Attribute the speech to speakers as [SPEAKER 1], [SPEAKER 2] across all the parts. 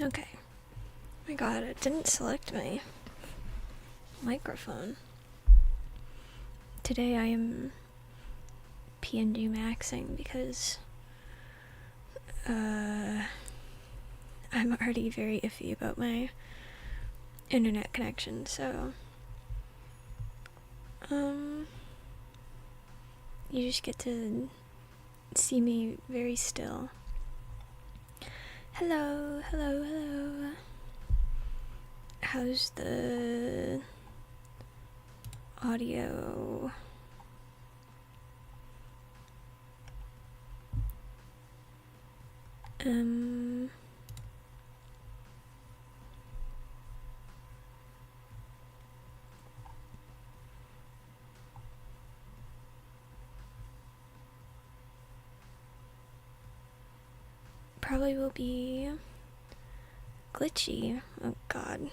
[SPEAKER 1] Okay. Oh my god, it didn't select my microphone. Today I am PNG maxing because I'm already very iffy about my internet connection, so you just get to see me very still. Hello, hello, hello. How's the audio? Probably will be glitchy. Oh god.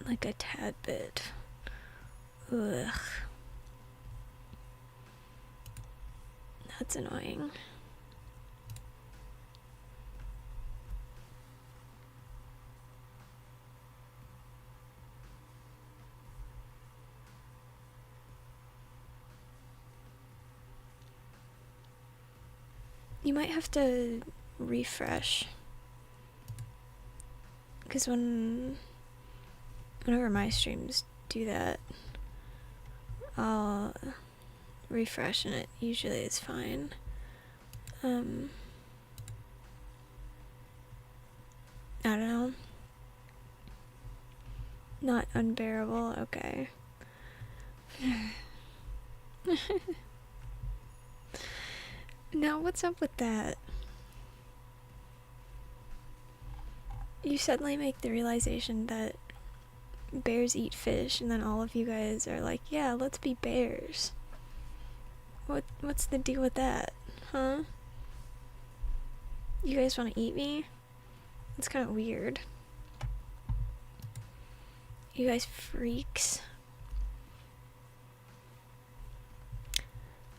[SPEAKER 1] Like a tad bit. Ugh. That's annoying. You might have to refresh. Because whenever my streams do that, I'll refresh and it usually is fine. I don't know. Not unbearable, okay. Now what's up with that? You suddenly make the realization that bears eat fish, and then all of you guys are like, yeah, let's be bears. What's the deal with that? Huh? You guys want to eat me? That's kind of weird. You guys freaks.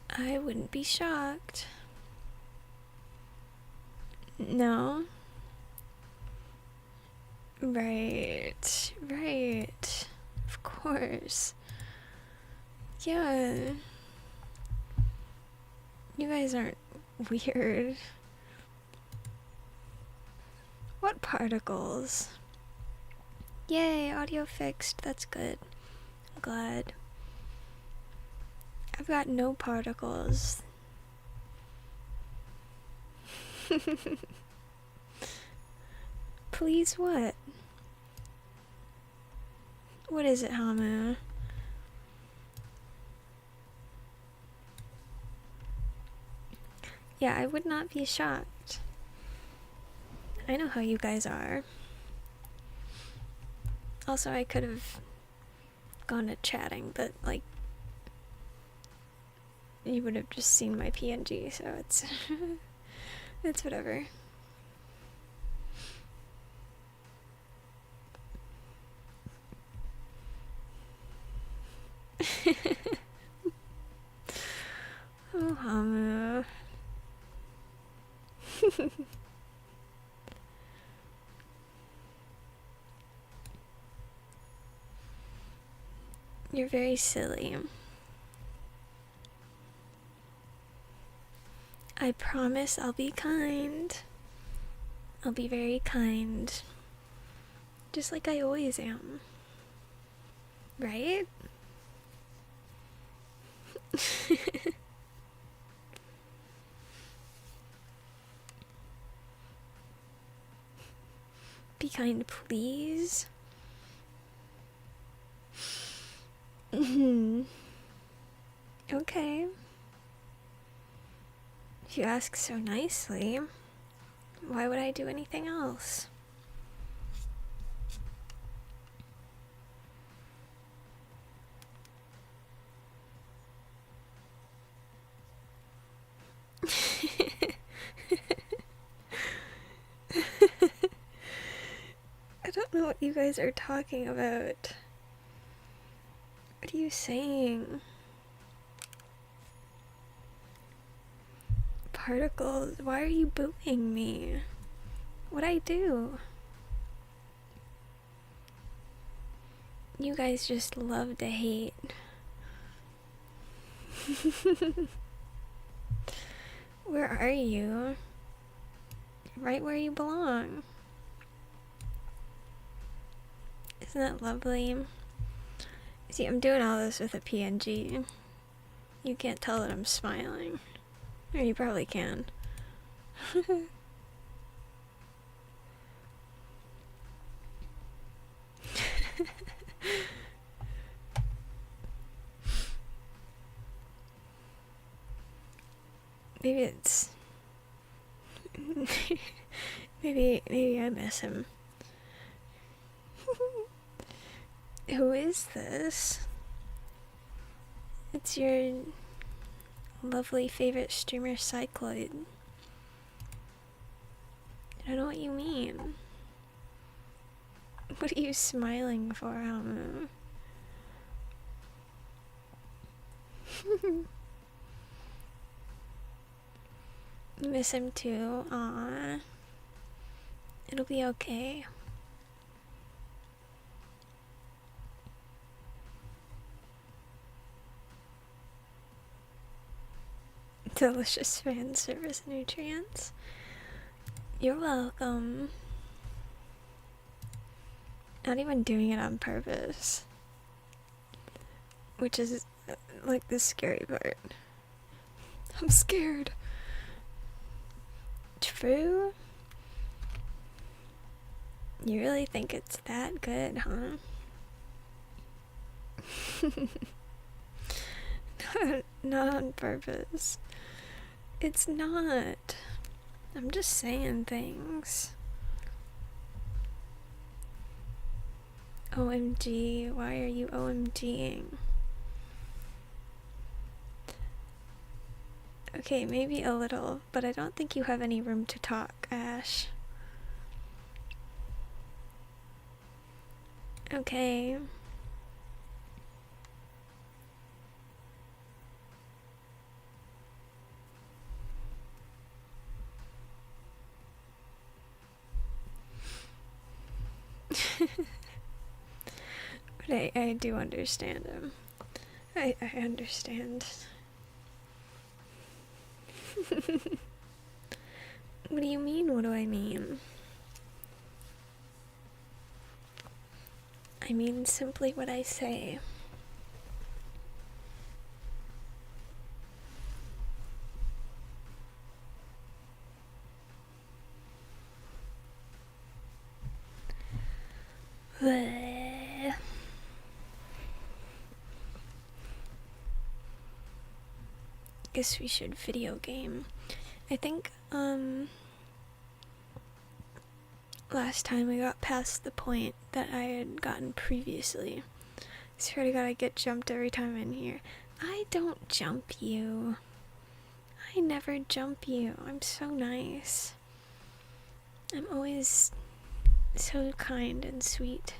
[SPEAKER 1] I wouldn't be shocked. No? Right. Right. Of course. Yeah. You guys aren't weird. What particles? Yay, audio fixed. That's good. I'm glad. I've got no particles. Please what? What is it, Hamu? Yeah, I would not be shocked. I know how you guys are. Also, I could have gone to chatting, but, like, you would have just seen my PNG, so it's... it's whatever. Oh, Hamu. You're very silly. I promise I'll be kind. I'll be very kind. Just like I always am. Right? Be kind, please. Okay. If you ask so nicely, why would I do anything else? you guys are talking about? What are you saying? Particles? Why are you booing me? What'd I do? You guys just love to hate. Where are you? Right where you belong. Isn't that lovely? See, I'm doing all this with a PNG. You can't tell that I'm smiling. Or you probably can. Maybe it's... maybe I miss him. Who is this? It's your lovely favorite streamer, Sycloid. I don't know what you mean. What are you smiling for? I don't know. You miss him too? Aww. It'll be okay. Delicious fan service nutrients. You're welcome. Not even doing it on purpose. Which is like the scary part. I'm scared. True? You really think it's that good, huh? Not on purpose. It's not. I'm just saying things. OMG, why are you OMGing? Okay, maybe a little, but I don't think you have any room to talk, Ash. Okay. But I do understand him. I understand. What do you mean, what do I mean? I mean simply what I say. Guess we should video game. I think, last time we got past the point that I had gotten previously. I swear to God, I get jumped every time I'm in here. I don't jump you. I never jump you. I'm so nice. I'm always so kind and sweet.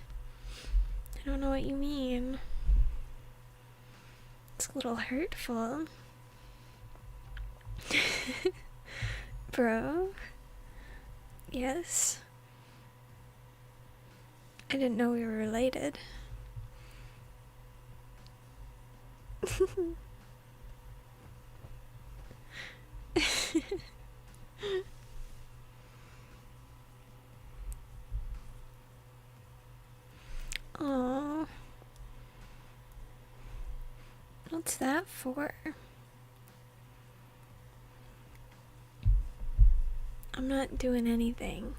[SPEAKER 1] I don't know what you mean. It's a little hurtful. Bro? Yes? I didn't know we were related. Aww. What's that for? I'm not doing anything.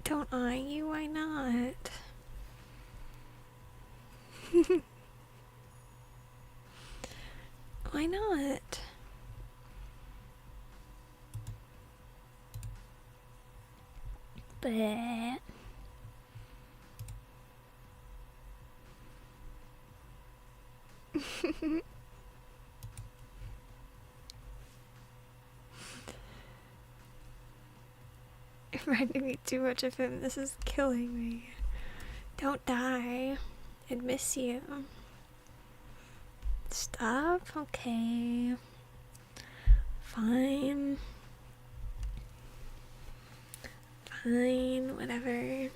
[SPEAKER 1] Don't eye you, why not? Why not? But reminding me too much of him. This is killing me. Don't die. I'd miss you. Stop? Okay. Fine. Fine, whatever.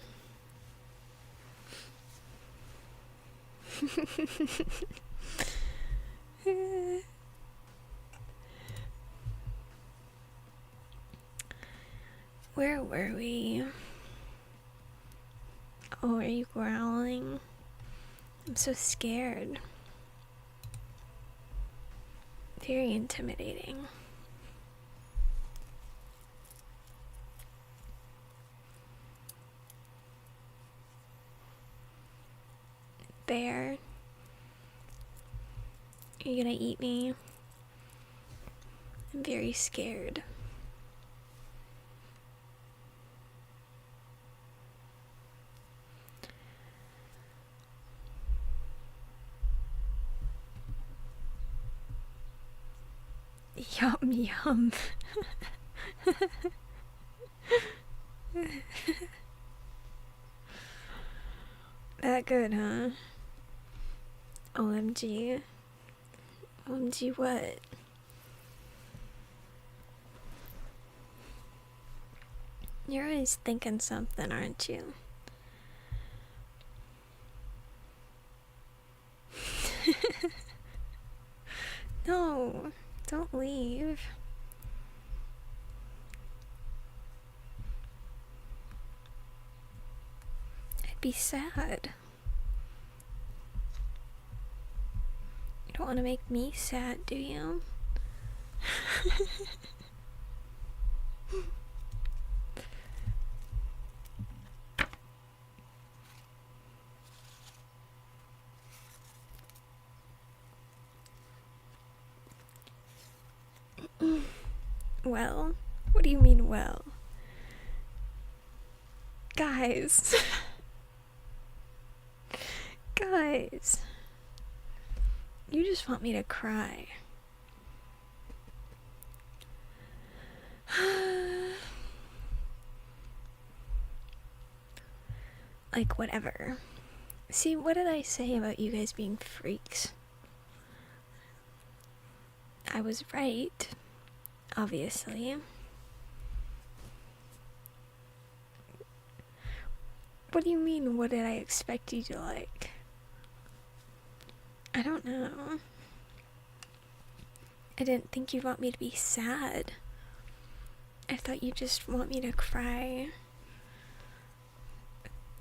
[SPEAKER 1] Where were we? Oh, are you growling? I'm so scared. Very intimidating. Bear, are you gonna eat me? I'm very scared. Yum yum. That good, huh? OMG. OMG what? You're always thinking something, aren't you? No, don't leave. I'd be sad. You don't want to make me sad, do you? Well, what do you mean, well? Guys. Guys. You just want me to cry. Like, whatever. See, what did I say about you guys being freaks? I was right, obviously. What do you mean, what did I expect you to like? I don't know. I didn't think you'd want me to be sad. I thought you'd just want me to cry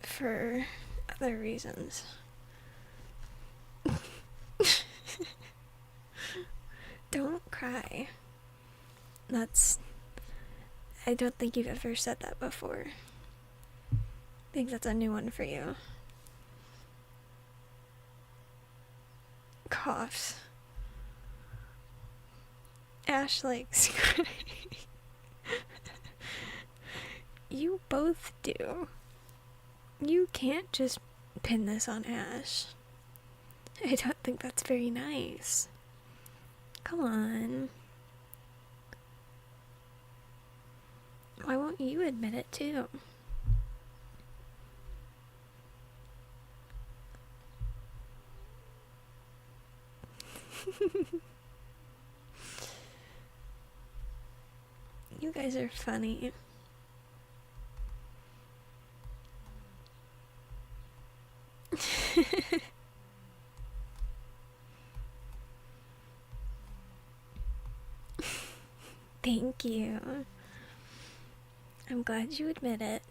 [SPEAKER 1] for other reasons. Don't cry. I don't think you've ever said that before. I think that's a new one for you. Coughs. Ash likes crying. You both do. You can't just pin this on Ash. I don't think that's very nice. Come on. Why won't you admit it too? You guys are funny. Thank you. I'm glad you admit it.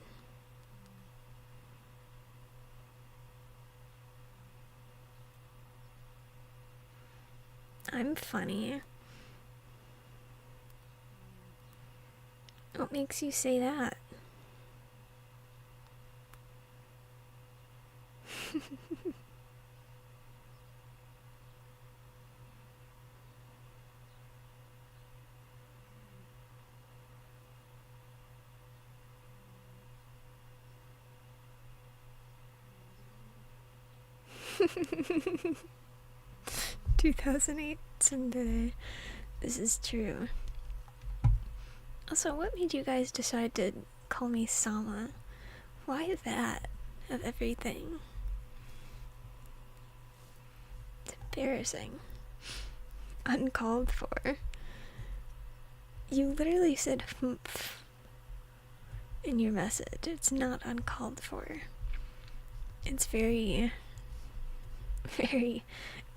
[SPEAKER 1] I'm funny. What makes you say that? "2008 Sunday. This is true." Also, what made you guys decide to call me Sama. Why that, of everything? It's embarrassing. Uncalled for. You literally said humph in your message. It's not uncalled for. It's very, very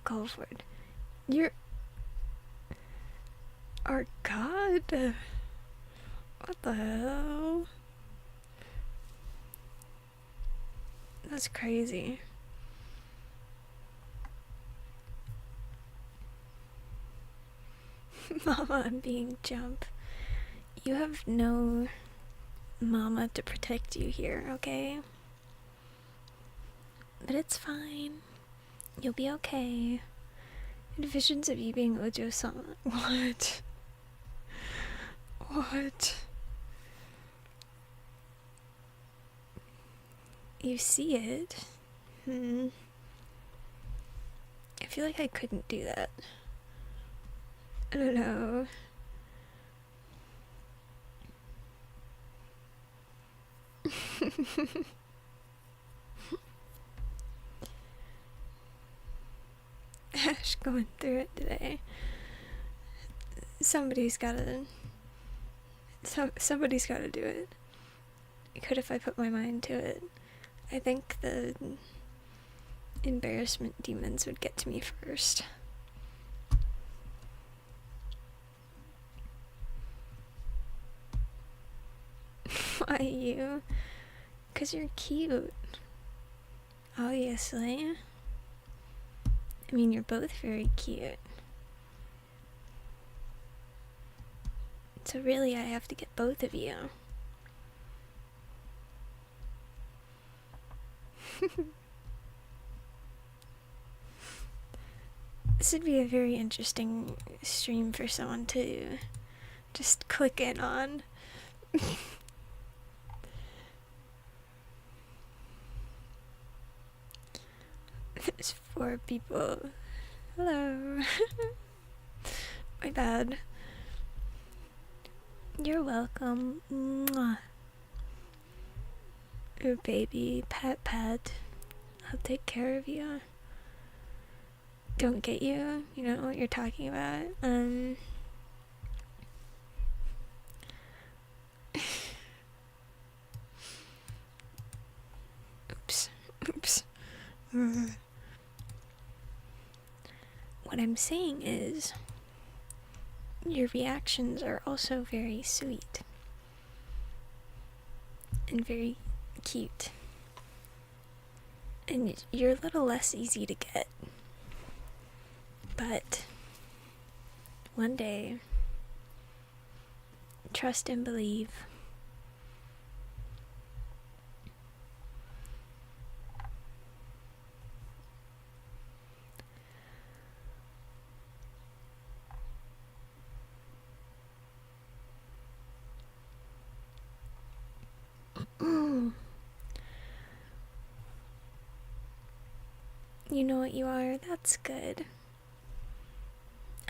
[SPEAKER 1] called for. You're our god? What the hell? That's crazy. Mama, I'm being jumped. You have no mama to protect you here, okay? But it's fine. You'll be okay. And visions of you being Ojo-sama. What? What? You see it? I feel like I couldn't do that. I don't know. Ash going through it today. Somebody's gotta do it. Could if I put my mind to it. I think the embarrassment demons would get to me first. Why you? 'Cause you're cute. Obviously. I mean, you're both very cute. So really, I have to get both of you. This would be a very interesting stream for someone to just click in on. There's 4 people. Hello. My bad. You're welcome. Mwah. Oh baby, pet. I'll take care of you. Don't get you. You know what you're talking about. Oops. What I'm saying is, your reactions are also very sweet. And very cute. And you're a little less easy to get. But one day, trust and believe. You know what you are? That's good.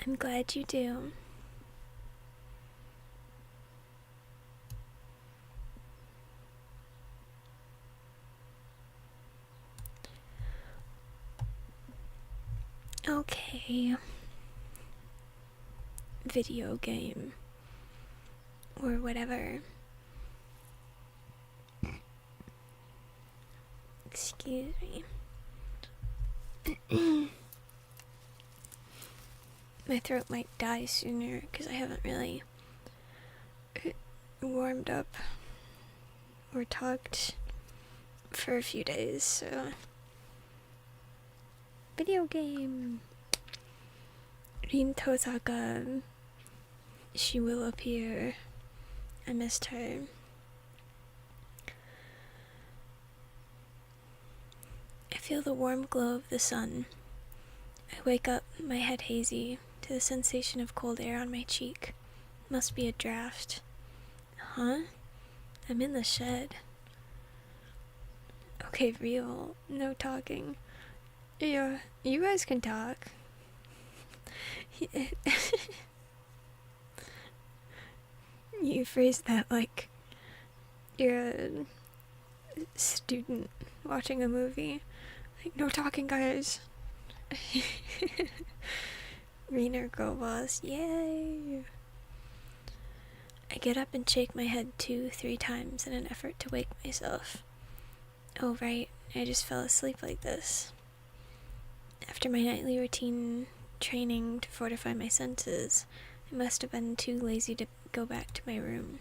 [SPEAKER 1] I'm glad you do. Okay. Video game. Or whatever. Excuse me. My throat might die sooner because I haven't really warmed up or talked for a few days, so. Video game. Rin Tosaka. She will appear. I missed her. I feel the warm glow of the sun. I wake up, my head hazy, to the sensation of cold air on my cheek. Must be a draft. Huh? I'm in the shed. Okay, real. No talking. Yeah, you guys can talk. You phrased that like you're a student watching a movie. Like, no talking, guys. Meaner girl boss, yay! I get up and shake my head 2-3 times in an effort to wake myself. Oh right, I just fell asleep like this. After my nightly routine training to fortify my senses, I must have been too lazy to go back to my room.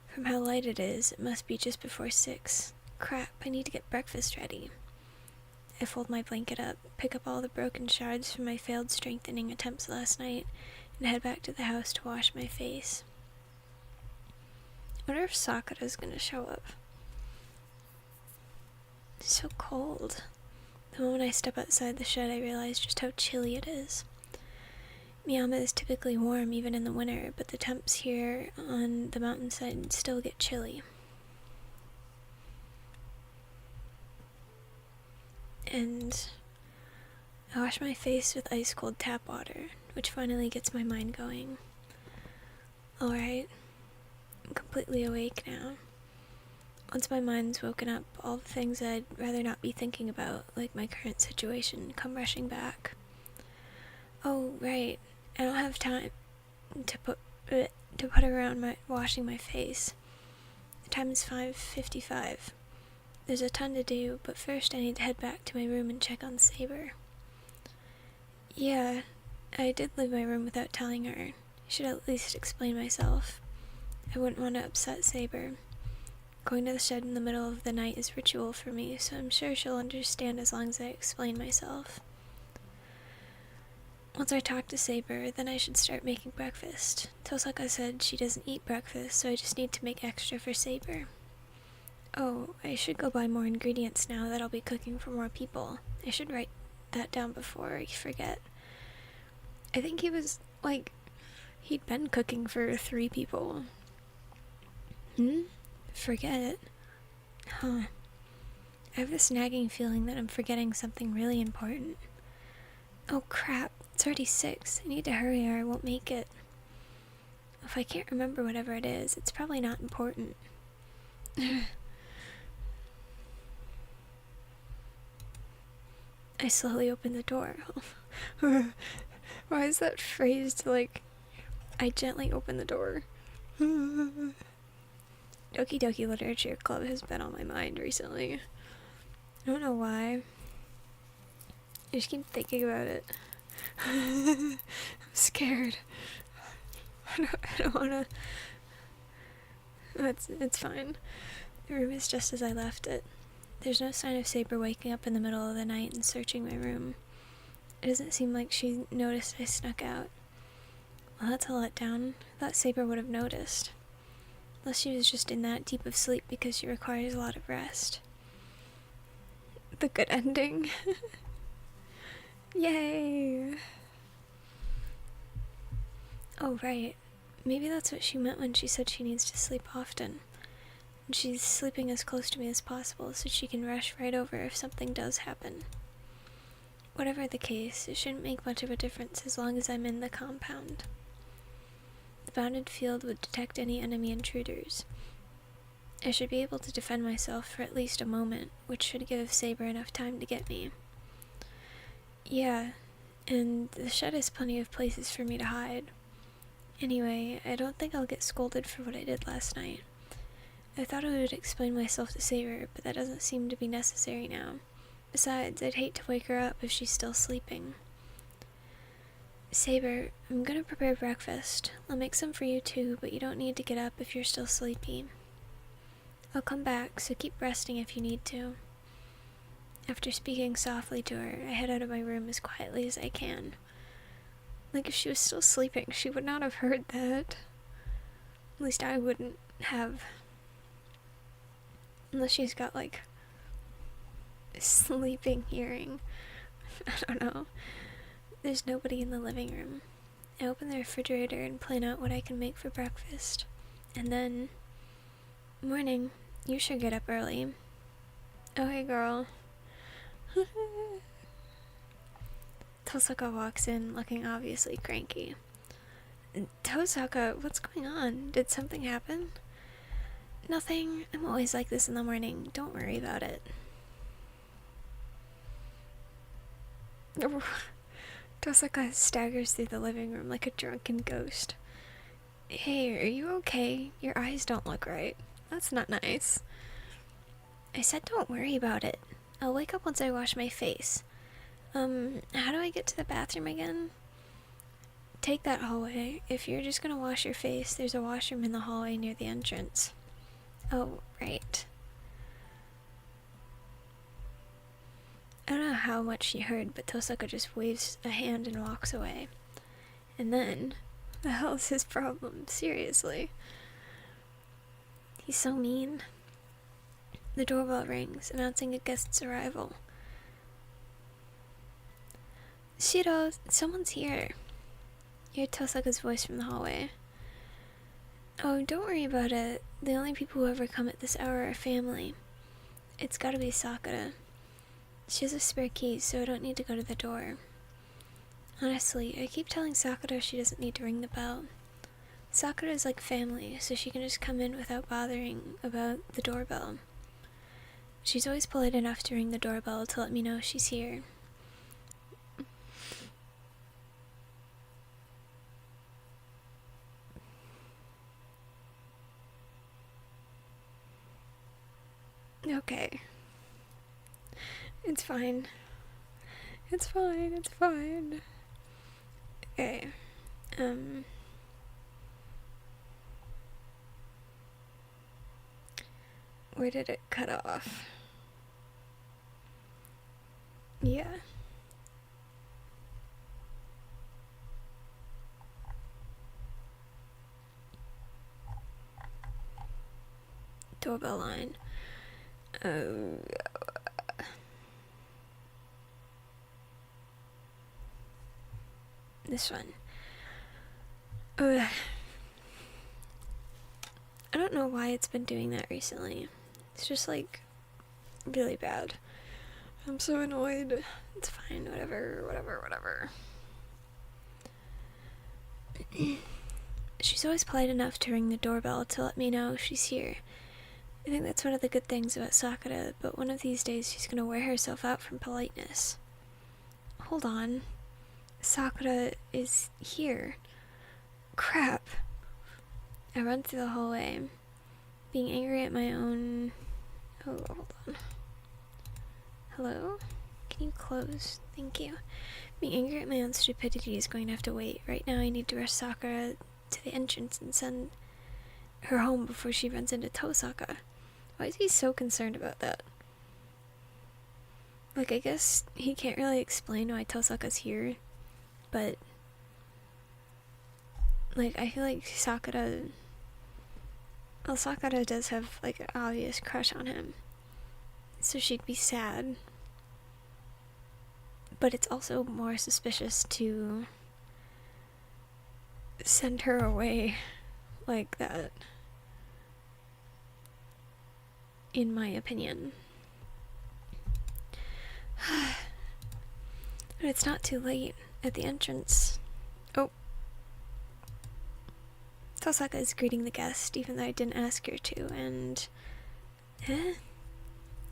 [SPEAKER 1] From how light it is, it must be just before 6. Crap, I need to get breakfast ready. I fold my blanket up, pick up all the broken shards from my failed strengthening attempts last night, and head back to the house to wash my face. I wonder if Sakura's gonna show up. It's so cold. The moment I step outside the shed, I realize just how chilly it is. Miyama is typically warm even in the winter, but the temps here on the mountainside still get chilly. And I wash my face with ice-cold tap water, which finally gets my mind going. Alright, I'm completely awake now. Once my mind's woken up, all the things I'd rather not be thinking about, like my current situation, come rushing back. Oh, right, I don't have time to put around washing my face. The time is 5:55. There's a ton to do, but first I need to head back to my room and check on Saber. Yeah, I did leave my room without telling her. I should at least explain myself. I wouldn't want to upset Saber. Going to the shed in the middle of the night is ritual for me, so I'm sure she'll understand as long as I explain myself. Once I talk to Saber, then I should start making breakfast. Tosaka said she doesn't eat breakfast, so I just need to make extra for Saber. Oh, I should go buy more ingredients now that I'll be cooking for more people. I should write that down before I forget. I think he was, like, he'd been cooking for 3 people. Forget? Huh. I have this nagging feeling that I'm forgetting something really important. Oh crap, it's already 6. I need to hurry or I won't make it. If I can't remember whatever it is, it's probably not important. I slowly open the door. Why is that phrased like, I gently open the door? Doki Doki Literature Club has been on my mind recently. I don't know why. I just keep thinking about it. I'm scared. I don't wanna... It's fine. The room is just as I left it. There's no sign of Saber waking up in the middle of the night and searching my room. It doesn't seem like she noticed I snuck out. Well, that's a letdown. I thought Saber would have noticed. Unless she was just in that deep of sleep because she requires a lot of rest. The good ending. Yay! Oh, right. Maybe that's what she meant when she said she needs to sleep often. And she's sleeping as close to me as possible so she can rush right over if something does happen. Whatever the case, it shouldn't make much of a difference as long as I'm in the compound. The bounded field would detect any enemy intruders. I should be able to defend myself for at least a moment, which should give Saber enough time to get me. Yeah, and the shed has plenty of places for me to hide. Anyway, I don't think I'll get scolded for what I did last night. I thought I would explain myself to Saber, but that doesn't seem to be necessary now. Besides, I'd hate to wake her up if she's still sleeping. Saber, I'm gonna prepare breakfast. I'll make some for you too, but you don't need to get up if you're still sleepy. I'll come back, so keep resting if you need to. After speaking softly to her, I head out of my room as quietly as I can. Like, if she was still sleeping, she would not have heard that. At least I wouldn't have. Unless she's got, like, sleeping hearing. I don't know. There's nobody in the living room. I open the refrigerator and plan out what I can make for breakfast. And then... Morning. You should get up early. Oh, hey, girl. Tosaka walks in, looking obviously cranky. Tosaka, what's going on? Did something happen? Nothing. I'm always like this in the morning. Don't worry about it. Tosaka staggers through the living room like a drunken ghost. Hey, are you okay? Your eyes don't look right. That's not nice. I said don't worry about it. I'll wake up once I wash my face. How do I get to the bathroom again? Take that hallway. If you're just gonna wash your face, there's a washroom in the hallway near the entrance. Oh, right. I don't know how much she heard, but Tosaka just waves a hand and walks away. And then, what the hell's his problem? Seriously. He's so mean. The doorbell rings, announcing a guest's arrival. Shiro, someone's here. You hear Tosaka's voice from the hallway. Oh, don't worry about it. The only people who ever come at this hour are family. It's gotta be Sakura. She has a spare key, so I don't need to go to the door. Honestly, I keep telling Sakura she doesn't need to ring the bell. Sakura is like family, so she can just come in without bothering about the doorbell. She's always polite enough to ring the doorbell to let me know she's here. Okay. It's fine. It's fine, it's fine. Okay. Where did it cut off? Yeah. Doorbell line. This one. I don't know why it's been doing that recently. It's just like really bad. I'm so annoyed. It's fine, whatever. She's always polite enough to ring the doorbell to let me know she's here. I think that's one of the good things about Sakura, but one of these days she's gonna wear herself out from politeness. Hold on. Sakura is here. Crap. I run through the hallway, being angry at my own... Oh, hold on. Hello? Can you close? Thank you. Being angry at my own stupidity is going to have to wait. Right now I need to rush Sakura to the entrance and send her home before she runs into Tosaka. Why is he so concerned about that? Like, I guess he can't really explain why Tosaka's here, but like, I feel like Sakura does have like an obvious crush on him, so she'd be sad, but it's also more suspicious to send her away like that, in my opinion. But it's not too late. At the entrance. Oh. Tosaka is greeting the guest, even though I didn't ask her to, and...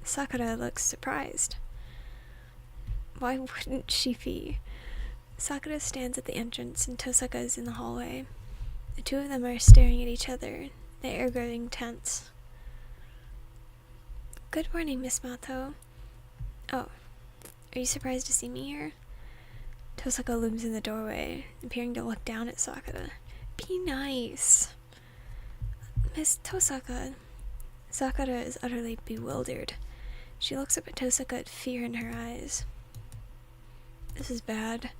[SPEAKER 1] Sakura looks surprised. Why wouldn't she be? Sakura stands at the entrance, and Tosaka is in the hallway. The two of them are staring at each other, the air growing tense. Good morning, Miss Mato. Oh. Are you surprised to see me here? Tosaka looms in the doorway, appearing to look down at Sakura. Be nice. Miss Tosaka. Sakura is utterly bewildered. She looks up at Tosaka with fear in her eyes. This is bad.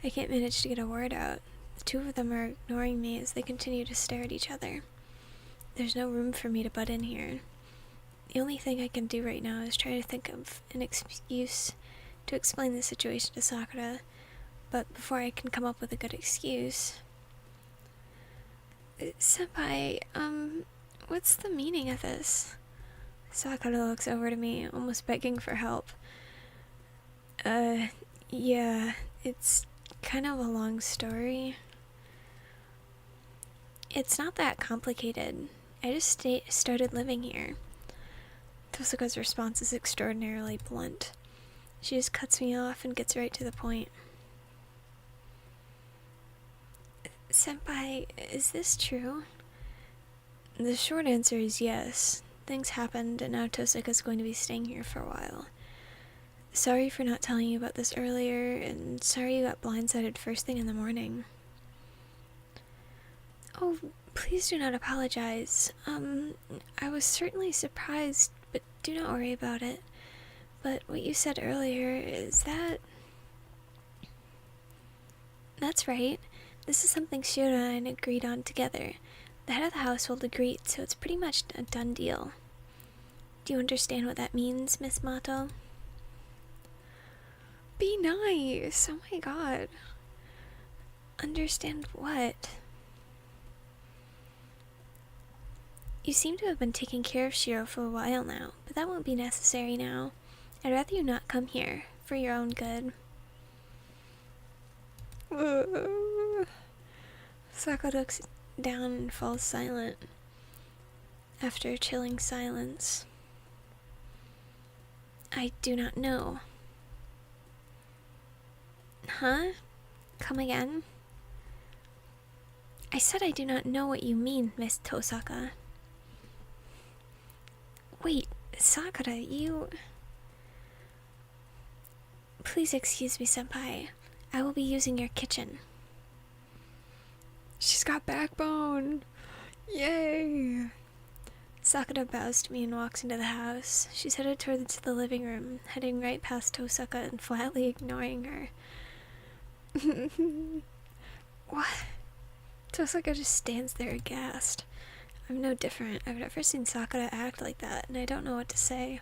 [SPEAKER 1] I can't manage to get a word out. The two of them are ignoring me as they continue to stare at each other. There's no room for me to butt in here. The only thing I can do right now is try to think of an excuse to explain the situation to Sakura, but before I can come up with a good excuse... Senpai, what's the meaning of this? Sakura looks over to me, almost begging for help. Yeah, it's kind of a long story. It's not that complicated. I just started living here. Tosaka's response is extraordinarily blunt. She just cuts me off and gets right to the point. Senpai, is this true? The short answer is yes. Things happened, and now Tosaka's going to be staying here for a while. Sorry for not telling you about this earlier, and sorry you got blindsided first thing in the morning. Oh, please do not apologize. I was certainly surprised, but do not worry about it. But what you said earlier, is that... That's right. This is something Shiro and I agreed on together. The head of the household agreed, so it's pretty much a done deal. Do you understand what that means, Miss Mato? Be nice! Oh my god. Understand what? You seem to have been taking care of Shiro for a while now, but that won't be necessary now. I'd rather you not come here, for your own good. Sako looks down and falls silent. After a chilling silence. I do not know. Huh? Come again? I said I do not know what you mean, Miss Tosaka. Wait, Sakura, you... Please excuse me, senpai. I will be using your kitchen. She's got backbone! Yay! Sakura bows to me and walks into the house. She's headed towards the living room, heading right past Tosaka and flatly ignoring her. What? Tosaka just stands there aghast. I'm no different. I've never seen Sakura act like that, and I don't know what to say.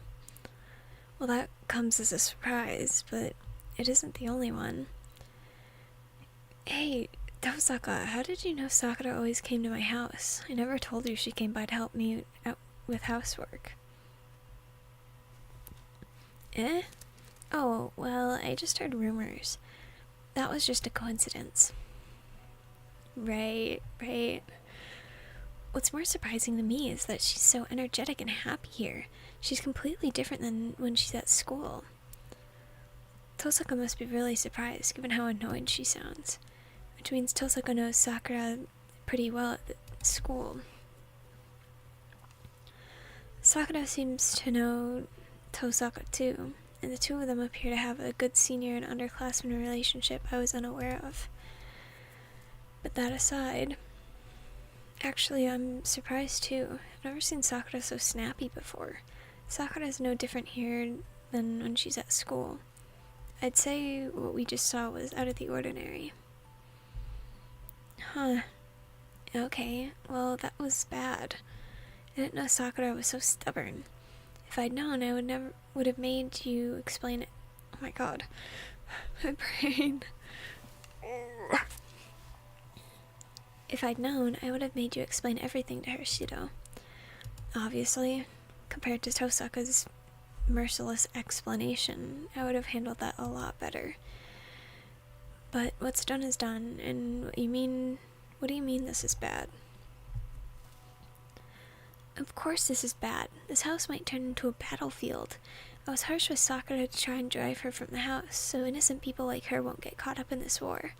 [SPEAKER 1] Well, that comes as a surprise, but it isn't the only one. Hey, Tosaka, how did you know Sakura always came to my house? I never told you she came by to help me out with housework. Eh? Oh, well, I just heard rumors. That was just a coincidence. Right. What's more surprising to me is that she's so energetic and happy here. She's completely different than when she's at school. Tosaka must be really surprised, given how annoyed she sounds. Which means Tosaka knows Sakura pretty well at the school. Sakura seems to know Tosaka too, and the two of them appear to have a good senior and underclassman relationship I was unaware of. But that aside, actually I'm surprised too. I've never seen Sakura so snappy before. Sakura is no different here than when she's at school. I'd say what we just saw was out of the ordinary. Huh. Okay, well that was bad. I didn't know Sakura was so stubborn. If I'd known, I would have made you explain it. Oh my god. My brain. If I'd known, I would have made you explain everything to her, Shido. Obviously, compared to Tosaka's merciless explanation, I would have handled that a lot better. But what's done is done, and what do you mean this is bad? Of course this is bad. This house might turn into a battlefield. I was harsh with Sakura to try and drive her from the house, so innocent people like her won't get caught up in this war.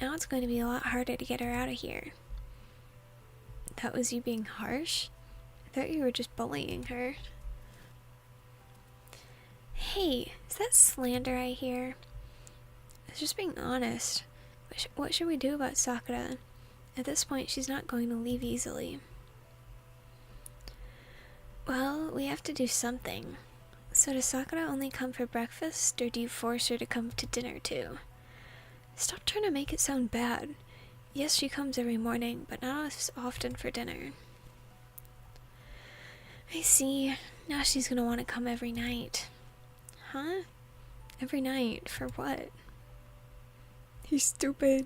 [SPEAKER 1] Now it's going to be a lot harder to get her out of here. That was you being harsh? I thought you were just bullying her. Hey, is that slander I hear? I was just being honest. What should we do about Sakura? At this point, she's not going to leave easily. Well, we have to do something. So does Sakura only come for breakfast, or do you force her to come to dinner too? Stop trying to make it sound bad. Yes, she comes every morning, but not as often for dinner. I see. Now she's gonna want to come every night. Huh? Every night? For what? He's stupid.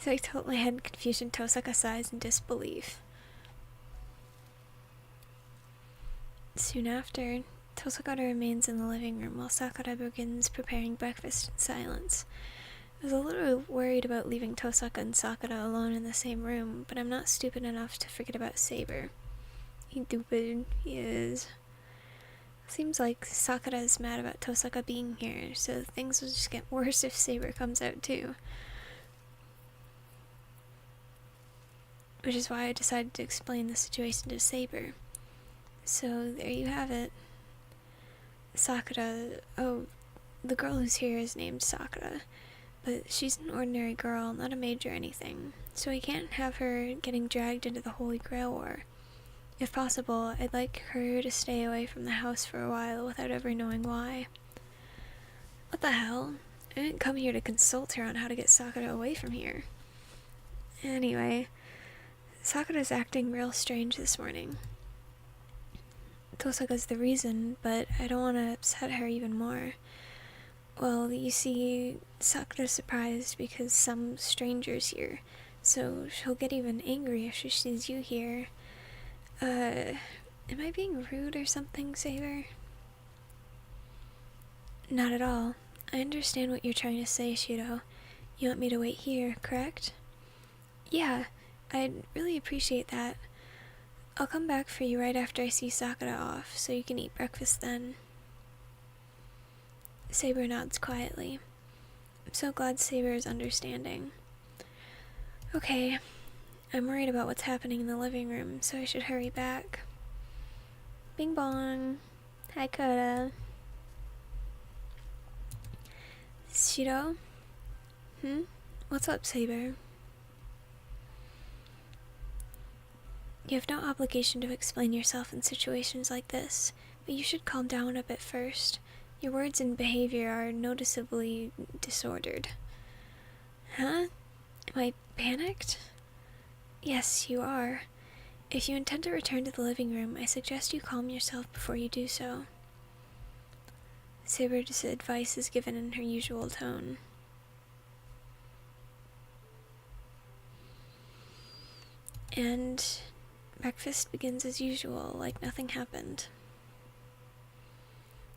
[SPEAKER 1] As I tilt my head in confusion, Tosaka sighs in disbelief. Soon after, Tosaka remains in the living room while Sakura begins preparing breakfast in silence. I was a little worried about leaving Tosaka and Sakura alone in the same room, but I'm not stupid enough to forget about Saber. He's stupid, he is. Seems like Sakura is mad about Tosaka being here, so things will just get worse if Saber comes out too. Which is why I decided to explain the situation to Saber. So there you have it. Sakura, oh, the girl who's here is named Sakura, but she's an ordinary girl, not a mage or anything, so we can't have her getting dragged into the Holy Grail War. If possible, I'd like her to stay away from the house for a while without ever knowing why. What the hell? I didn't come here to consult her on how to get Sakura away from here. Anyway, Sakura's acting real strange this morning. Tosaka's the reason, but I don't want to upset her even more. Well, you see, Sakura's surprised because some stranger's here, so she'll get even angry if she sees you here. Am I being rude or something, Saber? Not at all. I understand what you're trying to say, Shiro. You want me to wait here, correct? Yeah, I'd really appreciate that. I'll come back for you right after I see Sakura off, so you can eat breakfast then. Saber nods quietly. I'm so glad Saber is understanding. Okay, I'm worried about what's happening in the living room, so I should hurry back. Bing bong. Hi, Koda. Shiro? What's up, Saber? You have no obligation to explain yourself in situations like this, but you should calm down a bit first. Your words and behavior are noticeably disordered. Huh? Am I panicked? Yes, you are. If you intend to return to the living room, I suggest you calm yourself before you do so. Saber's advice is given in her usual tone. And breakfast begins as usual, like nothing happened.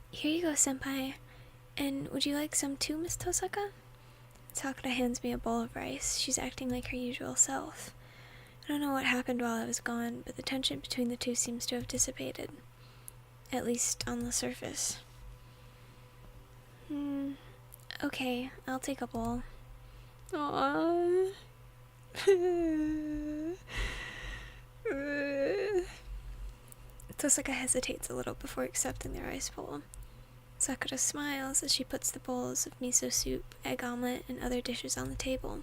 [SPEAKER 1] Here you go, senpai. And would you like some too, Miss Tosaka? Sakura hands me a bowl of rice. She's acting like her usual self. I don't know what happened while I was gone, but the tension between the two seems to have dissipated. At least on the surface. Okay, I'll take a bowl. Aww. Tosaka hesitates a little before accepting the rice bowl. Sakura smiles as she puts the bowls of miso soup, egg omelet, and other dishes on the table.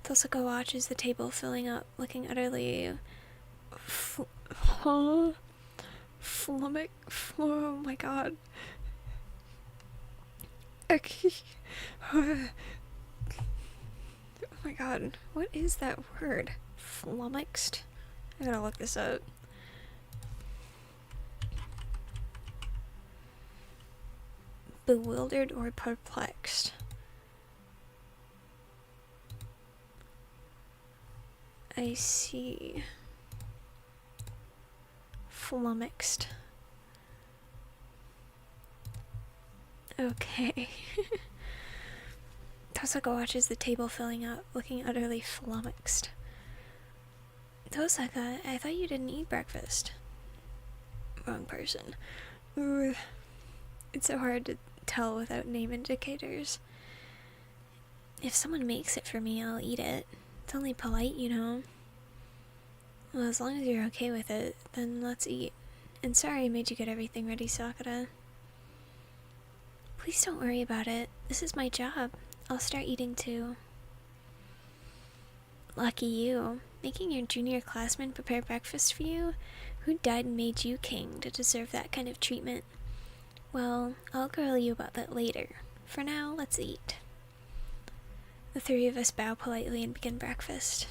[SPEAKER 1] Tosaka watches the table filling up, looking utterly oh my god. Okay. Oh my god, what is that word? Flummoxed? I gotta look this up. Bewildered or perplexed. I see. Flummoxed. Okay. Tosaka watches the table filling up, looking utterly flummoxed. Tosaka, I thought you didn't eat breakfast. Wrong person. Ooh. It's so hard to tell without name indicators. If someone makes it for me, I'll eat it. It's only polite, you know. Well, as long as you're okay with it, then let's eat. And sorry I made you get everything ready, Sakura. Please don't worry about it. This is my job. I'll start eating too. Lucky you. Making your junior classmen prepare breakfast for you? Who died and made you king to deserve that kind of treatment? Well, I'll grill you about that later. For now, let's eat. The three of us bow politely and begin breakfast.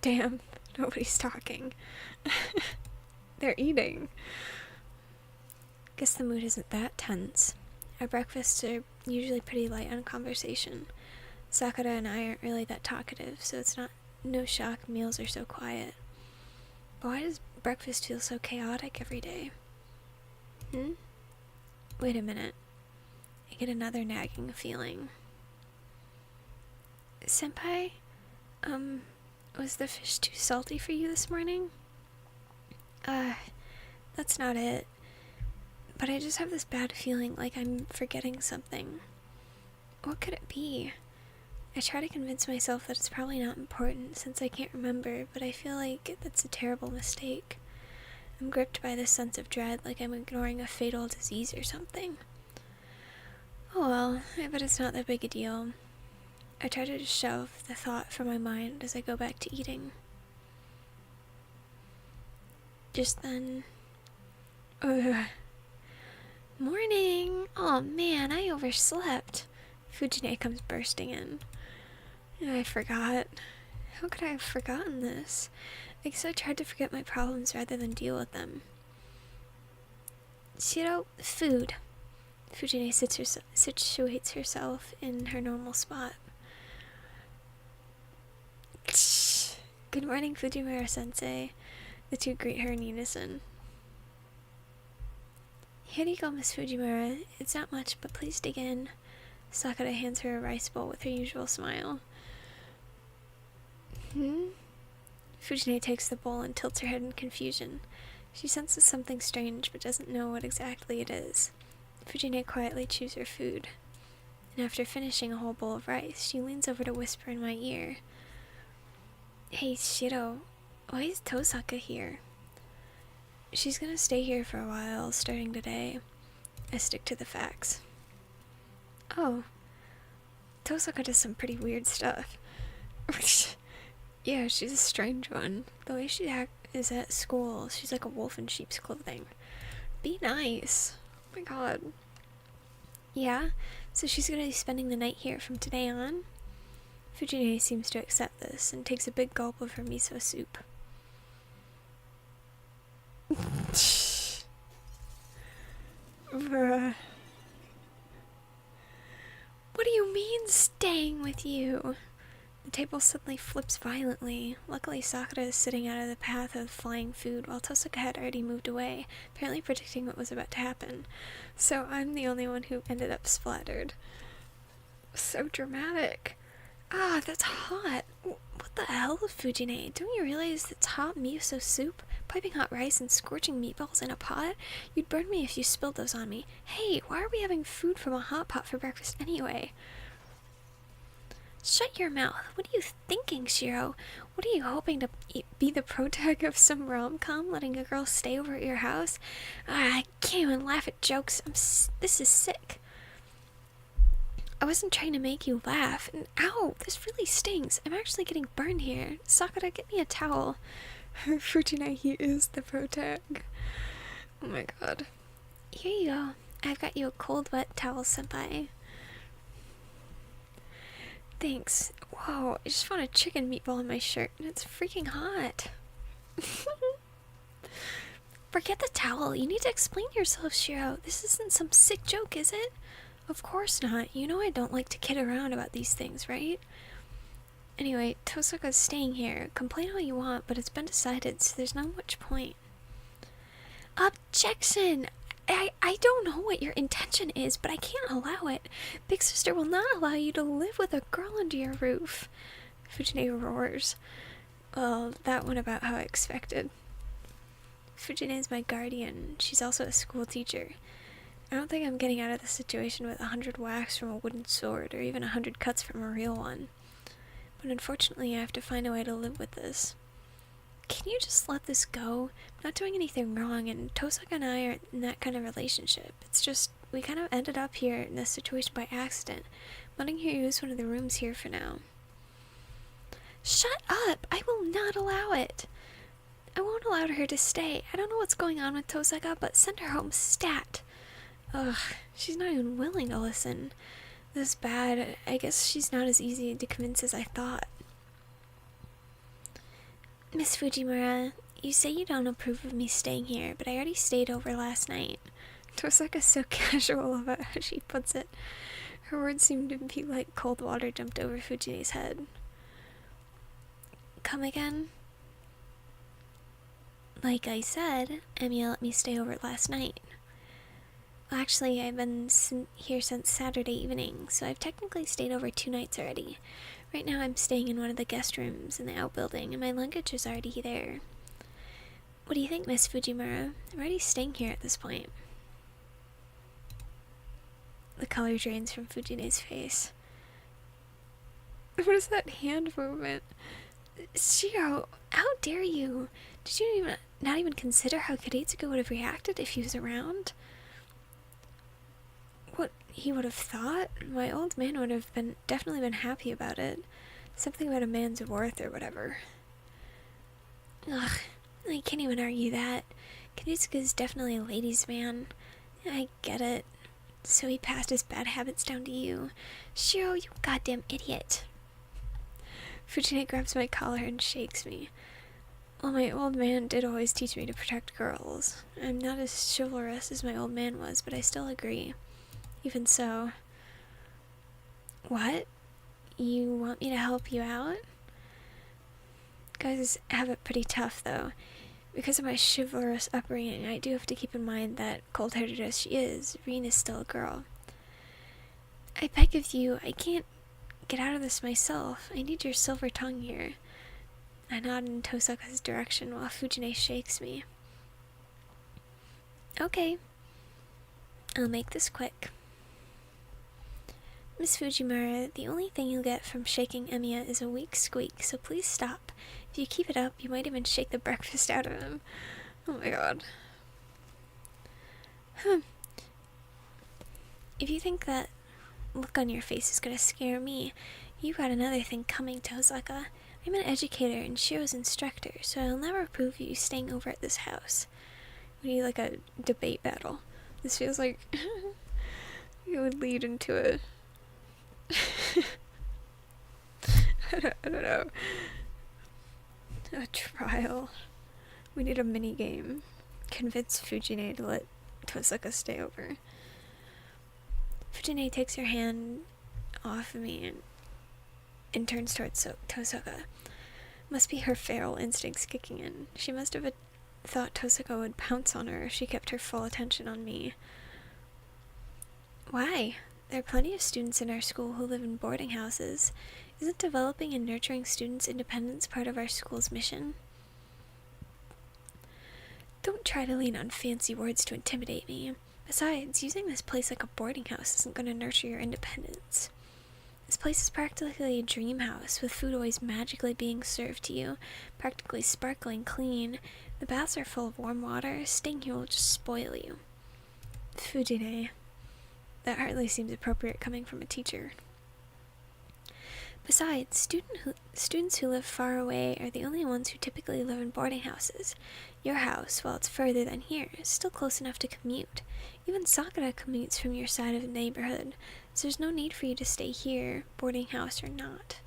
[SPEAKER 1] Damn, nobody's talking. They're eating. Guess the mood isn't that tense. Our breakfasts are usually pretty light on conversation. Sakura and I aren't really that talkative, so it's no shock meals are so quiet. Why does breakfast feel so chaotic every day? Wait a minute. I get another nagging feeling. Senpai, was the fish too salty for you this morning? That's not it. But I just have this bad feeling like I'm forgetting something. What could it be? I try to convince myself that it's probably not important since I can't remember, but I feel like that's a terrible mistake. I'm gripped by this sense of dread like I'm ignoring a fatal disease or something. Oh well, I bet it's not that big a deal. I try to just shove the thought from my mind as I go back to eating. Just then... Morning! Oh man, I overslept. Fujine comes bursting in. I forgot. How could I have forgotten this? I guess I tried to forget my problems rather than deal with them. Shiro, food. Fujine situates herself in her normal spot. Good morning, Fujimura-sensei. The two greet her in unison. Here you go, Miss Fujimura. It's not much, but please dig in. Sakura hands her a rice bowl with her usual smile. Fujine takes the bowl and tilts her head in confusion. She senses something strange, but doesn't know what exactly it is. Fujine quietly chews her food. And after finishing a whole bowl of rice, she leans over to whisper in my ear. Hey, Shiro, why is Tosaka here? She's gonna stay here for a while, starting today. I stick to the facts. Oh, Tosaka does some pretty weird stuff. Yeah, she's a strange one. The way she is at school, she's like a wolf in sheep's clothing. Be nice. Oh my god. Yeah, so she's gonna be spending the night here from today on? Fujine seems to accept this and takes a big gulp of her miso soup. Bruh. What do you mean, staying with you? The table suddenly flips violently. Luckily, Sakura is sitting out of the path of flying food, while Tosaka had already moved away, apparently predicting what was about to happen. So I'm the only one who ended up splattered. So dramatic. Ah, that's hot. What the hell, Fujine? Don't you realize that's hot miso soup? Piping hot rice and scorching meatballs in a pot? You'd burn me if you spilled those on me. Hey, why are we having food from a hot pot for breakfast anyway? Shut your mouth. What are you thinking, Shiro? What are you hoping to be the protag of some rom-com, letting a girl stay over at your house? I can't even laugh at jokes. This is sick. I wasn't trying to make you laugh. And ow, this really stings. I'm actually getting burned here. Sakura, get me a towel. Fujine, he is the protag. Oh my god. Here you go. I've got you a cold, wet towel, senpai. Thanks. Whoa, I just found a chicken meatball in my shirt, and it's freaking hot. Forget the towel. You need to explain yourself, Shiro. This isn't some sick joke, is it? Of course not. You know I don't like to kid around about these things, right? Anyway, Tosaka's staying here. Complain all you want, but it's been decided, so there's not much point. Objection! I don't know what your intention is, but I can't allow it. Big sister will not allow you to live with a girl under your roof. Fujine roars. Well, that went about how I expected. Fujine is my guardian. She's also a school teacher. I don't think I'm getting out of this situation with 100 whacks from a wooden sword, or even 100 cuts from a real one. But unfortunately, I have to find a way to live with this. Can you just let this go? I'm not doing anything wrong, and Tosaka and I are in that kind of relationship. It's just, we kind of ended up here in this situation by accident. I'm letting her use one of the rooms here for now. Shut up! I will not allow it! I won't allow her to stay. I don't know what's going on with Tosaka, but send her home stat. Ugh, she's not even willing to listen. This is bad. I guess she's not as easy to convince as I thought. Miss Fujimura, you say you don't approve of me staying here, but I already stayed over last night. Tosaka's so casual about how she puts it. Her words seem to be like cold water dumped over Fujine's head. Come again? Like I said, Emiya let me stay over last night. Well, actually, I've been here since Saturday evening, so I've technically stayed over 2 nights already. Right now I'm staying in one of the guest rooms in the outbuilding, and my luggage is already there. What do you think, Miss Fujimura? I'm already staying here at this point. The color drains from Fujine's face. What is that hand movement? Shiro, how dare you? Did you not even consider how Karitsugu would have reacted if he was around? What he would have thought? My old man would have definitely been happy about it. Something about a man's worth or whatever. Ugh, I can't even argue that. Karitsugu's definitely a ladies' man. I get it. So he passed his bad habits down to you. Shiro, you goddamn idiot. Fujine grabs my collar and shakes me. Well, my old man did always teach me to protect girls. I'm not as chivalrous as my old man was, but I still agree. Even so... What? You want me to help you out? Guys have it pretty tough, though. Because of my chivalrous upbringing, I do have to keep in mind that, cold-hearted as she is, Rin is still a girl. I beg of you, I can't get out of this myself. I need your silver tongue here. I nod in Tosaka's direction while Fujine shakes me. Okay. I'll make this quick. Miss Fujimura, the only thing you'll get from shaking Emiya is a weak squeak, so please stop. If you keep it up, you might even shake the breakfast out of him. Oh my god. If you think that look on your face is gonna scare me, you got another thing coming, Tosaka. I'm an educator and Shiro's instructor, so I'll never approve you staying over at this house. We need like a debate battle. This feels like it would lead into a I don't know. A trial. We need a mini game. Convince Fujine to let Tosaka stay over. Fujine takes her hand off of me and turns towards Tosaka. Must be her feral instincts kicking in. She must have thought Tosaka would pounce on her if she kept her full attention on me. Why? There are plenty of students in our school who live in boarding houses. Isn't developing and nurturing students' independence part of our school's mission? Don't try to lean on fancy words to intimidate me. Besides, using this place like a boarding house isn't going to nurture your independence. This place is practically a dream house, with food always magically being served to you, practically sparkling clean. The baths are full of warm water. Staying here will just spoil you. Fujine. That hardly seems appropriate coming from a teacher. Besides, students who live far away are the only ones who typically live in boarding houses. Your house, while it's further than here, is still close enough to commute. Even Sakura commutes from your side of the neighborhood, so there's no need for you to stay here, boarding house or not.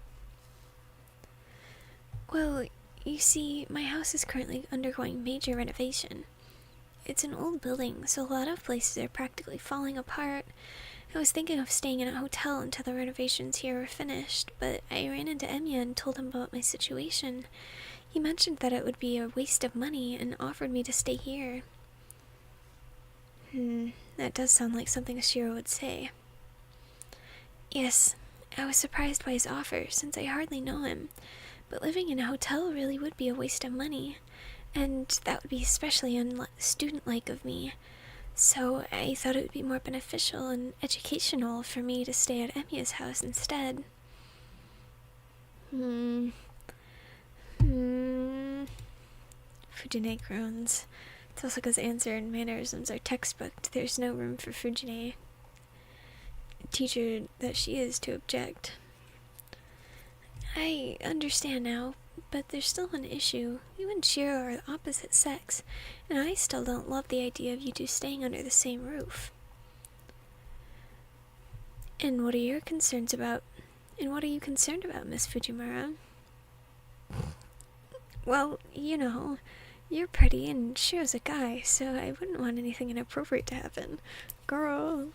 [SPEAKER 1] Well, you see, my house is currently undergoing major renovation. It's an old building, so a lot of places are practically falling apart. I was thinking of staying in a hotel until the renovations here were finished, but I ran into Emiya and told him about my situation. He mentioned that it would be a waste of money and offered me to stay here. That does sound like something Shiro would say. Yes, I was surprised by his offer, since I hardly know him, but living in a hotel really would be a waste of money, and that would be especially student-like of me. So I thought it would be more beneficial and educational for me to stay at Emiya's house instead. Fujine groans. Tosaka's answer and mannerisms are textbook. There's no room for Fujine, teacher that she is, to object. I understand now, but there's still an issue. You and Shiro are the opposite sex, and I still don't love the idea of you two staying under the same roof. And what are your concerns about? And what are you concerned about, Miss Fujimura? Well, you know, you're pretty and Shiro's a guy, so I wouldn't want anything inappropriate to happen. Girl.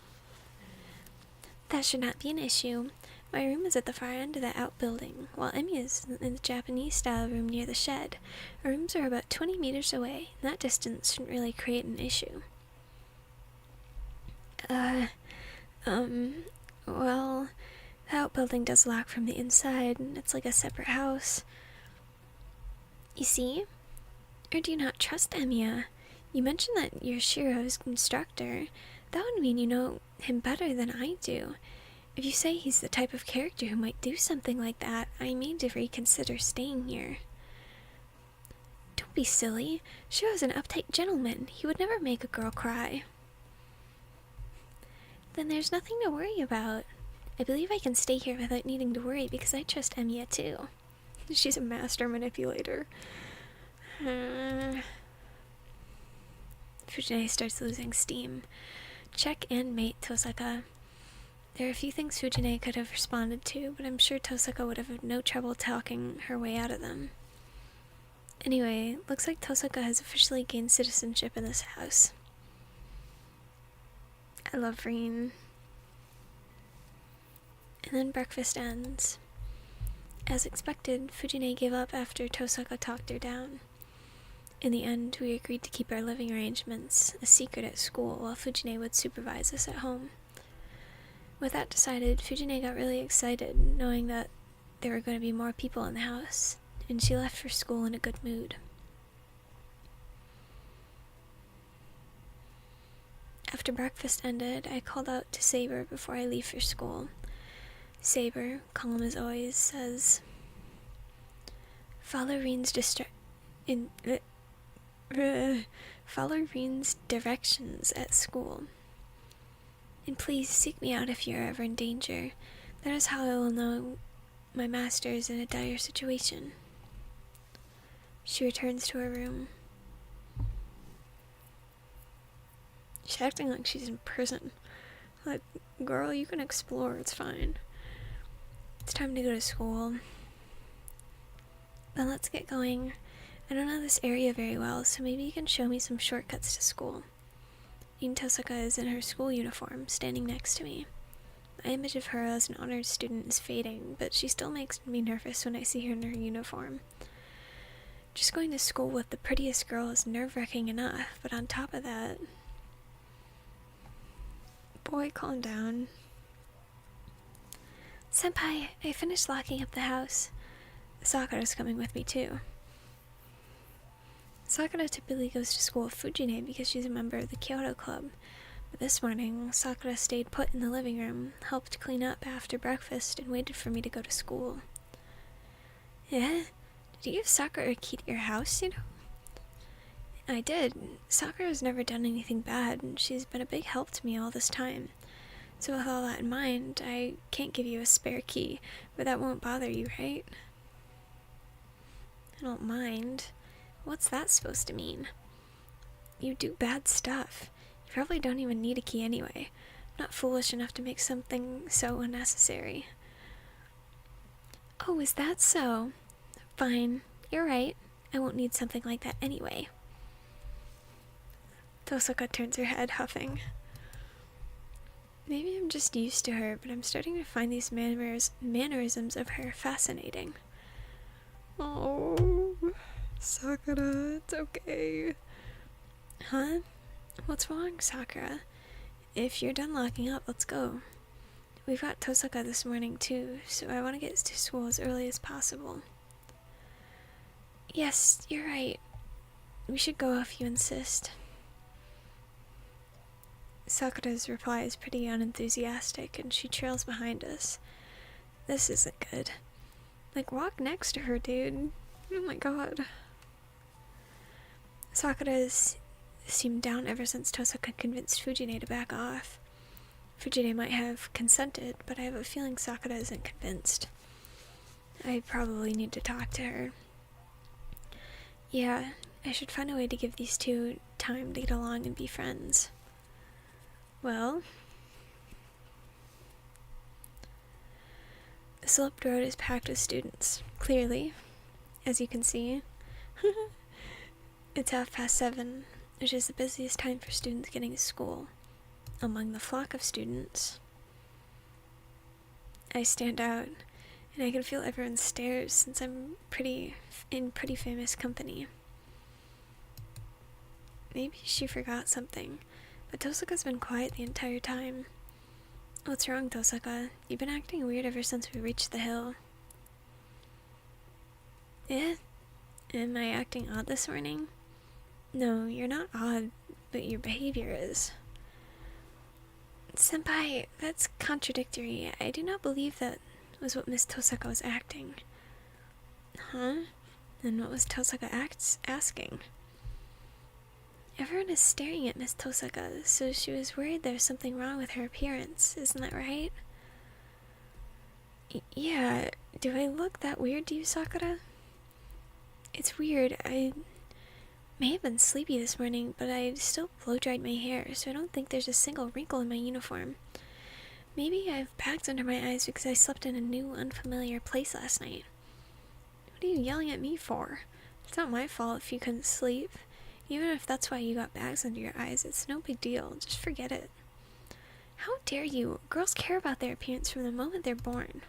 [SPEAKER 1] That should not be an issue. My room is at the far end of the outbuilding, while Emiya's in the Japanese-style room near the shed. Our rooms are about 20 meters away, and that distance shouldn't really create an issue. Well, the outbuilding does lock from the inside, and it's like a separate house. You see? Or do you not trust Emiya? You mentioned that you're Shiro's instructor. That would mean you know him better than I do. If you say he's the type of character who might do something like that, I may reconsider staying here. Don't be silly. Shiro's an uptight gentleman. He would never make a girl cry. Then there's nothing to worry about. I believe I can stay here without needing to worry because I trust Emiya too. She's a master manipulator. Fujine starts losing steam. Check and mate Tosaka. There are a few things Fujine could have responded to, but I'm sure Tosaka would have had no trouble talking her way out of them. Anyway, looks like Tosaka has officially gained citizenship in this house. I love Rin. And then breakfast ends. As expected, Fujine gave up after Tosaka talked her down. In the end, we agreed to keep our living arrangements a secret at school while Fujine would supervise us at home. With that decided, Fujine got really excited, knowing that there were going to be more people in the house, and she left for school in a good mood. After breakfast ended, I called out to Saber before I leave for school. Saber, calm as always, says, Follow Rin's directions at school. And please seek me out if you're ever in danger. That is how I will know my master is in a dire situation. She returns to her room. She's acting like she's in prison. Like, girl, you can explore, it's fine. It's time to go to school. Then let's get going. I don't know this area very well, so maybe you can show me some shortcuts to school. Tosaka is in her school uniform, standing next to me. My image of her as an honored student is fading, but she still makes me nervous when I see her in her uniform. Just going to school with the prettiest girl is nerve-wracking enough, but on top of that... Boy, calm down. Senpai, I finished locking up the house. Sakura's coming with me too. Sakura typically goes to school with Fujine because she's a member of the Kyoto Club, but this morning, Sakura stayed put in the living room, helped clean up after breakfast, and waited for me to go to school. Yeah? Did you give Sakura a key to your house, you know? I did. Sakura's never done anything bad, and she's been a big help to me all this time. So with all that in mind, I can't give you a spare key, but that won't bother you, right? I don't mind. What's that supposed to mean? You do bad stuff. You probably don't even need a key anyway. I'm not foolish enough to make something so unnecessary. Oh, is that so? Fine. You're right. I won't need something like that anyway. Tosaka turns her head, huffing. Maybe I'm just used to her, but I'm starting to find these mannerisms of her fascinating. Oh... Sakura, it's okay. Huh? What's wrong, Sakura? If you're done locking up, let's go. We've got Tosaka this morning too, so I want to get to school as early as possible. Yes, you're right. We should go if you insist. Sakura's reply is pretty unenthusiastic, and she trails behind us. This isn't good. Like, walk next to her, dude. Oh my god. Sakura's seemed down ever since Tosaka convinced Fujine to back off. Fujine might have consented, but I have a feeling Sakura isn't convinced. I probably need to talk to her. Yeah, I should find a way to give these two time to get along and be friends. Well... The sloped road is packed with students, clearly, as you can see. It's 7:30, which is the busiest time for students getting to school. Among the flock of students, I stand out, and I can feel everyone's stares since I'm in pretty famous company. Maybe she forgot something, but Tosaka's been quiet the entire time. What's wrong, Tosaka? You've been acting weird ever since we reached the hill. Eh? Am I acting odd this morning? No, you're not odd, but your behavior is. Senpai, that's contradictory. I do not believe that was what Miss Tosaka was acting. Huh? Then what was Tosaka asking? Everyone is staring at Miss Tosaka, so she was worried there was something wrong with her appearance. Isn't that right? Yeah. Do I look that weird to you, Sakura? It's weird. I may have been sleepy this morning, but I still blow-dried my hair, so I don't think there's a single wrinkle in my uniform. Maybe I have bags under my eyes because I slept in a new, unfamiliar place last night. What are you yelling at me for? It's not my fault if you couldn't sleep. Even if that's why you got bags under your eyes, it's no big deal. Just forget it. How dare you? Girls care about their appearance from the moment they're born.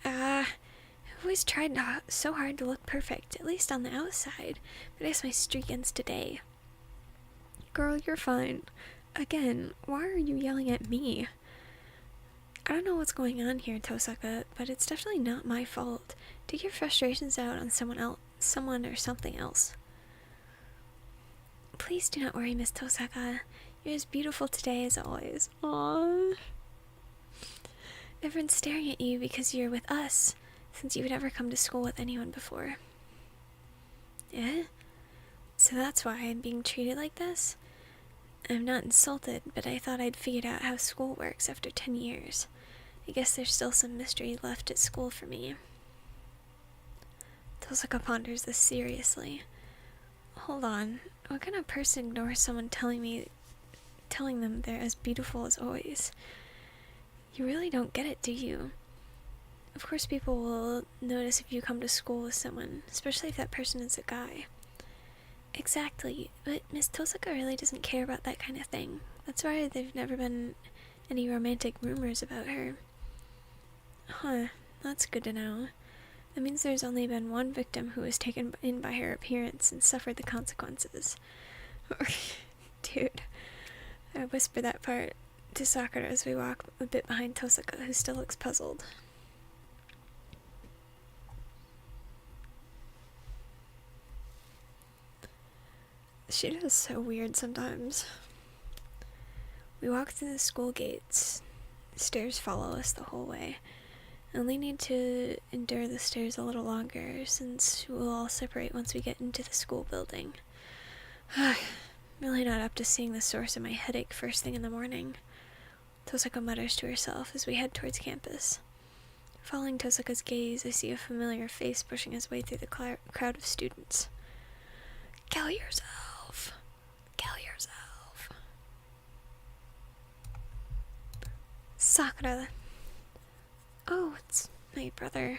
[SPEAKER 1] I've always tried so hard to look perfect, at least on the outside, but I guess my streak ends today. Girl, you're fine. Again, why are you yelling at me? I don't know what's going on here, Tosaka, but it's definitely not my fault. Take your frustrations out on someone or something else. Please do not worry, Miss Tosaka. You're as beautiful today as always. Aww. Everyone's staring at you because you're with us, since you've never come to school with anyone before. Eh? So that's why I'm being treated like this? I'm not insulted, but I thought I'd figured out how school works after 10 years. I guess there's still some mystery left at school for me. Tosaka ponders this seriously. Hold on. What kind of person ignores someone telling them they're as beautiful as always? You really don't get it, do you? Of course people will notice if you come to school with someone, especially if that person is a guy. Exactly, but Miss Tosaka really doesn't care about that kind of thing. That's why there've never been any romantic rumors about her. Huh, that's good to know. That means there's only been one victim who was taken in by her appearance and suffered the consequences. Dude. I whisper that part to Sakura as we walk a bit behind Tosaka, who still looks puzzled. She does so weird sometimes. We walk through the school gates. Stairs follow us the whole way. I only need to endure the stairs a little longer, since we'll all separate once we get into the school building. I'm really not up to seeing the source of my headache first thing in the morning. Tosaka mutters to herself as we head towards campus. Following Tosaka's gaze, I see a familiar face pushing his way through the crowd of students. Kill yourself! Kill yourself! Sakura! Oh, it's my brother.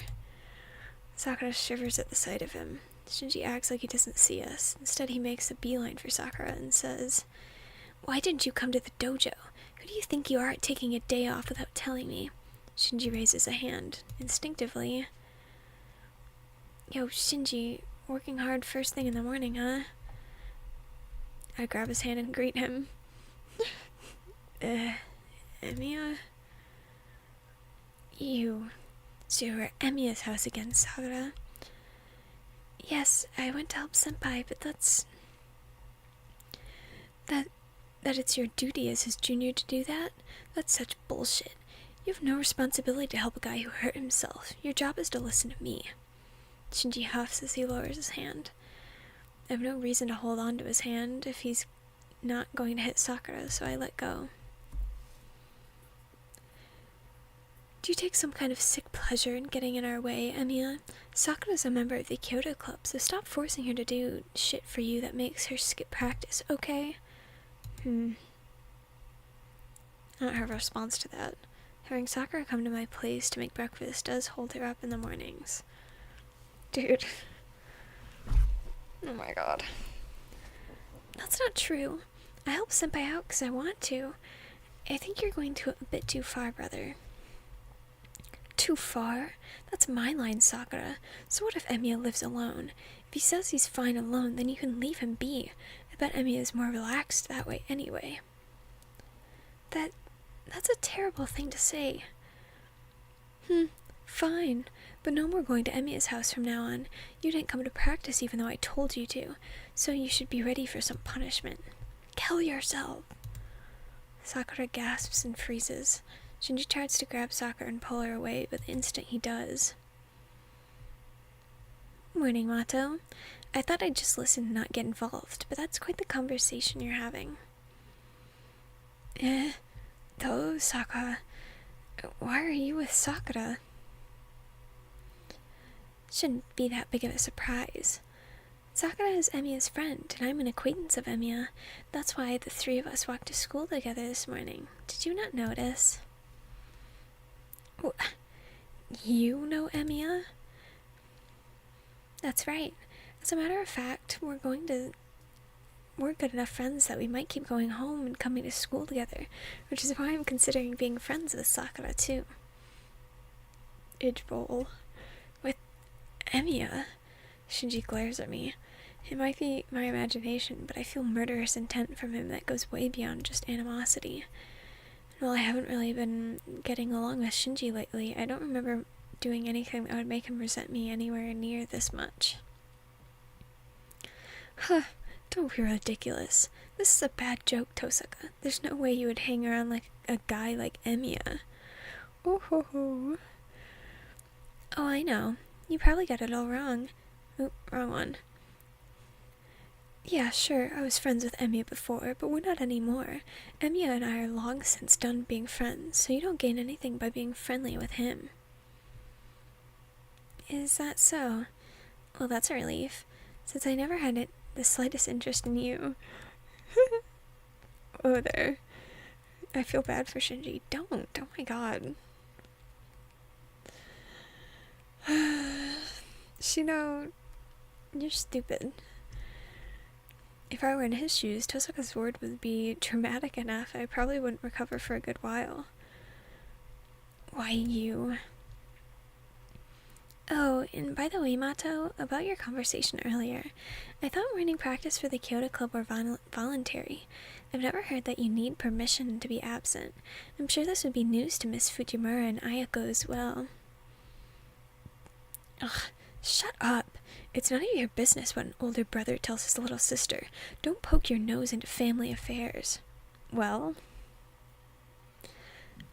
[SPEAKER 1] Sakura shivers at the sight of him. Shinji acts like he doesn't see us. Instead, he makes a beeline for Sakura and says, "Why didn't you come to the dojo? Who do you think you are at taking a day off without telling me?" Shinji raises a hand. Instinctively. Yo, Shinji, working hard first thing in the morning, huh? I grab his hand and greet him. Emiya? So you were at Emiya's house again, Sakura? Yes, I went to help Senpai, but that it's your duty as his junior to do that? That's such bullshit. You have no responsibility to help a guy who hurt himself. Your job is to listen to me. Shinji huffs as he lowers his hand. I have no reason to hold on to his hand if he's not going to hit Sakura, so I let go. Do you take some kind of sick pleasure in getting in our way, Emiya? Sakura's a member of the Kyoto Club, so stop forcing her to do shit for you that makes her skip practice, okay? I don't have a response to that. Having Sakura come to my place to make breakfast does hold her up in the mornings. Dude. Oh my god. That's not true. I help Senpai out because I want to. I think you're going a bit too far, brother. too far. That's my line, Sakura. So what if Emiya lives alone? If he says he's fine alone, then you can leave him be. I bet Emiya is more relaxed that way anyway. That's a terrible thing to say. Fine. But no more going to Emiya's house from now on. You didn't come to practice even though I told you to. So you should be ready for some punishment. Kill yourself. Sakura gasps and freezes. Shinji tries to grab Sakura and pull her away, but the instant he does. Morning, Mato. I thought I'd just listen and not get involved, but that's quite the conversation you're having. Though, Sakura, why are you with Sakura? Shouldn't be that big of a surprise. Sakura is Emiya's friend, and I'm an acquaintance of Emiya. That's why the three of us walked to school together this morning. Did you not notice? You know Emiya? That's right. As a matter of fact, we're good enough friends that we might keep going home and coming to school together, which is why I'm considering being friends with Sakura too. Idgeball. With Emiya? Shinji glares at me. It might be my imagination, but I feel murderous intent from him that goes way beyond just animosity. And while I haven't really been getting along with Shinji lately, I don't remember doing anything that would make him resent me anywhere near this much. Don't be ridiculous. This is a bad joke, Tosaka. There's no way you would hang around like a guy like Emiya. Oh ho ho. Oh, I know. You probably got it all wrong. Oop, wrong one. Yeah, sure, I was friends with Emiya before, but we're not anymore. Emiya and I are long since done being friends, so you don't gain anything by being friendly with him. Is that so? Well, that's a relief, since I never had the slightest interest in you. Oh, there. I feel bad for Shinji. Don't. Oh my god. Shino, you're stupid. If I were in his shoes, Tosaka's word would be dramatic enough. I probably wouldn't recover for a good while. Why you? Oh, and by the way, Mato, about your conversation earlier, I thought morning practice for the Kyoto Club were voluntary. I've never heard that you need permission to be absent. I'm sure this would be news to Miss Fujimura and Ayako as well. Ugh, shut up. It's none of your business what an older brother tells his little sister. Don't poke your nose into family affairs. Well?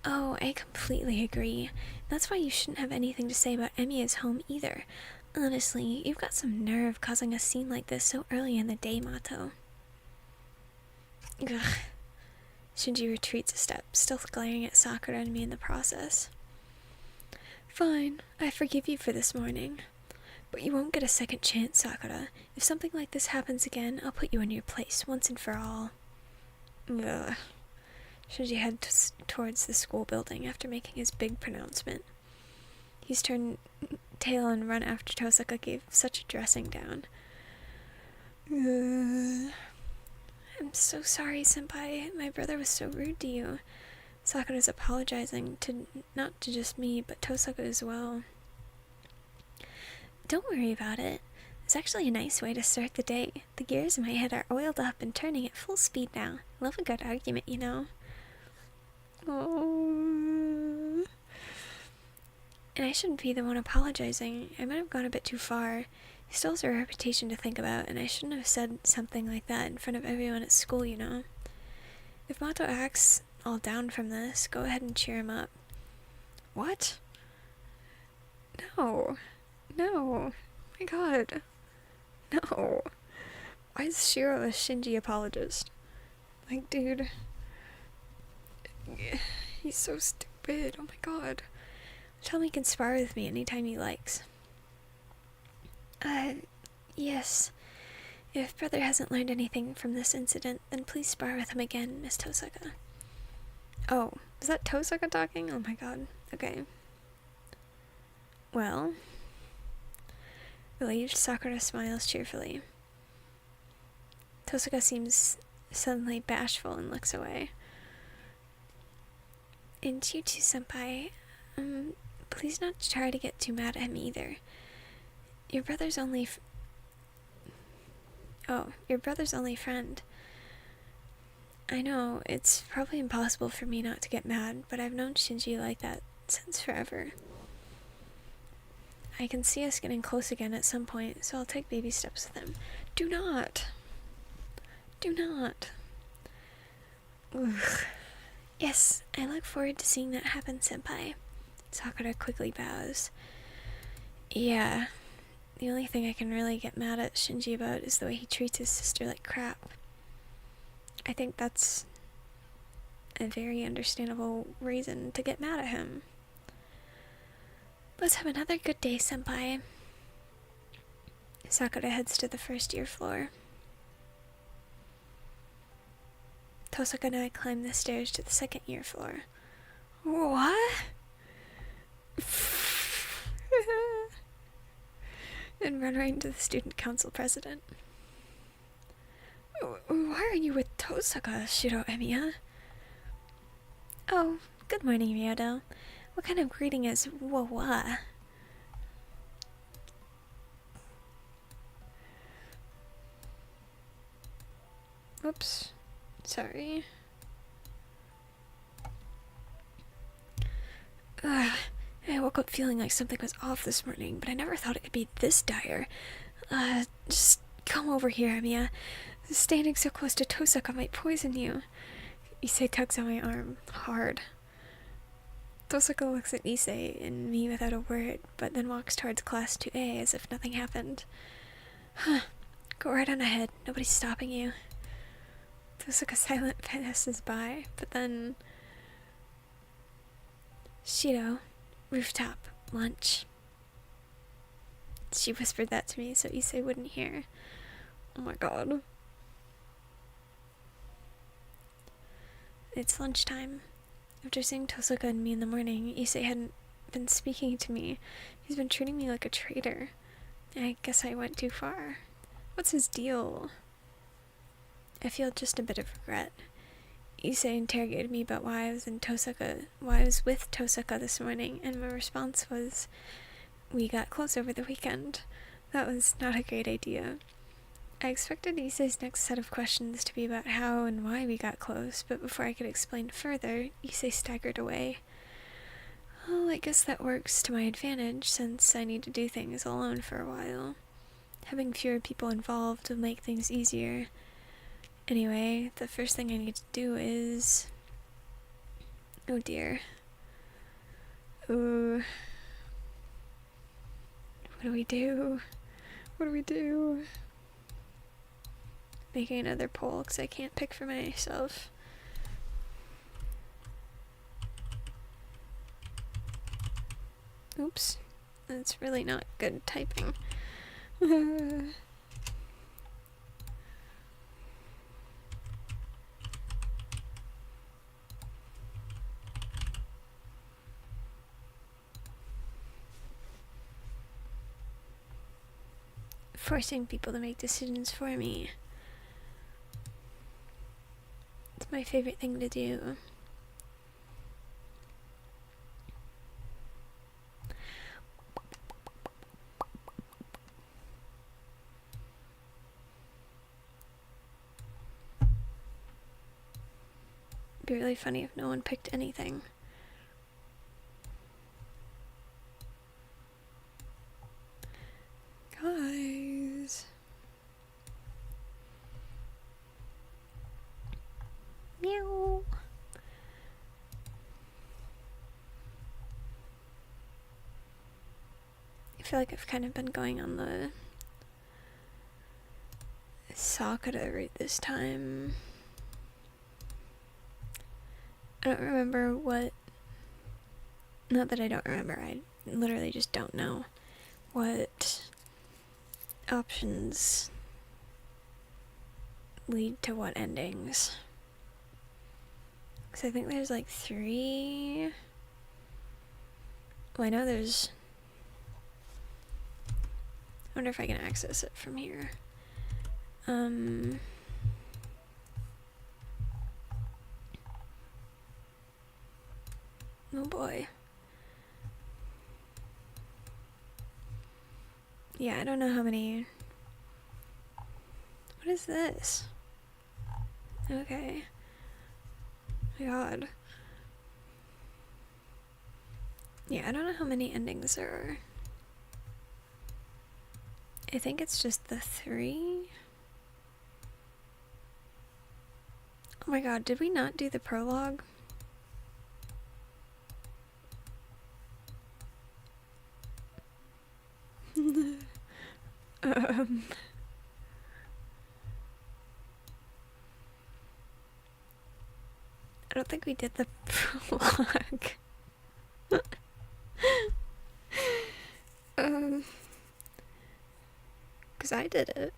[SPEAKER 1] Oh, I completely agree. That's why you shouldn't have anything to say about Emiya's home either. Honestly, you've got some nerve causing a scene like this so early in the day, Mato. Ugh. Shinji retreats a step, still glaring at Sakura and me in the process. Fine, I forgive you for this morning. But you won't get a second chance, Sakura. If something like this happens again, I'll put you in your place, once and for all. Ugh. Shinji heads towards the school building after making his big pronouncement. He's turned tail and run after Tosaka gave such a dressing down. I'm so sorry, Senpai. My brother was so rude to you. Sakura's apologizing not to just me, but Tosaka as well. Don't worry about it. It's actually a nice way to start the day. The gears in my head are oiled up and turning at full speed now. Love a good argument, you know. Oh. And I shouldn't be the one apologizing. I might have gone a bit too far. He still has a reputation to think about, and I shouldn't have said something like that in front of everyone at school, you know. If Mato acts all down from this, go ahead and cheer him up. What? No. No. My god. No. Why is Shiro a Shinji apologist? Like, dude. He's so stupid. Oh my god. Tell him he can spar with me anytime he likes. Yes. If brother hasn't learned anything from this incident, then please spar with him again, Miss Tosaka. Oh, is that Tosaka talking? Oh my god. Okay. Well. Relieved, Sakura smiles cheerfully. Tosaka seems suddenly bashful and looks away. And you too, Senpai. Please not try to get too mad at him either. Your brother's only your brother's only friend. I know, it's probably impossible for me not to get mad, but I've known Shinji like that since forever. I can see us getting close again at some point, so I'll take baby steps with him. Do not! Do not! Ugh. Yes, I look forward to seeing that happen, senpai. Sakura quickly bows. Yeah, the only thing I can really get mad at Shinji about is the way he treats his sister like crap. I think that's a very understandable reason to get mad at him. Let's have another good day, senpai. Sakura heads to the first year floor. Tosaka and I climb the stairs to the second year floor. What? And run right into the student council president. Why are you with Tosaka, Shiro Emiya? Oh, good morning, Ryodo. What kind of greeting is wa-wa? Oops. Sorry. Ugh. I woke up feeling like something was off this morning, but I never thought it could be this dire. Just come over here, Emiya. Standing so close to Tosaka might poison you. Issei tugs on my arm, hard. Tosaka looks at Issei and me without a word, but then walks towards Class 2A as if nothing happened. Huh. Go right on ahead. Nobody's stopping you. Tosaka silent passes by, but then... Shiro, rooftop, lunch. She whispered that to me so Issei wouldn't hear. Oh my god. It's lunchtime. After seeing Tosaka and me in the morning, Issei hadn't been speaking to me. He's been treating me like a traitor. I guess I went too far. What's his deal? I feel just a bit of regret. Issei interrogated me about why I was with Tosaka this morning, and my response was, we got close over the weekend. That was not a great idea. I expected Issei's next set of questions to be about how and why we got close, but before I could explain further, Issei staggered away. Well, I guess that works to my advantage, since I need to do things alone for a while. Having fewer people involved will make things easier. Anyway, the first thing I need to do is... Oh dear. Ooh. What do we do? What do we do? Making another poll because I can't pick for myself. Oops. That's really not good typing. Forcing people to make decisions for me. It's my favorite thing to do. It'd be really funny if no one picked anything. Guys. Meow. I feel like I've kind of been going on the Sakura right this time. I don't remember what... Not that I don't remember, I literally just don't know what options lead to what endings. Because I think there's like 3... Well, I know there's... I wonder if I can access it from here. Oh boy. Yeah, I don't know how many... What is this? Okay. My god. Yeah, I don't know how many endings there are. I think it's just the 3. Oh my god, did we not do the prologue? um... I don't think we did the prologue. Because I did it.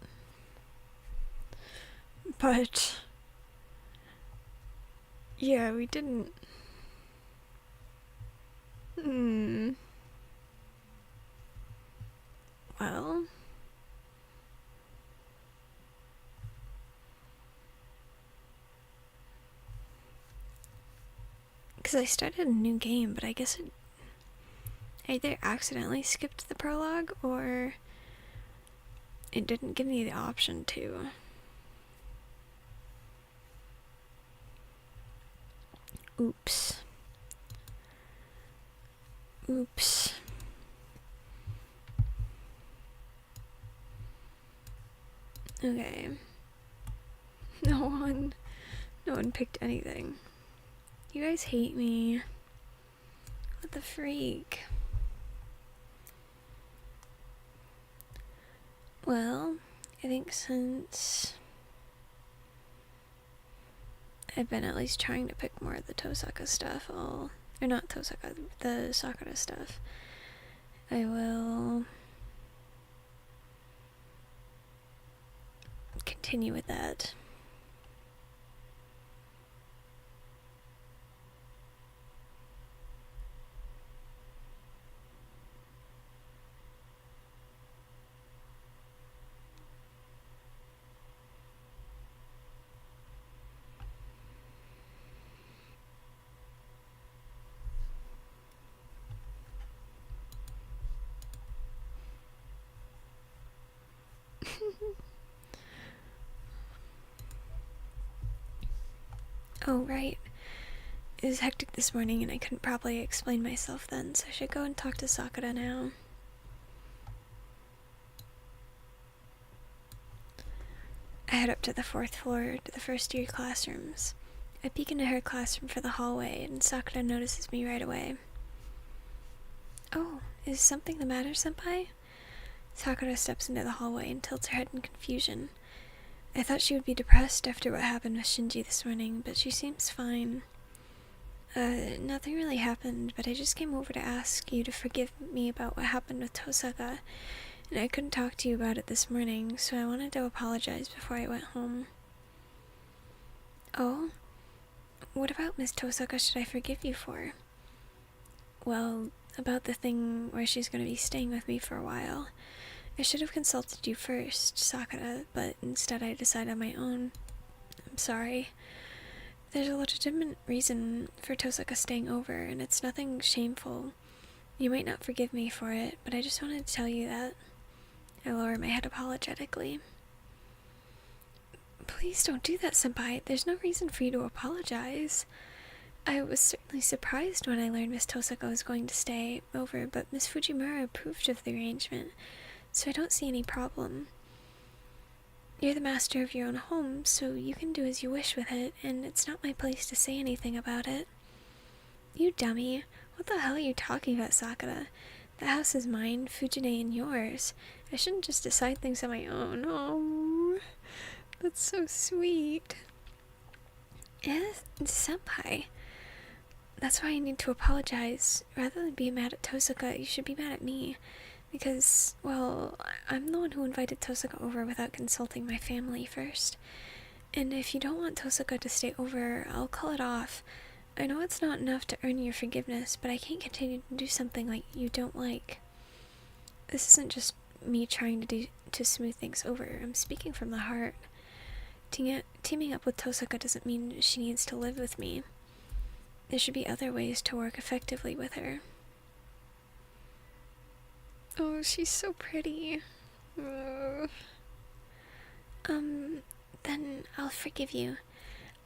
[SPEAKER 1] But... yeah, we didn't. Well... because I started a new game, but I guess I either accidentally skipped the prologue, or it didn't give me the option to. Oops. Oops. Okay. No one picked anything. You guys hate me. What the freak? Well, I think since I've been at least trying to pick more of the Tosaka stuff, or not Tosaka, the Sakura stuff, I will continue with that. Oh, right. It was hectic this morning and I couldn't properly explain myself then, so I should go and talk to Sakura now. I head up to the 4th floor to the first year classrooms. I peek into her classroom for the hallway and Sakura notices me right away. Oh, is something the matter, senpai? Sakura steps into the hallway and tilts her head in confusion. I thought she would be depressed after what happened with Shinji this morning, but she seems fine. Nothing really happened, but I just came over to ask you to forgive me about what happened with Tosaka, and I couldn't talk to you about it this morning, so I wanted to apologize before I went home. Oh? What about Miss Tosaka should I forgive you for? Well, about the thing where she's going to be staying with me for a while. I should have consulted you first, Sakura, but instead I decided on my own. I'm sorry. There's a legitimate reason for Tosaka staying over, and it's nothing shameful. You might not forgive me for it, but I just wanted to tell you that. I lower my head apologetically. Please don't do that, senpai. There's no reason for you to apologize. I was certainly surprised when I learned Miss Tosaka was going to stay over, but Miss Fujimura approved of the arrangement, so I don't see any problem. You're the master of your own home, so you can do as you wish with it, and it's not my place to say anything about it. You dummy. What the hell are you talking about, Sakura? The house is mine, Fujine and yours. I shouldn't just decide things on my own. Oh, that's so sweet. Senpai. That's why I need to apologize. Rather than be mad at Tosaka, you should be mad at me. Because, well, I'm the one who invited Tosaka over without consulting my family first. And if you don't want Tosaka to stay over, I'll call it off. I know it's not enough to earn your forgiveness, but I can't continue to do something like you don't like. This isn't just me trying to smooth things over. I'm speaking from the heart. Teaming up with Tosaka doesn't mean she needs to live with me. There should be other ways to work effectively with her. Oh, she's so pretty. Oh. Then I'll forgive you.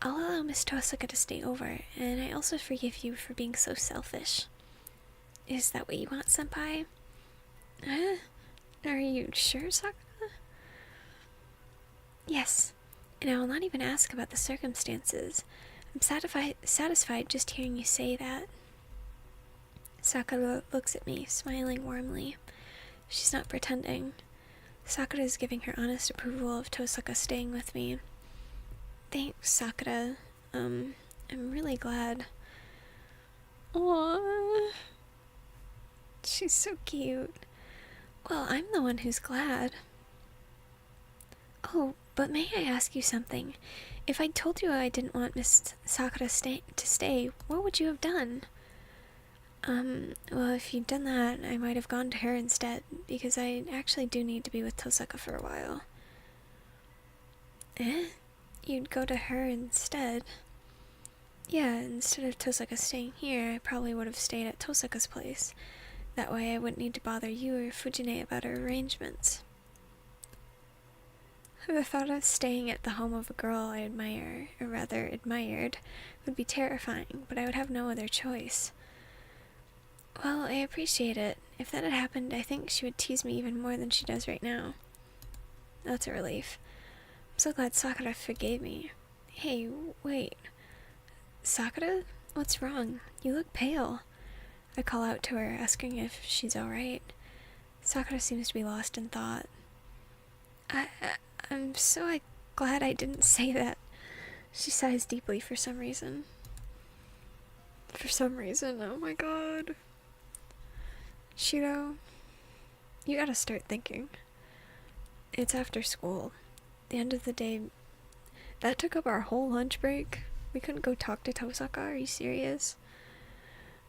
[SPEAKER 1] I'll allow Miss Tosaka to stay over, and I also forgive you for being so selfish. Is that what you want, Senpai? Huh? Are you sure, Sakura? Yes, and I will not even ask about the circumstances. I'm satisfied just hearing you say that. Sakura looks at me, smiling warmly. She's not pretending. Sakura is giving her honest approval of Tosaka staying with me. Thanks, Sakura. I'm really glad. Aww. She's so cute. Well, I'm the one who's glad. Oh, but may I ask you something? If I told you I didn't want Miss Sakura to stay, what would you have done? Well, if you'd done that, I might have gone to her instead, because I actually do need to be with Tosaka for a while. Eh? You'd go to her instead? Yeah, instead of Tosaka staying here, I probably would have stayed at Tosaka's place. That way I wouldn't need to bother you or Fujine about our arrangements. The thought of staying at the home of a girl I admire, or rather admired, would be terrifying, but I would have no other choice. Well, I appreciate it. If that had happened, I think she would tease me even more than she does right now. That's a relief. I'm so glad Sakura forgave me. Hey, wait. Sakura? What's wrong? You look pale. I call out to her, asking if she's alright. Sakura seems to be lost in thought. I'm so glad I didn't say that. She sighs deeply for some reason. Oh my god. Shiro, you gotta start thinking. It's after school. The end of the day, that took up our whole lunch break. We couldn't go talk to Tosaka, are you serious?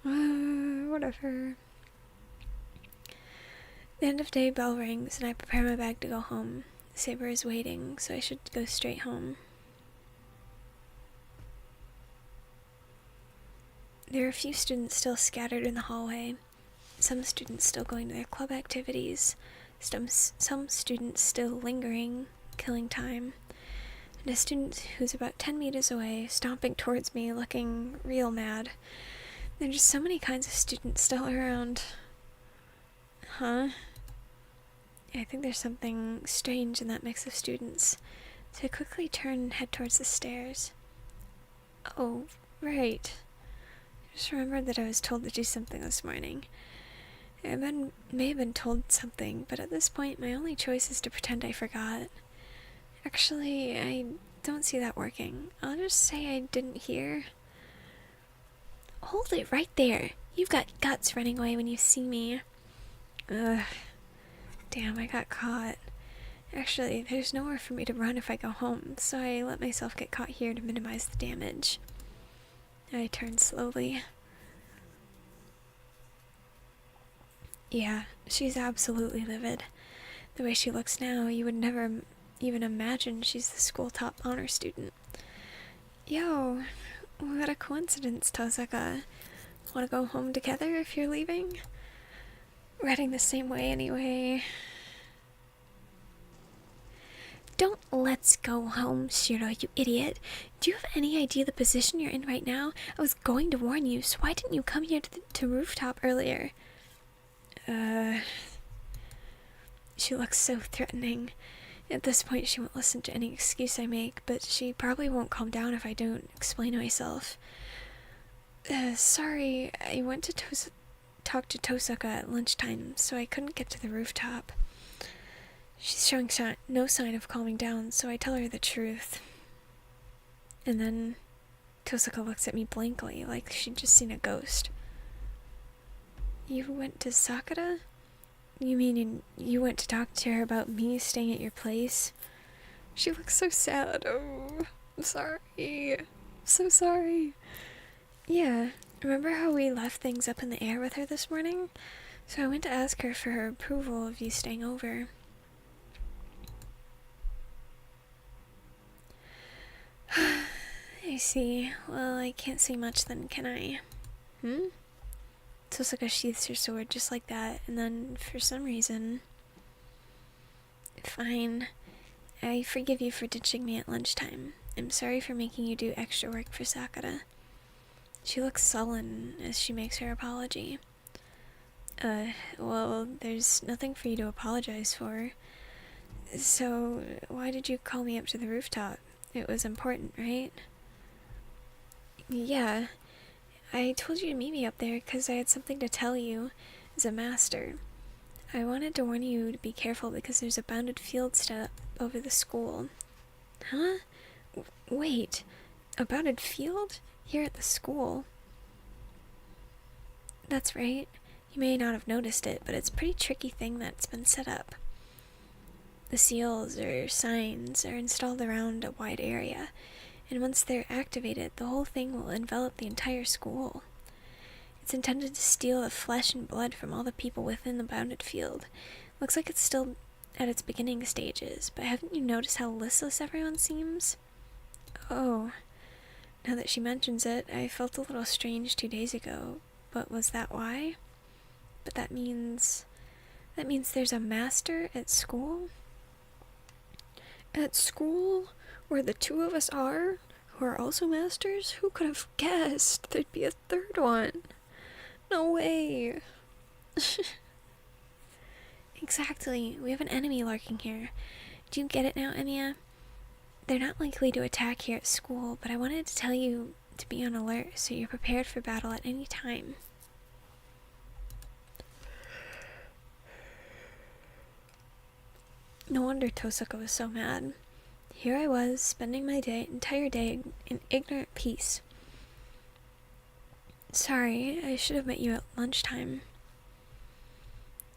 [SPEAKER 1] Whatever. The end of day bell rings and I prepare my bag to go home. Saber is waiting, so I should go straight home. There are a few students still scattered in the hallway. Some students still going to their club activities. Some students still lingering, killing time. And a student who's about 10 meters away, stomping towards me, looking real mad. There are just so many kinds of students still around. Huh? I think there's something strange in that mix of students, so I quickly turn and head towards the stairs. Oh, right. I just remembered that I was told to do something this morning. I may have been told something, but at this point my only choice is to pretend I forgot. Actually, I don't see that working. I'll just say I didn't hear. Hold it right there. You've got guts running away when you see me. Ugh. Damn, I got caught. Actually, there's nowhere for me to run if I go home, so I let myself get caught here to minimize the damage. I turn slowly. Yeah, she's absolutely livid. The way she looks now, you would never even imagine she's the school top honor student. Yo, what a coincidence, Tosaka. Wanna go home together if you're leaving? We're heading the same way anyway. Don't let's go home, Shiro, you idiot. Do you have any idea the position you're in right now? I was going to warn you, so why didn't you come here to rooftop earlier? She looks so threatening. At this point, she won't listen to any excuse I make, but she probably won't calm down if I don't explain myself. Sorry, I went to talk to Tosaka at lunchtime, so I couldn't get to the rooftop. She's showing no sign of calming down, so I tell her the truth. And then Tosaka looks at me blankly, like she'd just seen a ghost. You went to Sakura? You mean you went to talk to her about me staying at your place? She looks so sad. Oh, I'm sorry. I'm so sorry. Yeah, remember how we left things up in the air with her this morning? So I went to ask her for her approval of you staying over. I see. Well, I can't say much then, can I? Tosaka sheaths her sword just like that, and then, for some reason... Fine. I forgive you for ditching me at lunchtime. I'm sorry for making you do extra work for Sakura. She looks sullen as she makes her apology. Well, there's nothing for you to apologize for. So, why did you call me up to the rooftop? It was important, right? Yeah. I told you to meet me up there because I had something to tell you as a master. I wanted to warn you to be careful because there's a bounded field set up over the school. Huh? Wait, a bounded field? Here at the school? That's right. You may not have noticed it, but it's a pretty tricky thing that's been set up. The seals, or signs, are installed around a wide area, and once they're activated, the whole thing will envelop the entire school. It's intended to steal the flesh and blood from all the people within the bounded field. Looks like it's still at its beginning stages, but haven't you noticed how listless everyone seems? Oh, now that she mentions it, I felt a little strange 2 days ago, but was that why? But that means there's a master at school? At school? Where the two of us are? Who are also masters? Who could have guessed there'd be a third one? No way! Exactly, we have an enemy lurking here. Do you get it now, Emiya? They're not likely to attack here at school, but I wanted to tell you to be on alert so you're prepared for battle at any time. No wonder Tosaka was so mad. Here I was, spending my entire day in ignorant peace. Sorry, I should have met you at lunchtime.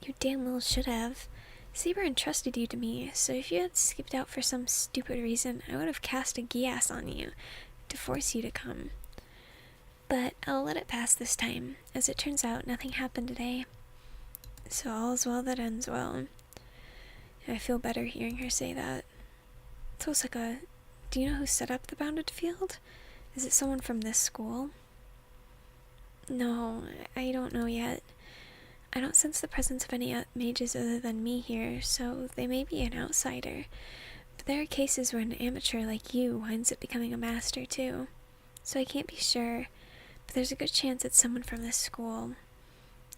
[SPEAKER 1] You damn well should have. Saber entrusted you to me, so if you had skipped out for some stupid reason, I would have cast a gias on you to force you to come. But I'll let it pass this time. As it turns out, nothing happened today. So all's well that ends well. I feel better hearing her say that. Tosaka, do you know who set up the bounded field? Is it someone from this school? No, I don't know yet. I don't sense the presence of any mages other than me here, so they may be an outsider. But there are cases where an amateur like you winds up becoming a master too. So I can't be sure, but there's a good chance it's someone from this school.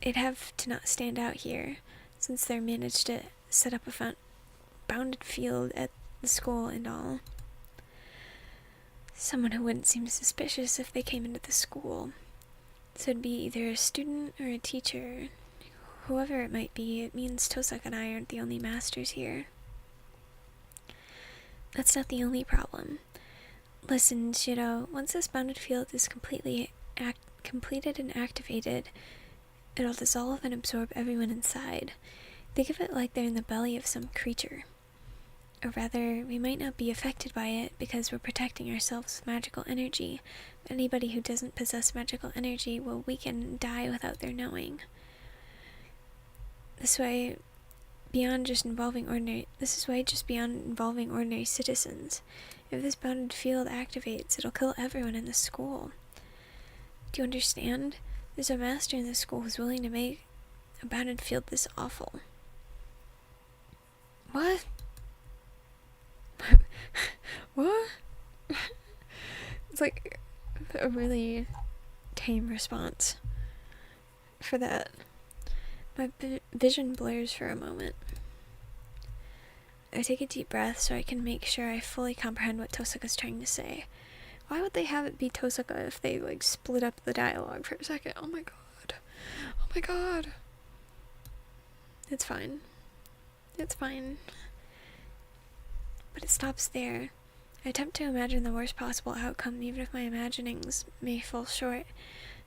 [SPEAKER 1] They'd have to not stand out here, since they managed to set up a bounded field at the school and all. Someone who wouldn't seem suspicious if they came into the school. So it'd be either a student or a teacher. Whoever it might be, it means Tosaka and I aren't the only masters here. That's not the only problem. Listen, Shiro, once this bounded field is completed and activated, it'll dissolve and absorb everyone inside. Think of it like they're in the belly of some creature. Or rather, we might not be affected by it because we're protecting ourselves with magical energy, but anybody who doesn't possess magical energy will weaken and die without their knowing. This is why just beyond involving ordinary citizens. If this bounded field activates, it'll kill everyone in the school. Do you understand? There's a master in the school who's willing to make a bounded field this awful. What? What? It's like a really tame response for that. My vision blurs for a moment. I take a deep breath so I can make sure I fully comprehend what Tosaka's trying to say. Why would they have it be Tosaka if they, split up the dialogue for a second? Oh my god. Oh my god. It's fine. It's fine. But it stops there. I attempt to imagine the worst possible outcome, even if my imaginings may fall short.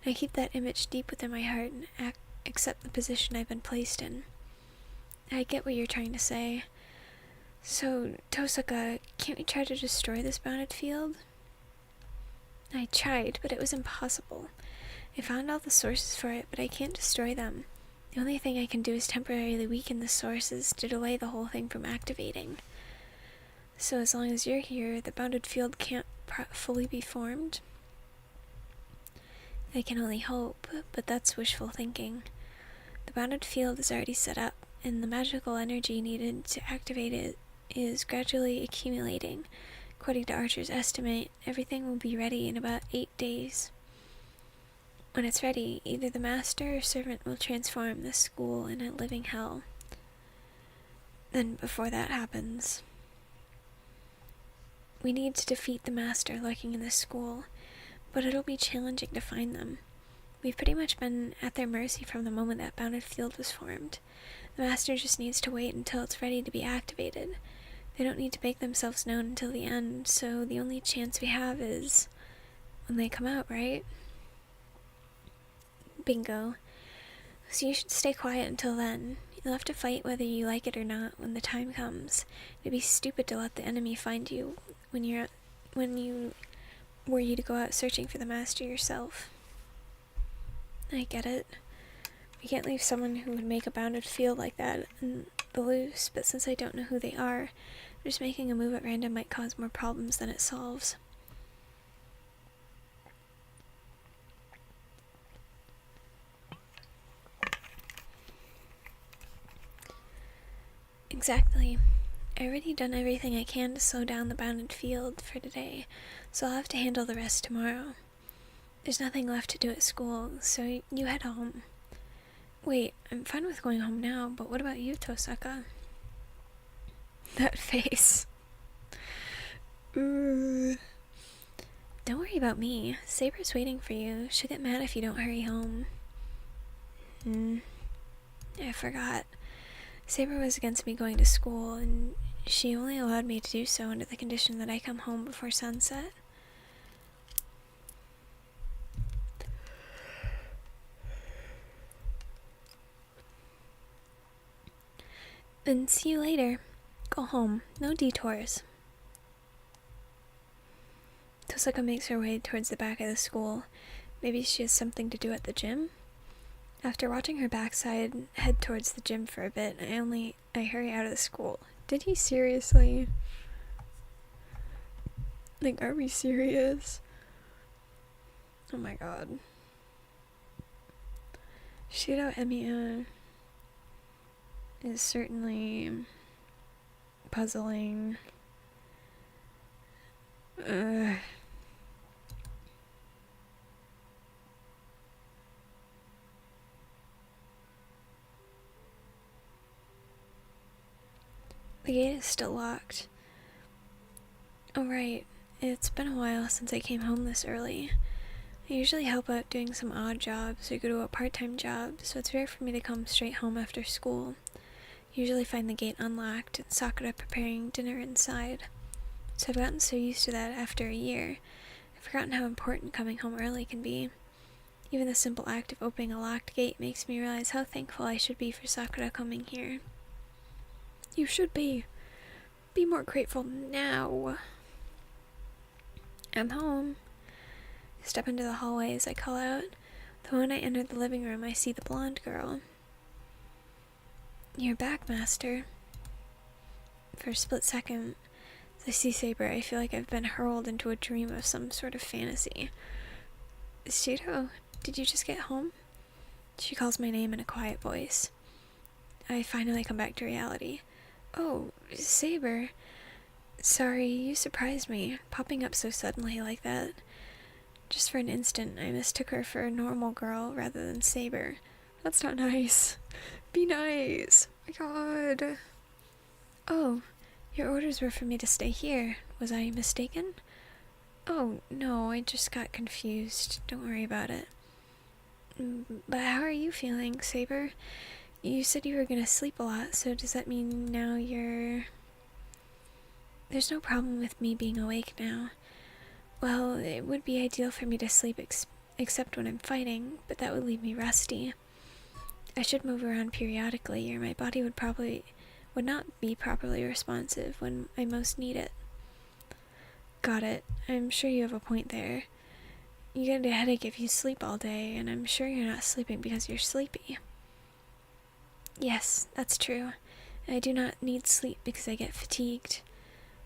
[SPEAKER 1] I keep that image deep within my heart and accept the position I've been placed in. I get what you're trying to say. So, Tosaka, can't we try to destroy this bounded field? I tried, but it was impossible. I found all the sources for it, but I can't destroy them. The only thing I can do is temporarily weaken the sources to delay the whole thing from activating. So as long as you're here, the bounded field can't fully be formed? I can only hope, but that's wishful thinking. The bounded field is already set up, and the magical energy needed to activate it is gradually accumulating. According to Archer's estimate, everything will be ready in about 8 days. When it's ready, either the master or servant will transform this school in a living hell. Then, before that happens, we need to defeat the master lurking in this school, but it'll be challenging to find them. We've pretty much been at their mercy from the moment that bounded field was formed. The master just needs to wait until it's ready to be activated. They don't need to make themselves known until the end, so the only chance we have is when they come out, right? Bingo. So you should stay quiet until then. You'll have to fight whether you like it or not when the time comes. It'd be stupid to let the enemy find you when you were you to go out searching for the master yourself. I get it. We can't leave someone who would make a bounded field like that in the loose, but since I don't know who they are, just making a move at random might cause more problems than it solves. Exactly. I've already done everything I can to slow down the bounded field for today, so I'll have to handle the rest tomorrow. There's nothing left to do at school, so you head home. Wait, I'm fine with going home now, but what about you, Tosaka? That face. Don't worry about me. Saber's waiting for you. She'll get mad if you don't hurry home. I forgot. Saber was against me going to school, and she only allowed me to do so under the condition that I come home before sunset. Then see you later. Go home. No detours. Tosaka makes her way towards the back of the school. Maybe she has something to do at the gym? After watching her backside head towards the gym for a bit, I hurry out of the school. Did he seriously? Like, are we serious? Oh my god. Shiro Emiya is certainly puzzling. The gate is still locked. Oh right, it's been a while since I came home this early. I usually help out doing some odd jobs or go to a part-time job, so it's rare for me to come straight home after school. Usually find the gate unlocked and Sakura preparing dinner inside. So I've gotten so used to that after a year, I've forgotten how important coming home early can be. Even the simple act of opening a locked gate makes me realize how thankful I should be for Sakura coming here. You should be. Be more grateful now. I'm home. I step into the hallway as I call out. The moment I enter the living room, I see the blonde girl. You're back, Master. For a split second, as I see Saber, I feel like I've been hurled into a dream of some sort of fantasy. Shiro, did you just get home? She calls my name in a quiet voice. I finally come back to reality. Oh, Saber. Sorry, you surprised me, popping up so suddenly like that. Just for an instant, I mistook her for a normal girl rather than Saber. That's not nice. Be nice. My god. Oh, your orders were for me to stay here. Was I mistaken? Oh, no, I just got confused. Don't worry about it. But how are you feeling, Saber? You said you were gonna sleep a lot, so does that mean now you're... There's no problem with me being awake now. Well, it would be ideal for me to sleep except when I'm fighting, but that would leave me rusty. I should move around periodically, or my body would not be properly responsive when I most need it. Got it. I'm sure you have a point there. You get a headache if you sleep all day, and I'm sure you're not sleeping because you're sleepy. Yes, that's true. I do not need sleep because I get fatigued.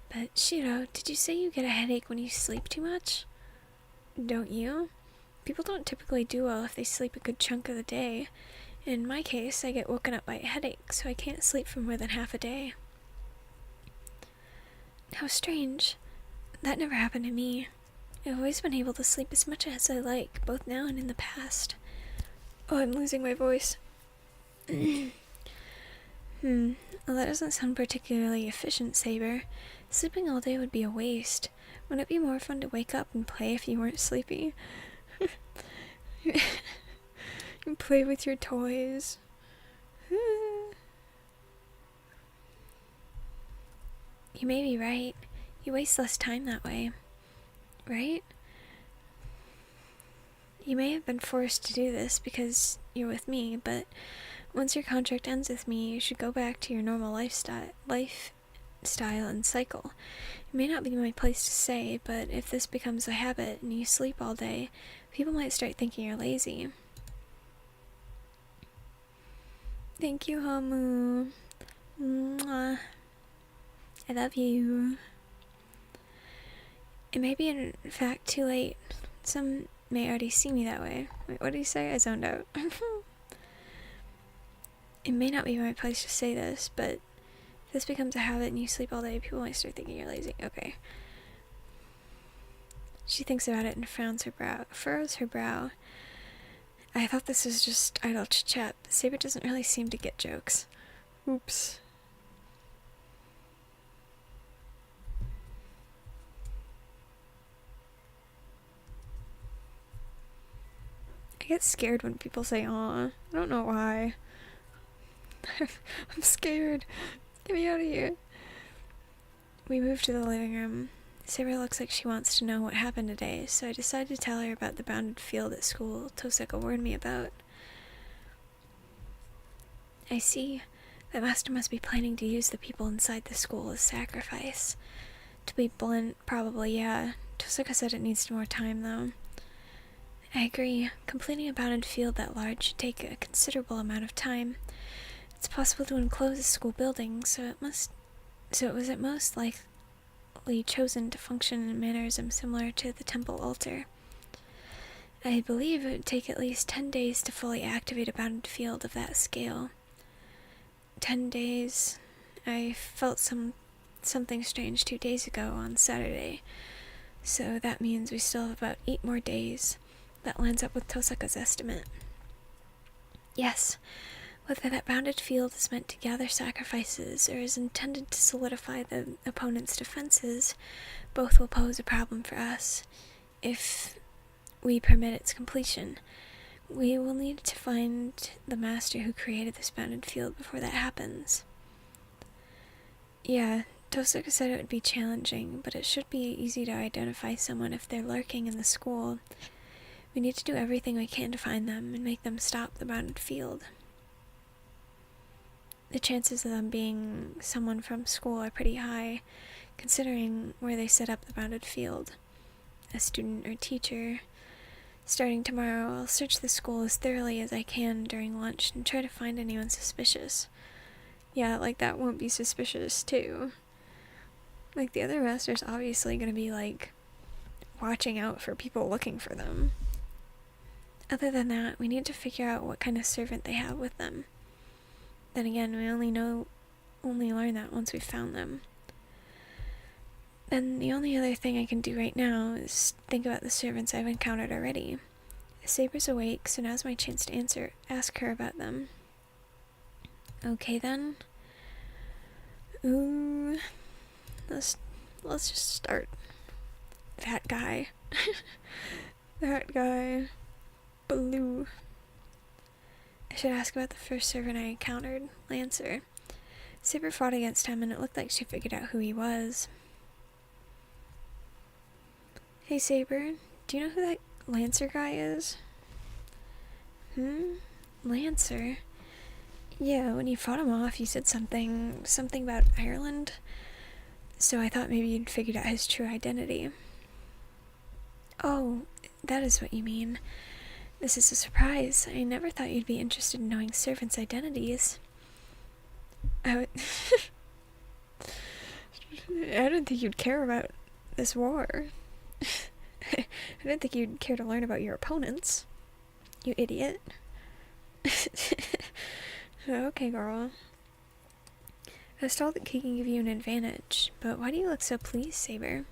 [SPEAKER 1] But, Shiro, did you say you get a headache when you sleep too much? Don't you? People don't typically do well if they sleep a good chunk of the day. In my case, I get woken up by a headache, so I can't sleep for more than half a day. How strange. That never happened to me. I've always been able to sleep as much as I like, both now and in the past. Oh, I'm losing my voice. Well, that doesn't sound particularly efficient, Saber. Sleeping all day would be a waste. Wouldn't it be more fun to wake up and play if you weren't sleepy? You play with your toys. You may be right. You waste less time that way. Right? You may have been forced to do this because you're with me, but once your contract ends with me, you should go back to your normal lifestyle and cycle. It may not be my place to say, but if this becomes a habit and you sleep all day, people might start thinking you're lazy. Thank you, Hamu. Mwah. I love you. It may be in fact too late. Some may already see me that way. Wait, what did he say? I zoned out. It may not be my place to say this, but if this becomes a habit and you sleep all day, people might start thinking you're lazy. Okay. She thinks about it and furrows her brow. I thought this was just idle chit-chat, but Saber doesn't really seem to get jokes. Oops. I get scared when people say aw. I don't know why. I'm scared. Get me out of here. We move to the living room. Saber looks like she wants to know what happened today, so I decide to tell her about the bounded field at school Toseka warned me about. I see. That master must be planning to use the people inside the school as sacrifice. To be blunt, probably, yeah. Toseka said it needs more time, though. I agree. Completing a bounded field that large should take a considerable amount of time. It's possible to enclose a school building, so it was at most likely chosen to function in mannerism similar to the temple altar. I believe it would take at least 10 days to fully activate a bounded field of that scale. 10 days. I felt something strange 2 days ago on Saturday, so that means we still have about 8 more days. That lines up with Toseka's estimate. Yes, whether that bounded field is meant to gather sacrifices or is intended to solidify the opponent's defenses, both will pose a problem for us. If we permit its completion, we will need to find the master who created this bounded field before that happens. Yeah, Toseka said it would be challenging, but it should be easy to identify someone if they're lurking in the school. We need to do everything we can to find them and make them stop the bounded field. The chances of them being someone from school are pretty high, considering where they set up the bounded field. A student or teacher. Starting tomorrow, I'll search the school as thoroughly as I can during lunch and try to find anyone suspicious. Yeah, like that won't be suspicious too. Like the other master's obviously gonna be like watching out for people looking for them. Other than that, we need to figure out what kind of servant they have with them. Then again, we only learn that once we've found them. Then the only other thing I can do right now is think about the servants I've encountered already. Saber's awake, so now's my chance to ask her about them. Okay then. Ooh, let's just start. That guy. That guy. Blue. I should ask about the first servant I encountered, Lancer. Saber fought against him, and it looked like she figured out who he was. Hey Saber, do you know who that Lancer guy is? Lancer? Yeah, when you fought him off, you said something about Ireland, so I thought maybe you'd figured out his true identity. Oh, that is what you mean. This is a surprise. I never thought you'd be interested in knowing servants' identities. I didn't think you'd care about this war. I didn't think you'd care to learn about your opponents. You idiot. Okay, girl. I was told that he can give you an advantage, but why do you look so pleased, Saber?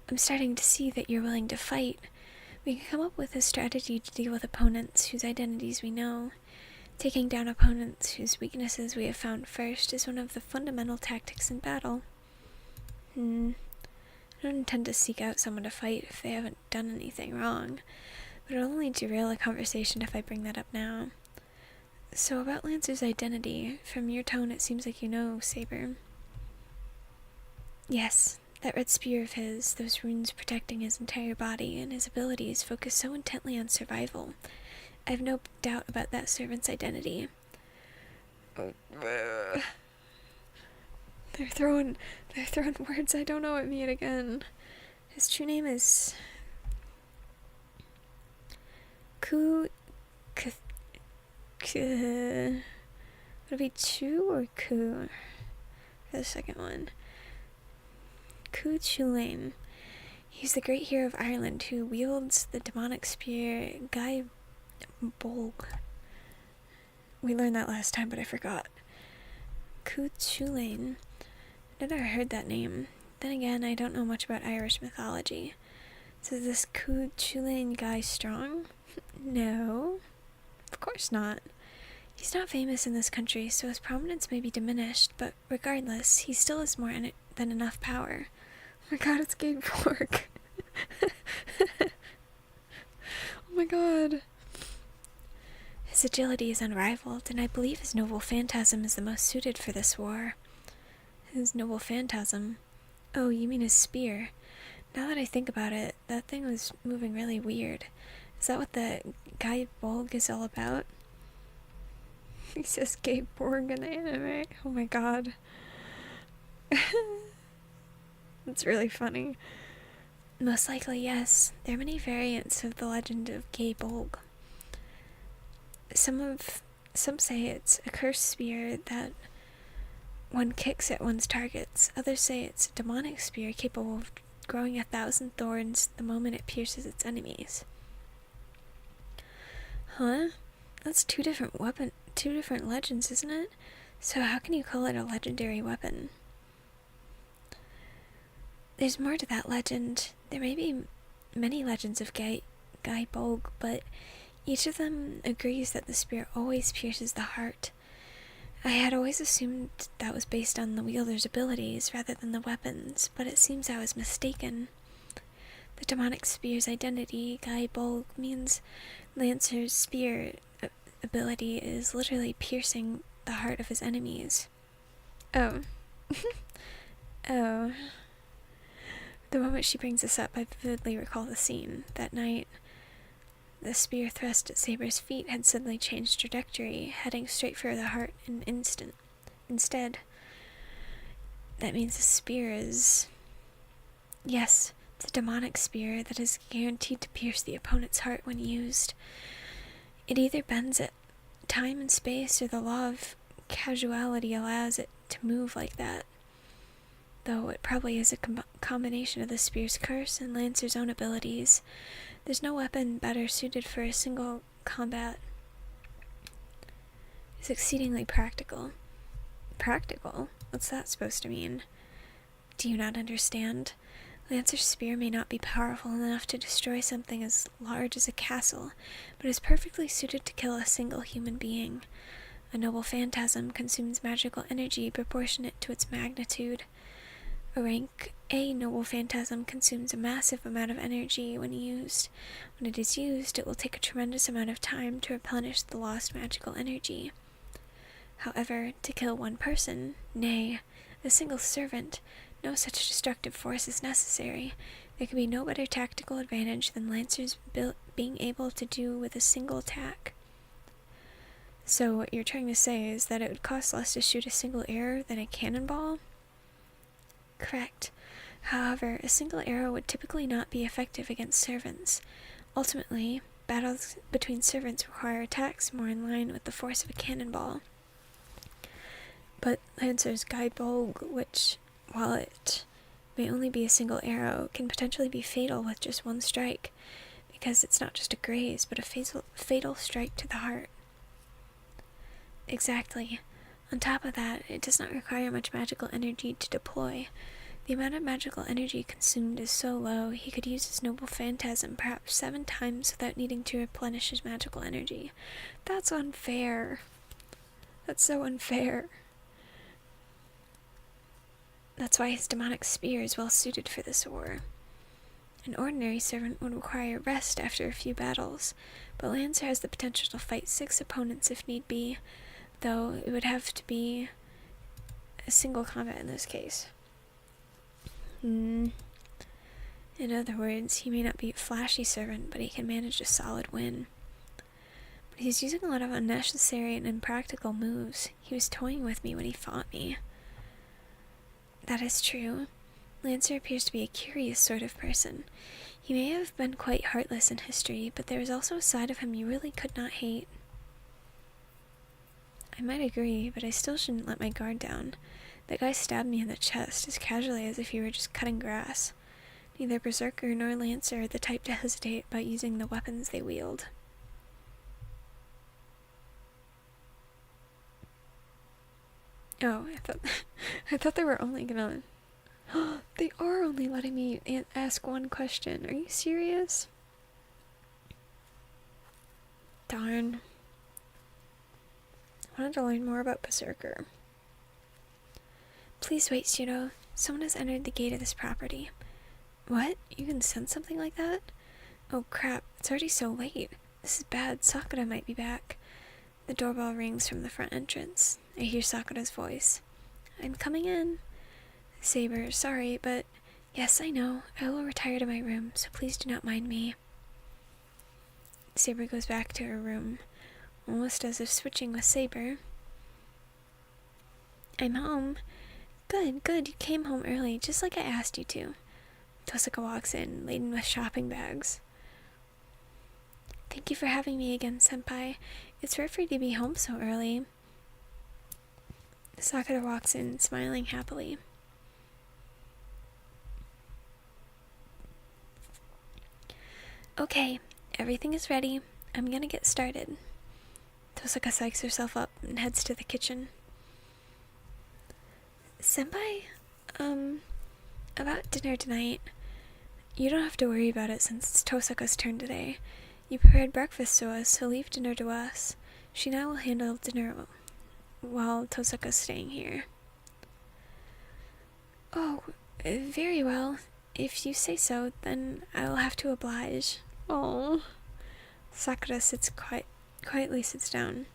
[SPEAKER 1] I'm starting to see that you're willing to fight. We can come up with a strategy to deal with opponents whose identities we know. Taking down opponents whose weaknesses we have found first is one of the fundamental tactics in battle. I don't intend to seek out someone to fight if they haven't done anything wrong, but it'll only derail a conversation if I bring that up now. So about Lancer's identity, from your tone it seems like you know, Saber. Yes, that red spear of his, those runes protecting his entire body, and his abilities focus so intently on survival. I have no doubt about that servant's identity. They're throwing words I don't know at me again. His true name is would it be Chu or Ku for the second one? Ku Chulain. He's the great hero of Ireland who wields the demonic spear Guy Bolg. We learned that last time, but I forgot. Ku Chulain. I've never heard that name. Then again, I don't know much about Irish mythology. So is this Ku Chulain guy strong? No. Of course not. He's not famous in this country, so his prominence may be diminished, but regardless, he still has more than enough power. Oh my god, it's Gabe Borg. Oh my god. His agility is unrivaled, and I believe his noble phantasm is the most suited for this war. His noble phantasm? Oh, you mean his spear. Now that I think about it, that thing was moving really weird. Is that what the Guy Bolg is all about? He says Gabe Borg in the anime. Oh my god. That's really funny. Most likely, yes. There are many variants of the legend of Gae Bolg. Some say it's a cursed spear that one kicks at one's targets. Others say it's a demonic spear capable of growing 1,000 thorns the moment it pierces its enemies. Huh? That's two different legends, isn't it? So how can you call it a legendary weapon? There's more to that legend. There may be many legends of Guy Bolg, but each of them agrees that the spear always pierces the heart. I had always assumed that was based on the wielder's abilities rather than the weapons, but it seems I was mistaken. The demonic spear's identity, Guy Bolg, means Lancer's spear ability is literally piercing the heart of his enemies. Oh. Oh. The moment she brings this up, I vividly recall the scene. That night, the spear thrust at Saber's feet had suddenly changed trajectory, heading straight for the heart in an instant. Instead, that means the spear is... Yes, it's a demonic spear that is guaranteed to pierce the opponent's heart when used. It either bends at time and space, or the law of causality allows it to move like that. Though it probably is a combination of the spear's curse and Lancer's own abilities. There's no weapon better suited for a single combat. It's exceedingly practical. Practical? What's that supposed to mean? Do you not understand? Lancer's spear may not be powerful enough to destroy something as large as a castle, but is perfectly suited to kill a single human being. A noble phantasm consumes magical energy proportionate to its magnitude. A rank A noble phantasm consumes a massive amount of energy when used. When it is used, it will take a tremendous amount of time to replenish the lost magical energy. However, to kill one person, nay, a single servant, no such destructive force is necessary. There can be no better tactical advantage than Lancer's being able to do with a single attack. So what you're trying to say is that it would cost less to shoot a single arrow than a cannonball? Correct. However, a single arrow would typically not be effective against servants. Ultimately, battles between servants require attacks more in line with the force of a cannonball. But Lancer's Guy Bolg, which, while it may only be a single arrow can potentially be fatal with just one strike, because it's not just a graze, but a fatal strike to the heart. Exactly. On top of that, it does not require much magical energy to deploy. The amount of magical energy consumed is so low, he could use his noble phantasm perhaps 7 times without needing to replenish his magical energy. That's unfair. That's so unfair. That's why his demonic spear is well suited for this war. An ordinary servant would require rest after a few battles, but Lancer has the potential to fight 6 opponents if need be, though it would have to be a single combat in this case. In other words, he may not be a flashy servant, but he can manage a solid win. But he's using a lot of unnecessary and impractical moves. He was toying with me when he fought me. That is true. Lancer appears to be a curious sort of person. He may have been quite heartless in history, but there is also a side of him you really could not hate. I might agree, but I still shouldn't let my guard down. That guy stabbed me in the chest as casually as if he were just cutting grass. Neither Berserker nor Lancer are the type to hesitate about using the weapons they wield. Oh, I thought they were only gonna... They are only letting me ask one question. Are you serious? Darn. I wanted to learn more about Berserker. Please wait, Pseudo. Someone has entered the gate of this property. What? You can sense something like that? Oh crap, it's already so late. This is bad. Sakura might be back. The doorbell rings from the front entrance. I hear Sakura's voice. I'm coming in. Saber, sorry, but yes, I know. I will retire to my room, so please do not mind me. Saber goes back to her room, almost as if switching with Saber. I'm home. Good, you came home early, just like I asked you to. Tosaka walks in, laden with shopping bags. Thank you for having me again, Senpai. It's rare for you to be home so early. Sakura walks in, smiling happily. Okay, everything is ready. I'm gonna get started. Tosaka psychs herself up and heads to the kitchen. Senpai, about dinner tonight. You don't have to worry about it since it's Tosaka's turn today. You prepared breakfast to us, so leave dinner to us. She and I will handle dinner while Tosaka's staying here. Oh, very well. If you say so, then I will have to oblige. Oh. Sakura quietly sits down.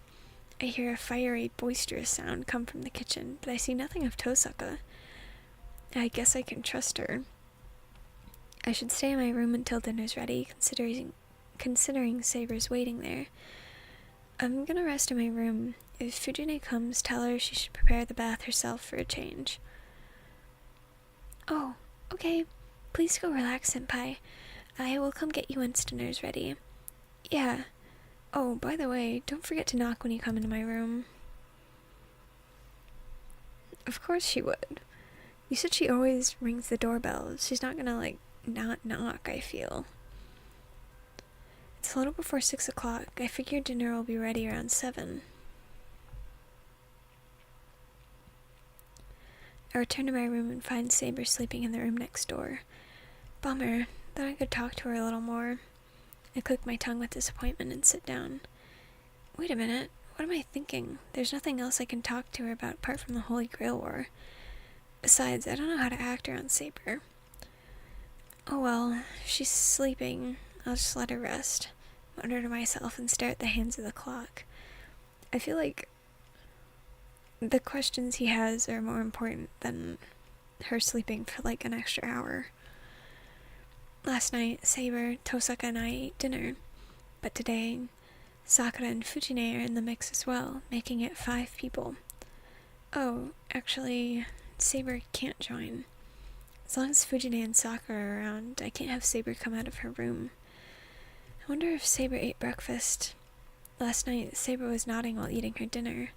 [SPEAKER 1] I hear a fiery, boisterous sound come from the kitchen, but I see nothing of Tosaka. I guess I can trust her. I should stay in my room until dinner's ready, considering Saber's waiting there. I'm gonna rest in my room. If Fujine comes, tell her she should prepare the bath herself for a change. Oh, okay. Please go relax, Senpai. I will come get you once dinner's ready. Yeah. Oh, by the way, don't forget to knock when you come into my room. Of course she would. You said she always rings the doorbell. She's not gonna, not knock, I feel. It's a little before 6 o'clock. I figure dinner will be ready around 7. I return to my room and find Saber sleeping in the room next door. Bummer. Thought I could talk to her a little more. I click my tongue with disappointment and sit down. Wait a minute. What am I thinking? There's nothing else I can talk to her about apart from the Holy Grail War. Besides, I don't know how to act around Saber. Oh well, if she's sleeping, I'll just let her rest. Mutter to myself and stare at the hands of the clock. I feel like the questions he has are more important than her sleeping for an extra hour. Last night, Saber, Tosaka, and I ate dinner, but today, Sakura and Fujine are in the mix as well, making it 5 people. Oh, actually, Saber can't join. As long as Fujine and Sakura are around, I can't have Saber come out of her room. I wonder if Saber ate breakfast. Last night, Saber was nodding while eating her dinner.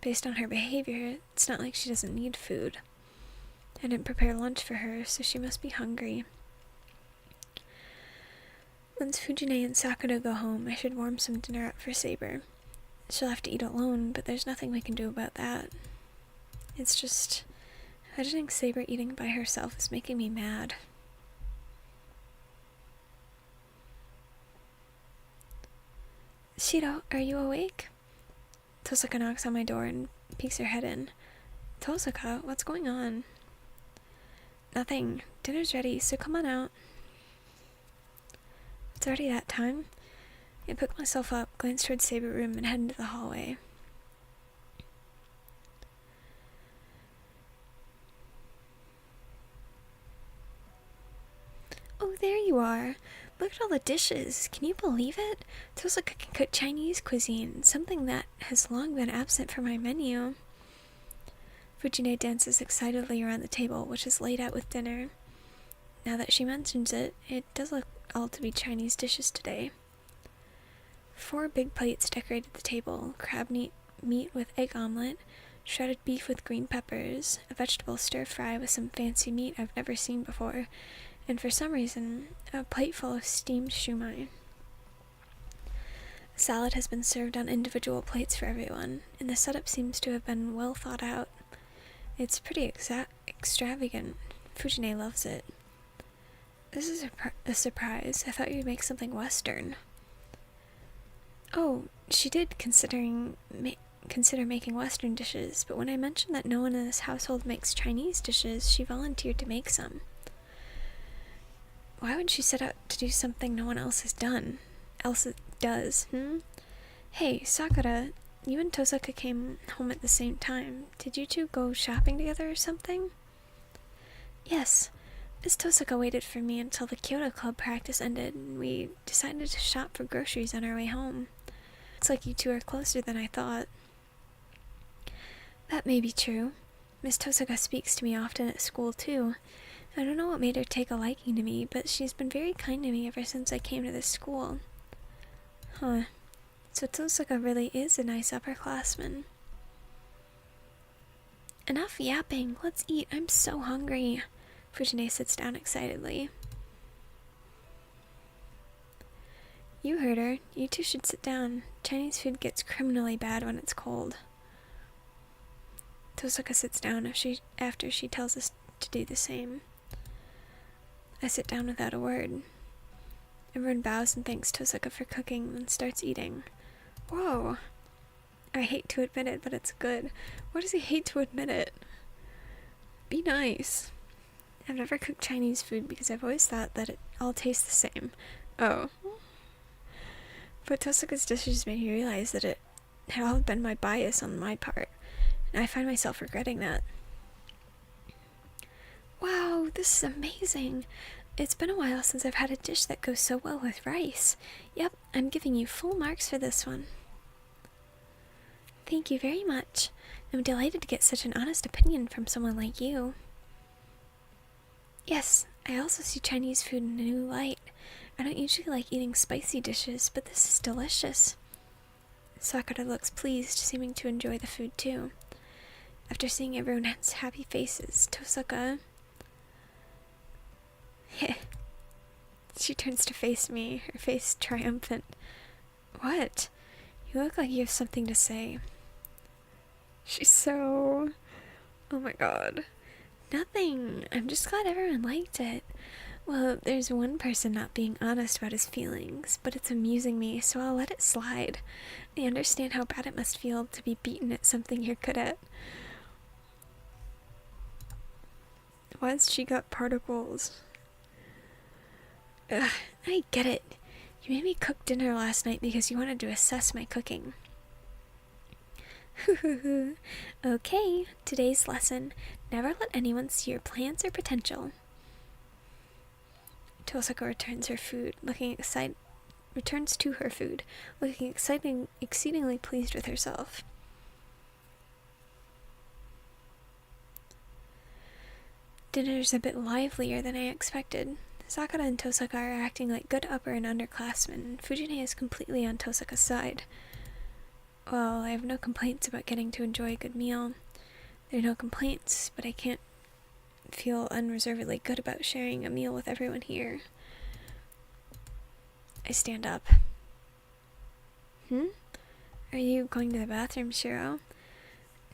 [SPEAKER 1] Based on her behavior, it's not like she doesn't need food. I didn't prepare lunch for her, so she must be hungry. Once Fujine and Sakura go home, I should warm some dinner up for Saber. She'll have to eat alone, but there's nothing we can do about that. It's just, imagining Saber eating by herself is making me mad. Shiro, are you awake? Tosaka knocks on my door and peeks her head in. Tosaka, what's going on? Nothing. Dinner's ready, so come on out. It's already that time. I pick myself up, glance towards Saber room, and head into the hallway. Oh, there you are. Look at all the dishes. Can you believe it? Tosaka can cook Chinese cuisine, something that has long been absent from my menu. Fujine dances excitedly around the table, which is laid out with dinner. Now that she mentions it, it does look all to be Chinese dishes today. 4 big plates decorated the table: crab meat with egg omelet, shredded beef with green peppers, a vegetable stir-fry with some fancy meat I've never seen before, and for some reason, a plate full of steamed shumai. A salad has been served on individual plates for everyone, and the setup seems to have been well thought out. It's pretty extravagant. Fujine loves it. This is a surprise. I thought you'd make something Western. Oh, she did consider making Western dishes, but when I mentioned that no one in this household makes Chinese dishes, she volunteered to make some. Why would she set out to do something no one else does? Hey, Sakura, you and Tosaka came home at the same time. Did you two go shopping together or something? Yes. Miss Tosaka waited for me until the Kyoto Club practice ended, and we decided to shop for groceries on our way home. Looks like you two are closer than I thought. That may be true. Miss Tosaka speaks to me often at school, too. I don't know what made her take a liking to me, but she's been very kind to me ever since I came to this school. Huh. So Tosaka really is a nice upperclassman. Enough yapping. Let's eat. I'm so hungry. Fujine sits down excitedly. You heard her. You two should sit down. Chinese food gets criminally bad when it's cold. Tosaka sits down after she tells us to do the same. I sit down without a word. Everyone bows and thanks Tosaka for cooking, then starts eating. Whoa! I hate to admit it, but it's good. Why does he hate to admit it? Be nice. I've never cooked Chinese food because I've always thought that it all tastes the same. Oh. But Tosaka's dishes made me realize that it had all been my bias on my part, and I find myself regretting that. Wow, this is amazing. It's been a while since I've had a dish that goes so well with rice. Yep, I'm giving you full marks for this one. Thank you very much. I'm delighted to get such an honest opinion from someone like you. Yes, I also see Chinese food in a new light. I don't usually like eating spicy dishes, but this is delicious. Sakura looks pleased, seeming to enjoy the food too. After seeing everyone's happy faces, Tosaka... She turns to face me, her face triumphant. What? You look like you have something to say. She's so... Oh my god. Nothing. I'm just glad everyone liked it. Well, there's one person not being honest about his feelings, but it's amusing me, so I'll let it slide. I understand how bad it must feel to be beaten at something you're good at. Why's she got particles? Ugh, I get it. You made me cook dinner last night because you wanted to assess my cooking. Okay, today's lesson. Never let anyone see your plans or potential. Tosaka returns to her food, looking exceedingly pleased with herself. Dinner's a bit livelier than I expected. Sakura and Tosaka are acting like good upper and underclassmen, and Fujine is completely on Tosaka's side. Well, I have no complaints about getting to enjoy a good meal. There are no complaints, but I can't feel unreservedly good about sharing a meal with everyone here. I stand up. Are you going to the bathroom, Shiro?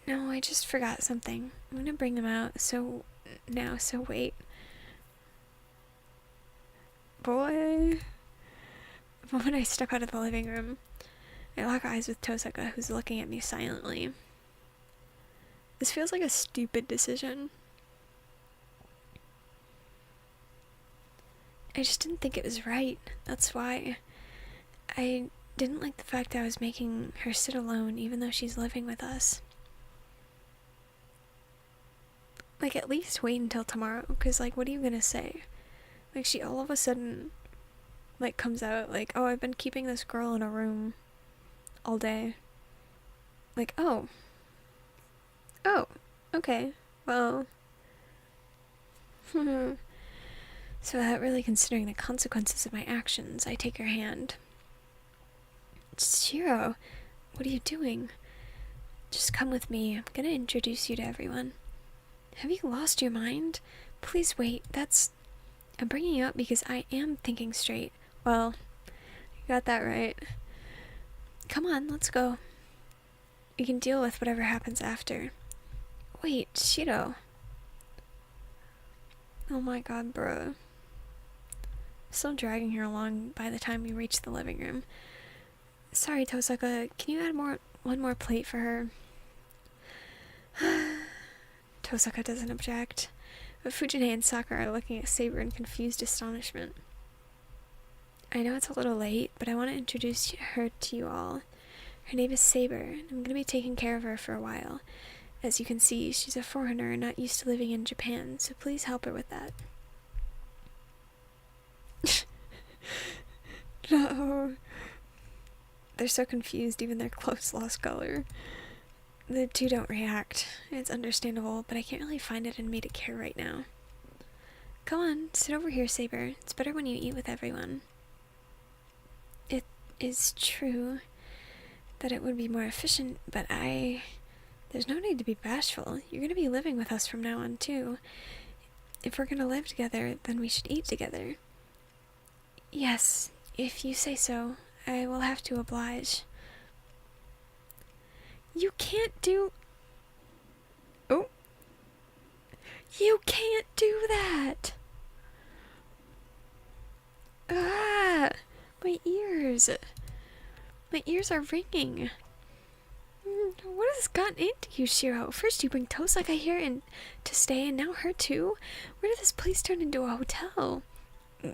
[SPEAKER 1] No, I just forgot something. I'm gonna bring them out, so wait. Boy. The moment I step out of the living room, I lock eyes with Tosaka, who's looking at me silently. This feels like a stupid decision. I just didn't think it was right. That's why. I didn't like the fact that I was making her sit alone, even though she's living with us. Like, at least wait until tomorrow, because, like, what are you gonna say? Like, she all of a sudden, like, comes out, like, oh, I've been keeping this girl in a room all day. Like, oh, okay, well, so without really considering the consequences of my actions, I take her hand. Shiro, what are you doing? Just come with me. I'm gonna introduce you to everyone. Have you lost your mind? Please wait. I'm bringing you up because I am thinking straight. Well, you got that right. Come on, let's go. We can deal with whatever happens after. Wait, Shiro. Oh my god, bro. Still dragging her along by the time we reach the living room. Sorry, Tosaka, can you add one more plate for her? Tosaka doesn't object, but Fujine and Sakura are looking at Saber in confused astonishment. I know it's a little late, but I want to introduce her to you all. Her name is Saber, and I'm going to be taking care of her for a while. As you can see, she's a foreigner and not used to living in Japan, so please help her with that. No. They're so confused, even their clothes lost color. The two don't react. It's understandable, but I can't really find it in me to care right now. Come on, sit over here, Saber. It's better when you eat with everyone. It is true that it would be more efficient, but there's no need to be bashful. You're going to be living with us from now on, too. If we're going to live together, then we should eat together. Yes, if you say so. I will have to oblige. You can't do... Oh. You can't do that! Ah! My ears! My ears are ringing. What has gotten into you, Shiro? First you bring Tosaka here to stay, and now her too? Where did this place turn into a hotel?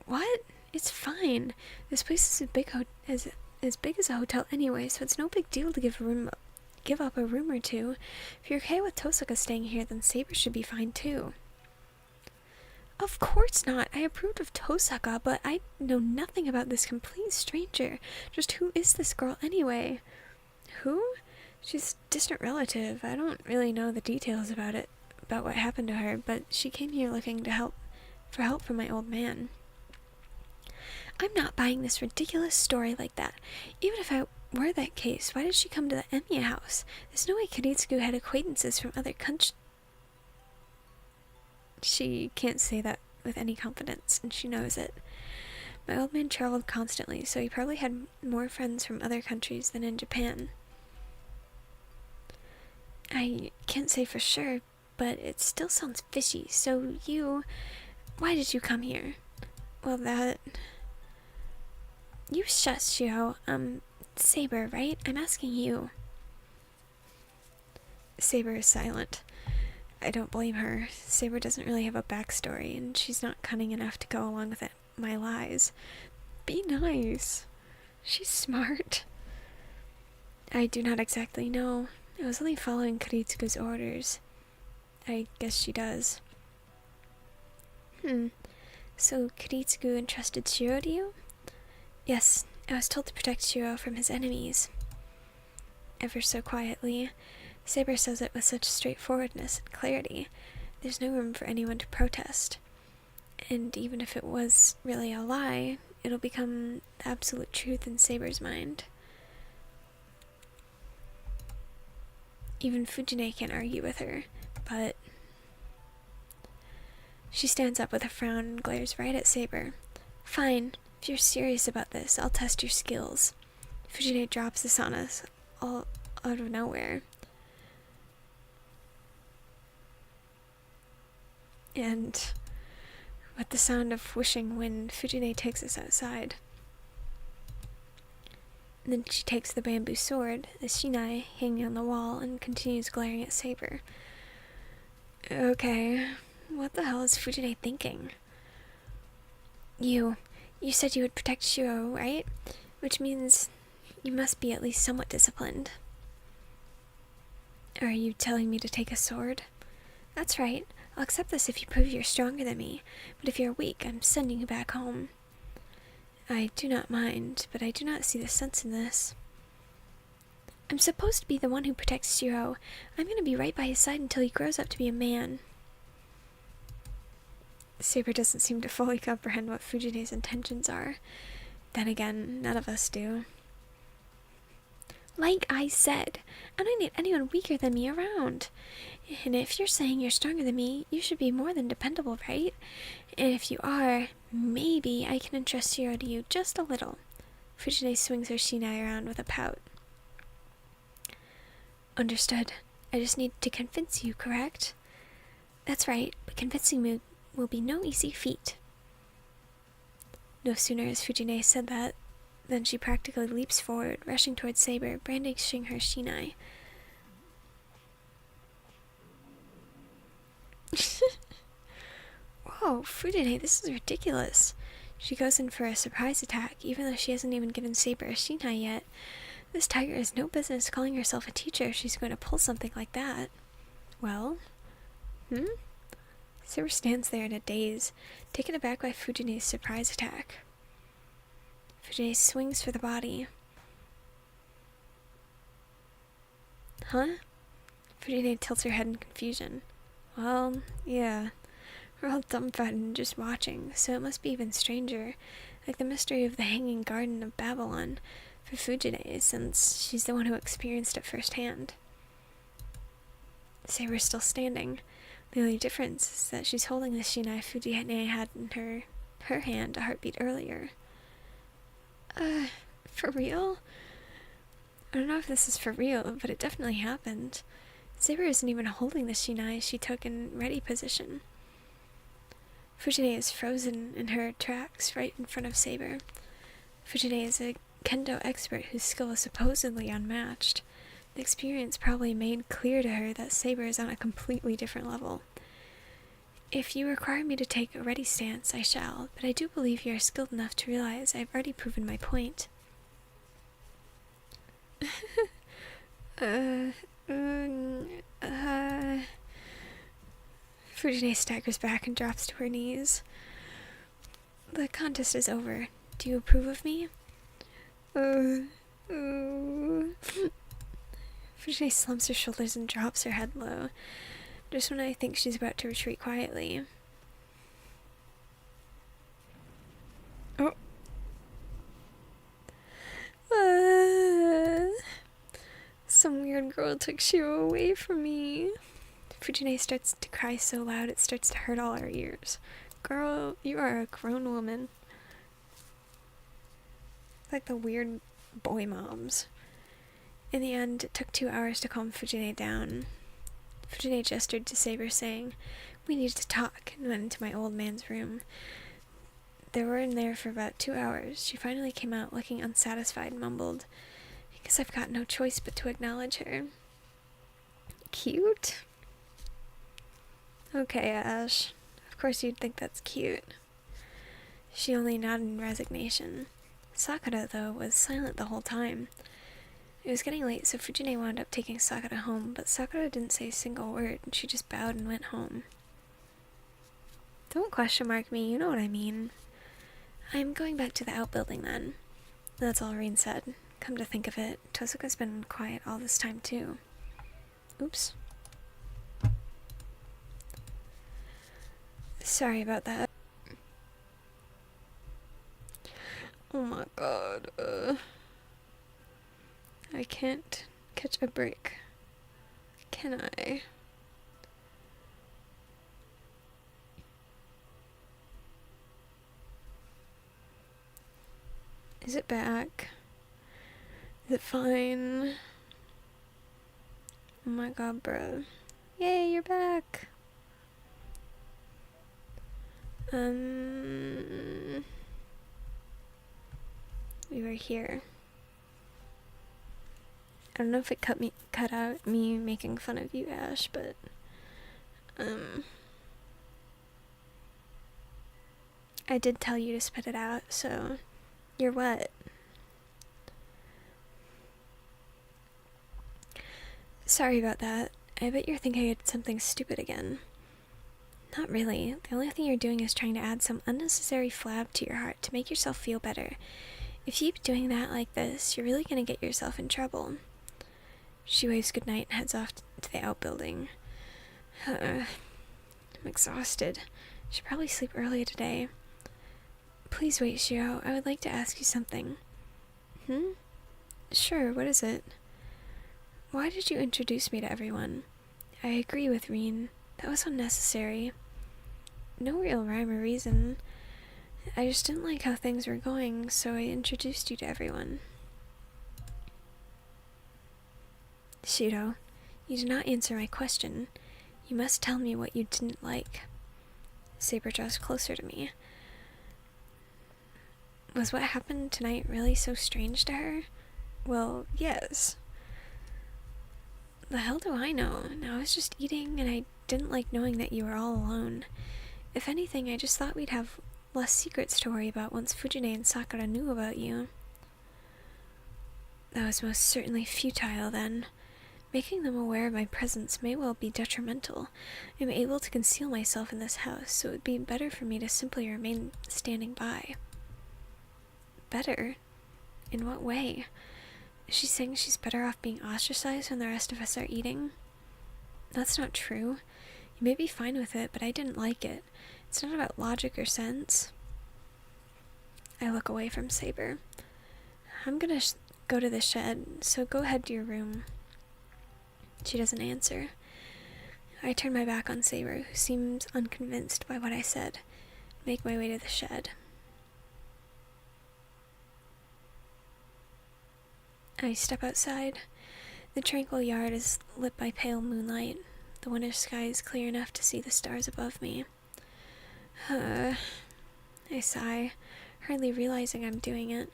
[SPEAKER 1] What? It's fine. This place is as big as a hotel anyway, so it's no big deal to give up a room or two. If you're okay with Tosaka staying here, then Saber should be fine too. Of course not. I approved of Tosaka, but I know nothing about this complete stranger. Just who is this girl anyway? Who? She's a distant relative. I don't really know the details about what happened to her, but she came here looking for help from my old man. I'm not buying this ridiculous story like that. Even if I were that case, why did she come to the Emiya house? There's no way Kiritsugu had acquaintances from other countries. She can't say that with any confidence, and she knows it. My old man traveled constantly, so he probably had more friends from other countries than in Japan. I can't say for sure, but it still sounds fishy. So why did you come here? Well, you shush, Shiro. Saber, right? I'm asking you. Saber is silent. I don't blame her. Saber doesn't really have a backstory, and she's not cunning enough to go along with my lies. Be nice. She's smart. I do not exactly know. I was only following Kiritsugu's orders. I guess she does. So Kiritsugu entrusted Shiro to you? Yes, I was told to protect Shiro from his enemies. Ever so quietly, Saber says it with such straightforwardness and clarity. There's no room for anyone to protest. And even if it was really a lie, it'll become the absolute truth in Saber's mind. Even Fujine can't argue with her, but She stands up with a frown and glares right at Saber. Fine, if you're serious about this, I'll test your skills. Fujine drops this on us, all out of nowhere. And with the sound of whooshing wind, Fujine takes us outside. And then she takes the bamboo sword, the shinai hanging on the wall, and continues glaring at Saber. Okay, what the hell is Fujine thinking? You said you would protect Shiro, right? Which means you must be at least somewhat disciplined. Are you telling me to take a sword? That's right. I'll accept this if you prove you're stronger than me, but if you're weak, I'm sending you back home. I do not mind, but I do not see the sense in this. I'm supposed to be the one who protects Shiro. I'm going to be right by his side until he grows up to be a man. Saber doesn't seem to fully comprehend what Fujine's intentions are. Then again, none of us do. Like I said, I don't need anyone weaker than me around. And if you're saying you're stronger than me, you should be more than dependable, right? And if you are, maybe I can entrust Shiro to you just a little. Fujine swings her shinai around with a pout. Understood. I just need to convince you, correct? That's right, but convincing me will be no easy feat. No sooner has Fujine said that than she practically leaps forward, rushing towards Saber, brandishing her shinai. Whoa, Fujine, this is ridiculous. She goes in for a surprise attack, even though she hasn't even given Saber a shinai yet. This tiger has no business calling herself a teacher if she's going to pull something like that. Well? Saber stands there in a daze, taken aback by Fujine's surprise attack. Fujine swings for the body. Huh? Fujine tilts her head in confusion. Well, yeah. We're all dumbfounded and just watching, so it must be even stranger, like the mystery of the Hanging Garden of Babylon, for Fujine, since she's the one who experienced it firsthand. Saber's still standing. The only difference is that she's holding the shinai Fujine had in her hand a heartbeat earlier. For real? I don't know if this is for real, but it definitely happened. Saber isn't even holding the shinai she took in ready position. Fujine is frozen in her tracks right in front of Saber. Fujine is a kendo expert whose skill is supposedly unmatched. The experience probably made clear to her that Saber is on a completely different level. If you require me to take a ready stance, I shall, but I do believe you are skilled enough to realize I've already proven my point. Fujine staggers back and drops to her knees. The contest is over. Do you approve of me? Fujine slumps her shoulders and drops her head low, just when I think she's about to retreat quietly. Oh. Some weird girl took Shiro away from me. Fujine starts to cry so loud it starts to hurt all our ears. Girl, you are a grown woman. Like the weird boy moms. In the end, it took 2 hours to calm Fujine down. Fujine gestured to Saber, saying, "We need to talk," and went into my old man's room. They were in there for about 2 hours. She finally came out looking unsatisfied and mumbled, "I guess I've got no choice but to acknowledge her." Cute? Okay, Ash. Of course you'd think that's cute. She only nodded in resignation. Sakura, though, was silent the whole time. It was getting late, so Fujine wound up taking Sakura home, but Sakura didn't say a single word, and she just bowed and went home. Don't question mark me, you know what I mean. I'm going back to the outbuilding then. That's all Rin said. Come to think of it, Tosuka's been quiet all this time too. Oops. Sorry about that. Oh my god, I can't catch a break. Can I? Is it back? Is it fine? Oh my god, bro. Yay, you're back! We were here. I don't know if it cut out me making fun of you, Ash, but I did tell you to spit it out, so you're wet. Sorry about that. I bet you're thinking I did something stupid again. Not really. The only thing you're doing is trying to add some unnecessary flab to your heart to make yourself feel better. If you keep doing that like this, you're really gonna get yourself in trouble. She waves goodnight and heads off to the outbuilding. I'm exhausted. Should probably sleep early today. Please wait, Shiro. I would like to ask you something. Sure, what is it? Why did you introduce me to everyone? I agree with Reen. That was unnecessary. No real rhyme or reason. I just didn't like how things were going, so I introduced you to everyone. Shiro, you did not answer my question. You must tell me what you didn't like. Saber draws closer to me. Was what happened tonight really so strange to her? Well, yes. The hell do I know? I was just eating, and I didn't like knowing that you were all alone. If anything, I just thought we'd have less secrets to worry about once Fujine and Sakura knew about you. That was most certainly futile then. Making them aware of my presence may well be detrimental. I'm able to conceal myself in this house, so it would be better for me to simply remain standing by. Better? In what way? Is she saying she's better off being ostracized when the rest of us are eating? That's not true. You may be fine with it, but I didn't like it. It's not about logic or sense. I look away from Saber. I'm gonna go to the shed, so go ahead to your room. She doesn't answer. I turn my back on Saber, who seems unconvinced by what I said, make my way to the shed. I step outside. The tranquil yard is lit by pale moonlight. The winter sky is clear enough to see the stars above me. I sigh, hardly realizing I'm doing it.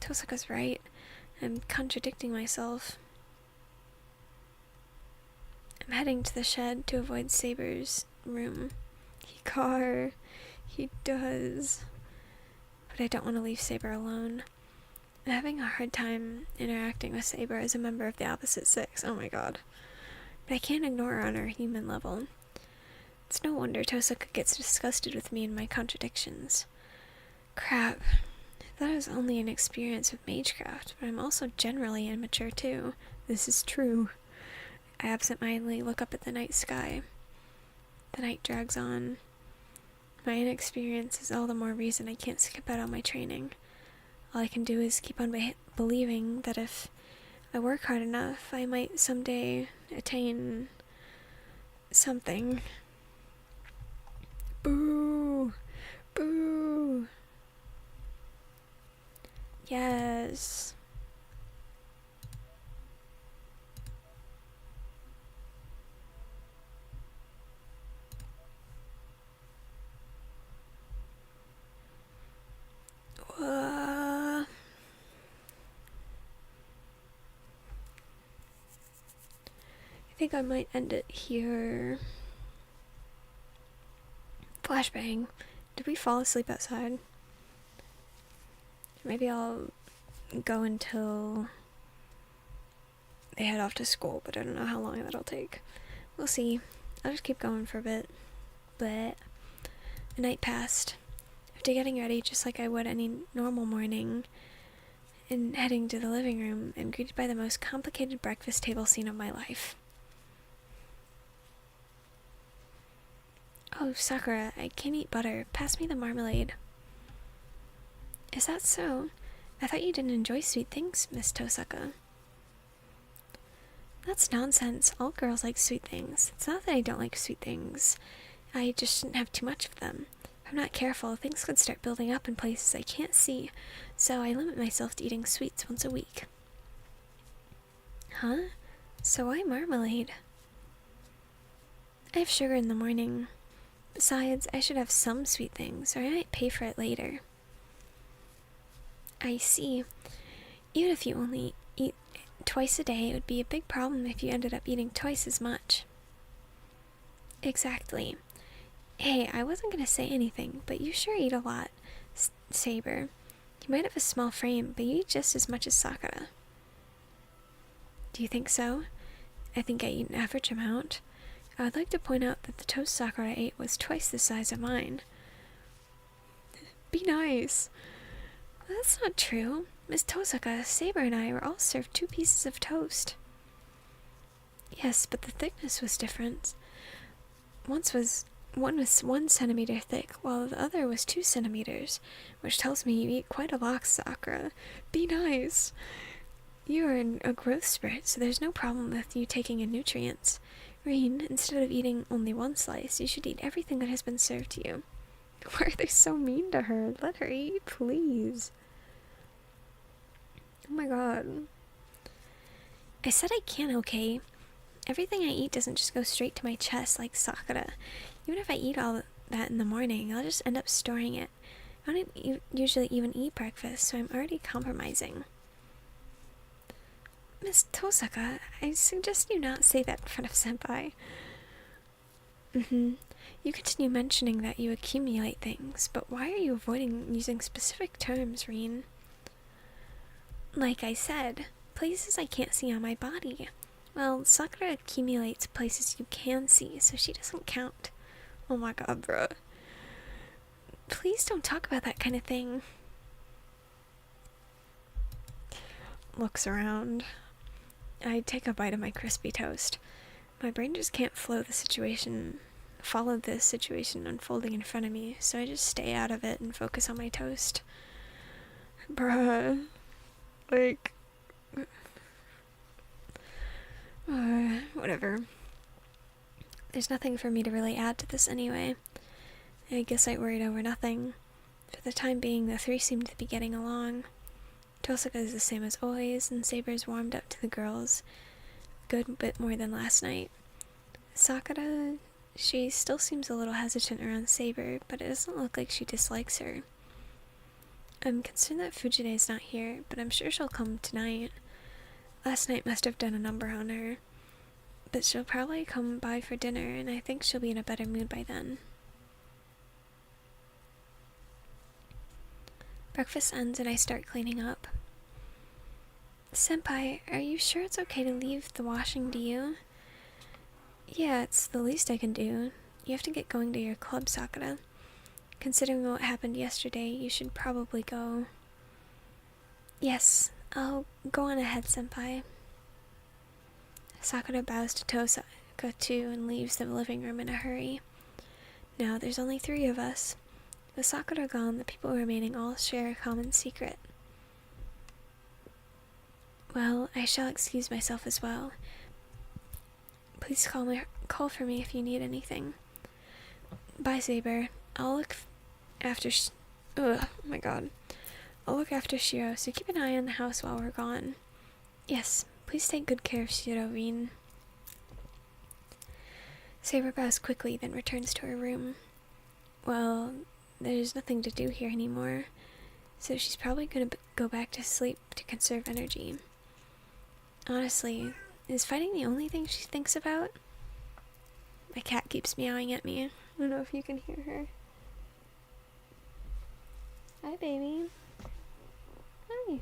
[SPEAKER 1] Tosaka's right. I'm contradicting myself. I'm heading to the shed to avoid Saber's room. He does. But I don't want to leave Saber alone. I'm having a hard time interacting with Saber as a member of the opposite sex. Oh my god. But I can't ignore her on her human level. It's no wonder Tosaka gets disgusted with me and my contradictions. Crap. I thought it was only an experience with magecraft, but I'm also generally immature too. This is true. I absentmindedly look up at the night sky. The night drags on. My inexperience is all the more reason I can't skip out on my training. All I can do is keep on believing that if I work hard enough, I might someday attain something. Boo! Boo! Yes. I think I might end it here. Flashbang. Did we fall asleep outside? Maybe I'll go until they head off to school, but I don't know how long that'll take. We'll see. I'll just keep going for a bit. But the night passed. After getting ready just like I would any normal morning and heading to the living room, I'm greeted by the most complicated breakfast table scene of my life. Oh, Sakura, I can't eat butter. Pass me the marmalade. Is that so? I thought you didn't enjoy sweet things, Miss Tosaka. That's nonsense. All girls like sweet things. It's not that I don't like sweet things. I just shouldn't have too much of them. If I'm not careful, things could start building up in places I can't see, so I limit myself to eating sweets once a week. Huh? So why marmalade? I have sugar in the morning. Besides, I should have some sweet things, or I might pay for it later. I see. Even if you only eat twice a day, it would be a big problem if you ended up eating twice as much. Exactly. Hey, I wasn't gonna say anything, but you sure eat a lot, Saber. You might have a small frame, but you eat just as much as Sakura. Do you think so? I think I eat an average amount. I would like to point out that the toast Sakura ate was twice the size of mine. Be nice. Well, that's not true. Miss Tosaka, Saber, and I were all served 2 pieces of toast. Yes, but the thickness was different. One was 1 centimeter thick, while the other was 2 centimeters, which tells me you eat quite a lot, Sakura. Be nice. You are in a growth spurt, so there's no problem with you taking in nutrients. Rin, instead of eating only 1 slice, you should eat everything that has been served to you. Why are they so mean to her? Let her eat, please. Oh my god. I said I can, okay? Everything I eat doesn't just go straight to my chest like Sakura. Even if I eat all that in the morning, I'll just end up storing it. I don't usually even eat breakfast, so I'm already compromising. Miss Tosaka, I suggest you not say that in front of Senpai. You continue mentioning that you accumulate things, but why are you avoiding using specific terms, Rin? Like I said, places I can't see on my body. Well, Sakura accumulates places you can see, so she doesn't count. Oh my god, bruh. Please don't talk about that kind of thing. Looks around. I take a bite of my crispy toast. My brain just can't follow the situation unfolding in front of me, so I just stay out of it and focus on my toast. Bruh. Like... whatever. There's nothing for me to really add to this anyway. I guess I worried over nothing. For the time being, the 3 seem to be getting along. Tosaka is the same as always, and Saber's warmed up to the girls a good bit more than last night. Sakura, she still seems a little hesitant around Saber, but it doesn't look like she dislikes her. I'm concerned that Fujine is not here, but I'm sure she'll come tonight. Last night must have done a number on her, but she'll probably come by for dinner, and I think she'll be in a better mood by then. Breakfast ends and I start cleaning up. Senpai, are you sure it's okay to leave the washing to you? Yeah, it's the least I can do. You have to get going to your club, Sakura. Considering what happened yesterday, you should probably go. Yes, I'll go on ahead, Senpai. Sakura bows to Tosaka too and leaves the living room in a hurry. Now there's only 3 of us. With Sakura gone, the people remaining all share a common secret. Well, I shall excuse myself as well. Please call for me if you need anything. Bye, Saber. I'll look after oh my god. I'll look after Shiro, so keep an eye on the house while we're gone. Yes, please take good care of Shiro, Rin. Saber bows quickly, then returns to her room. Well, there's nothing to do here anymore, so she's probably gonna go back to sleep to conserve energy. Honestly, is fighting the only thing she thinks about? My cat keeps meowing at me. I don't know if you can hear her. Hi, baby. Hi.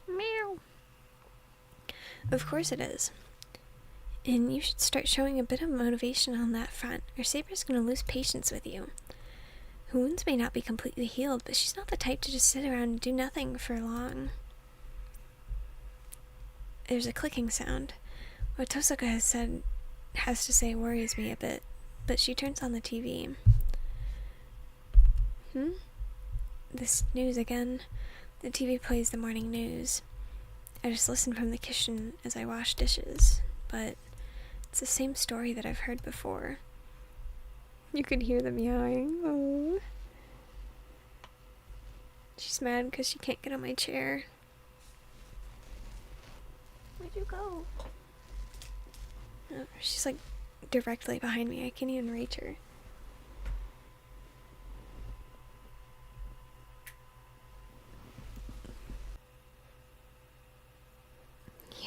[SPEAKER 1] Meow. Of course it is. And you should start showing a bit of motivation on that front, or Saber's gonna lose patience with you. Her wounds may not be completely healed, but she's not the type to just sit around and do nothing for long. There's a clicking sound. What Tosaka has to say worries me a bit, but she turns on the TV. This news again. The TV plays the morning news. I just listen from the kitchen as I wash dishes, but it's the same story that I've heard before. You could hear the meowing. Oh. She's mad because she can't get on my chair. Where'd you go? Oh, she's like directly behind me. I can't even reach her.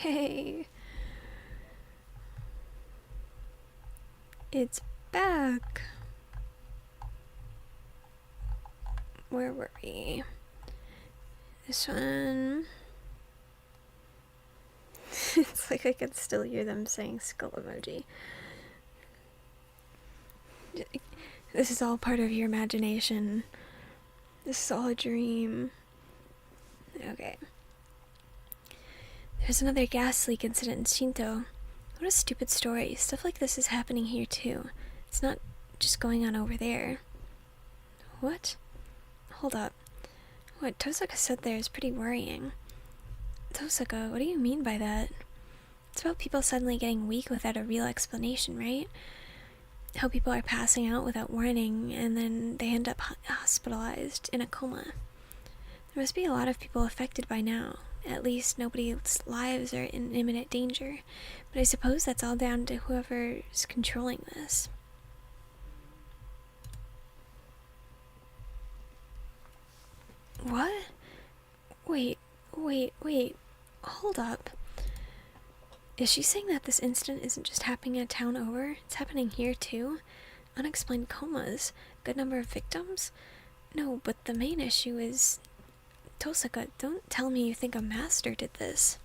[SPEAKER 1] Yay. It's back. Where were we? This one. It's like I can still hear them saying skull emoji. This is all part of your imagination. This is all a dream. Okay. There's another gas leak incident in Shinto. What a stupid story. Stuff like this is happening here too. It's not just going on over there. What? Hold up. What Tosaka said there is pretty worrying. Tosaka, what do you mean by that? It's about people suddenly getting weak without a real explanation, right? How people are passing out without warning, and then they end up hospitalized in a coma. There must be a lot of people affected by now. At least nobody's lives are in imminent danger. But I suppose that's all down to whoever's controlling this. What? Wait. Hold up. Is she saying that this incident isn't just happening a town over? It's happening here too? Unexplained comas? Good number of victims? No, but the main issue is... Tosaka, don't tell me you think a master did this.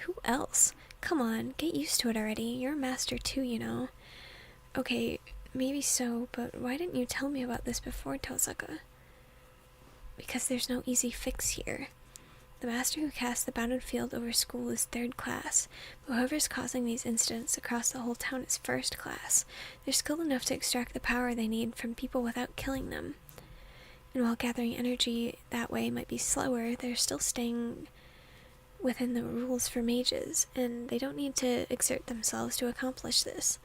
[SPEAKER 1] Who else? Come on, get used to it already. You're a master too, you know. Okay, maybe so, but why didn't you tell me about this before, Tosaka? Because there's no easy fix here. The master who casts the bounded field over school is third class, but whoever's causing these incidents across the whole town is first class. They're skilled enough to extract the power they need from people without killing them. And while gathering energy that way might be slower, they're still staying within the rules for mages, and they don't need to exert themselves to accomplish this.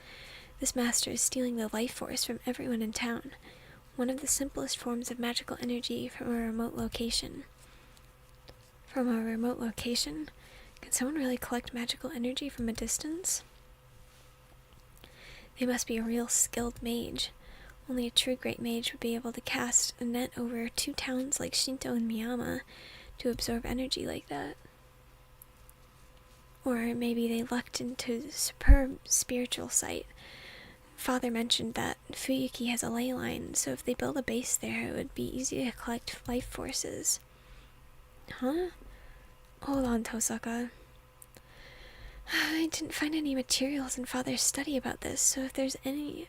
[SPEAKER 1] This master is stealing the life force from everyone in town, one of the simplest forms of magical energy from a remote location. From a remote location? Can someone really collect magical energy from a distance? They must be a real skilled mage. Only a true great mage would be able to cast a net over 2 towns like Shinto and Miyama to absorb energy like that. Or maybe they lucked into a superb spiritual site. Father mentioned that Fuyuki has a ley line, so if they build a base there, it would be easy to collect life forces. Huh? Hold on, Tosaka. I didn't find any materials in Father's study about this, so if there's any...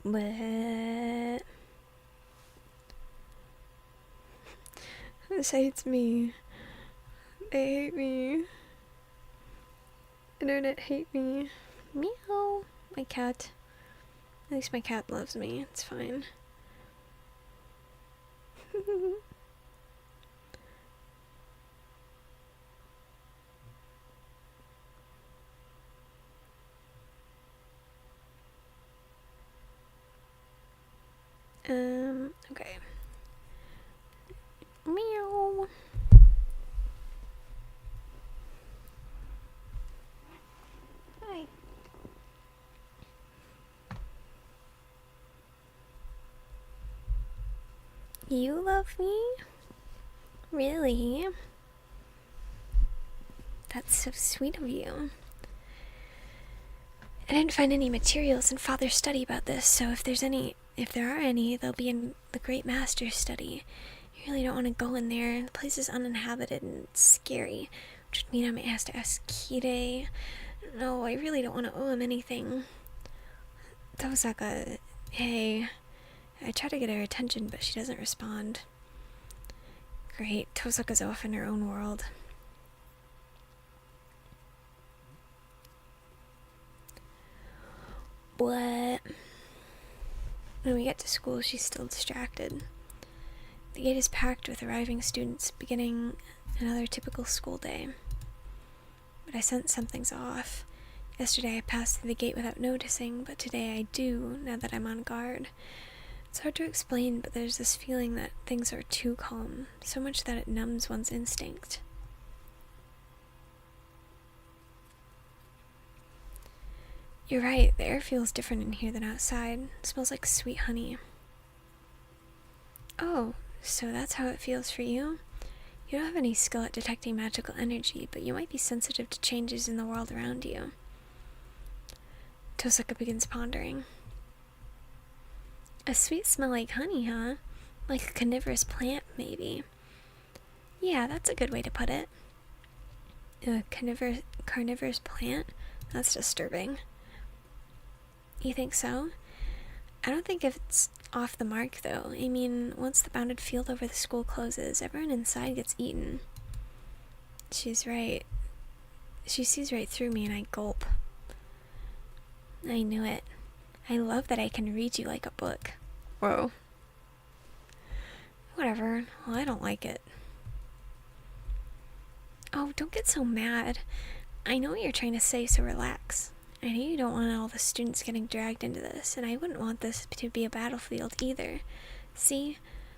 [SPEAKER 1] Bleh. This hates me. They hate me. Internet hate me. Meow. My cat. At least my cat loves me. It's fine. Okay. Meow. Hi. You love me? Really? That's so sweet of you. I didn't find any materials in Father's study about this, so if there are any, they'll be in the Great Master's study. You really don't want to go in there. The place is uninhabited and it's scary, which would mean I might have to ask Kide. No, I really don't want to owe him anything. Tosaka, hey. I try to get her attention, but she doesn't respond. Great, Tosaka's off in her own world. What? When we get to school, she's still distracted. The gate is packed with arriving students, beginning another typical school day. But I sense something's off. Yesterday I passed through the gate without noticing, but today I do, now that I'm on guard. It's hard to explain, but there's this feeling that things are too calm, so much that it numbs one's instinct. You're right, the air feels different in here than outside. It smells like sweet honey. Oh, so that's how it feels for you? You don't have any skill at detecting magical energy, but you might be sensitive to changes in the world around you. Tosaka begins pondering. A sweet smell like honey, huh? Like a carnivorous plant, maybe. Yeah, that's a good way to put it. A carnivorous plant? That's disturbing. You think so? I don't think it's off the mark, though. I mean, once the bounded field over the school closes, everyone inside gets eaten. She's right. She sees right through me and I gulp. I knew it. I love that I can read you like a book. Whoa. Whatever. Well, I don't like it. Oh, don't get so mad. I know what you're trying to say, so relax. I know you don't want all the students getting dragged into this, and I wouldn't want this to be a battlefield either. See?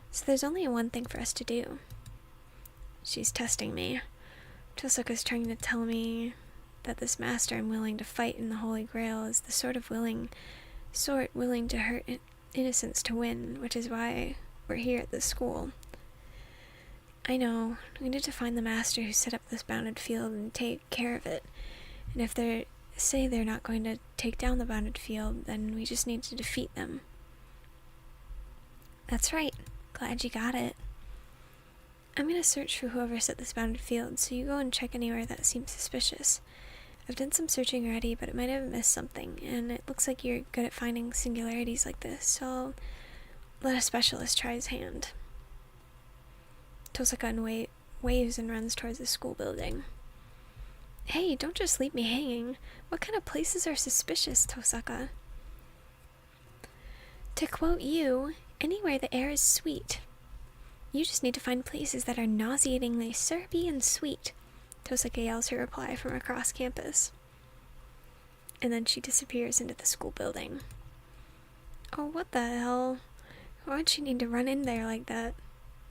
[SPEAKER 1] So there's only one thing for us to do. She's testing me. Tosaka's trying to tell me that this master I'm willing to fight in the Holy Grail is the sort willing to hurt innocents to win, which is why we're here at this school. I know, we need to find the master who set up this bounded field and take care of it. And if they say they're not going to take down the bounded field, then we just need to defeat them. That's right. Glad you got it. I'm gonna search for whoever set this bounded field, so you go and check anywhere that seems suspicious. I've done some searching already, but it might have missed something, and it looks like you're good at finding singularities like this, so I'll let a specialist try his hand. Tosaka waves and runs towards the school building. Hey, don't just leave me hanging. What kind of places are suspicious, Tosaka? To quote you, anywhere the air is sweet. You just need to find places that are nauseatingly syrupy and sweet. Tosaka yells her reply from across campus. And then she disappears into the school building. Oh, what the hell? Why'd she need to run in there like that?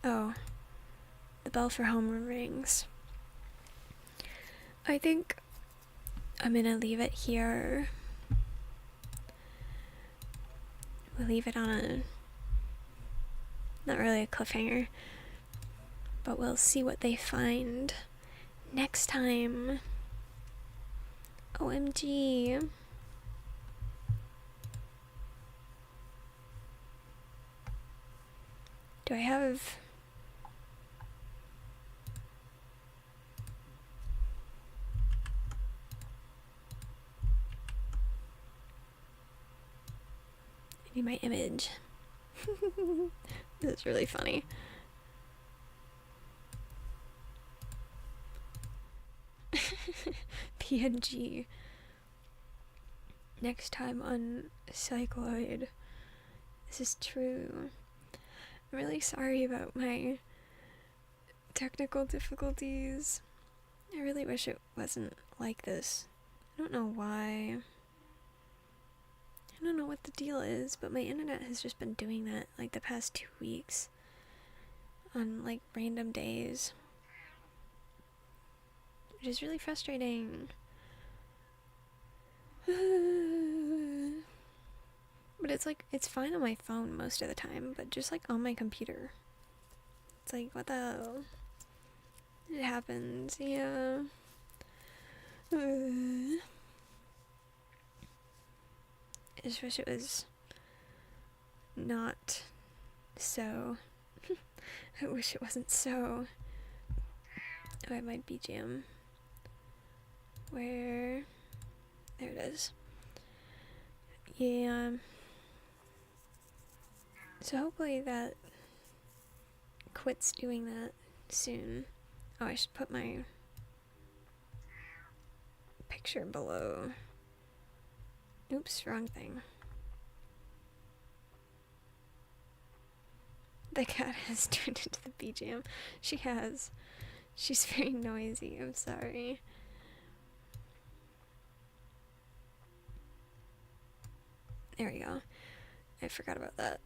[SPEAKER 1] Oh, the bell for homeroom rings. I think I'm gonna leave it here. We'll leave it on a, not really a cliffhanger, but we'll see what they find next time. OMG. Do I have... I need my image. This is really funny. PNG. Next time on Sycloid. This is true. I'm really sorry about my technical difficulties. I really wish it wasn't like this. I don't know why. I don't know what the deal is, but my internet has just been doing that like the past 2 weeks. On like random days. Which is really frustrating. But it's like, it's fine on my phone most of the time, but just like on my computer. It's like, what the hell? It happens, yeah. I just wish it was not so. I wish it wasn't so. Oh, I have my BGM. Where? There it is. Yeah. So hopefully that quits doing that soon. Oh, I should put my picture below. Oops, wrong thing. The cat has turned into the BGM. She has. She's very noisy, I'm sorry. There we go. I forgot about that.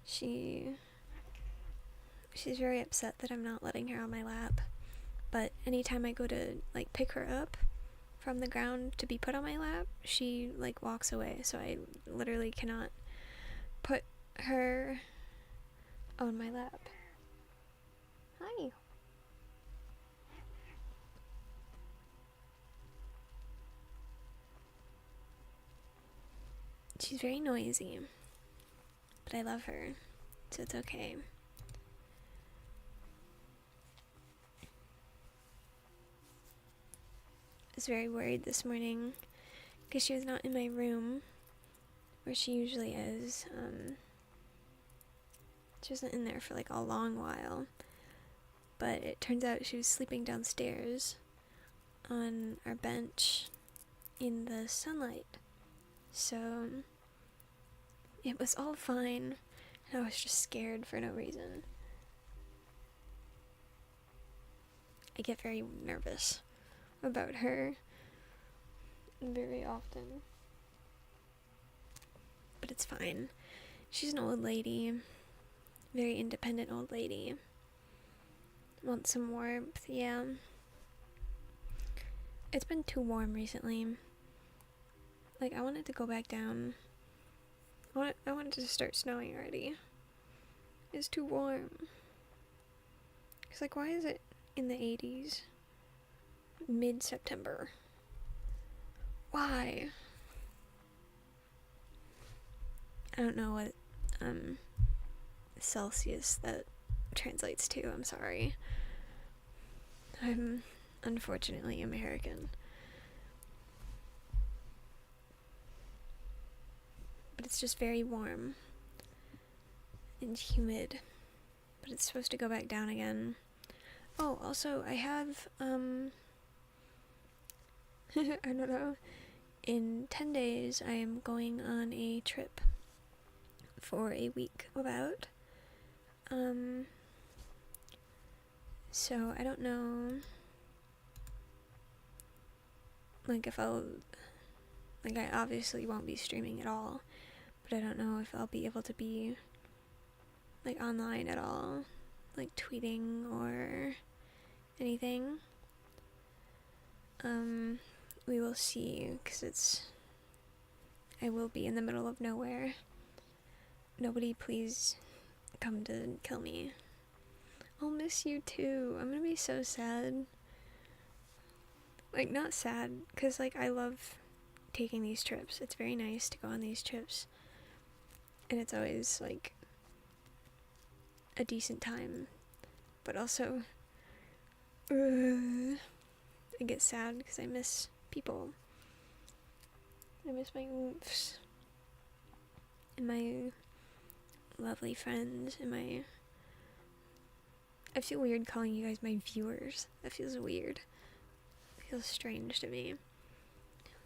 [SPEAKER 1] She's very upset that I'm not letting her on my lap, but anytime I go to like pick her up from the ground to be put on my lap, she like walks away, so I literally cannot put her on my lap. Hi. She's very noisy, but I love her, so it's okay. I was very worried this morning because she was not in my room where she usually is. She wasn't in there for like a long while, but it turns out she was sleeping downstairs on our bench in the sunlight. So it was all fine, and I was just scared for no reason. I get very nervous about her very often, but it's fine. She's an old lady, very independent old lady. Want some warmth? Yeah. It's been too warm recently. Like, I wanted to go back down. I wanted to start snowing already. It's too warm. It's like, why is it in the 80s? Mid-September. Why? I don't know what Celsius that translates to. I'm sorry. I'm unfortunately American. But it's just very warm and humid. But it's supposed to go back down again. Oh, also, I have, I don't know, in 10 days I am going on a trip for a week about. So I don't know, like, if I'll, like, I obviously won't be streaming at all, but I don't know if I'll be able to be, like, online at all, like, tweeting or anything. We will see, because I will be in the middle of nowhere. Nobody please come to kill me. I'll miss you too. I'm gonna be so sad. Like, not sad, because, like, I love taking these trips. It's very nice to go on these trips. And it's always, like, a decent time. But also, I get sad because I miss people. I miss my oofs. And my lovely friends. And my... I feel weird calling you guys my viewers. That feels weird. It feels strange to me.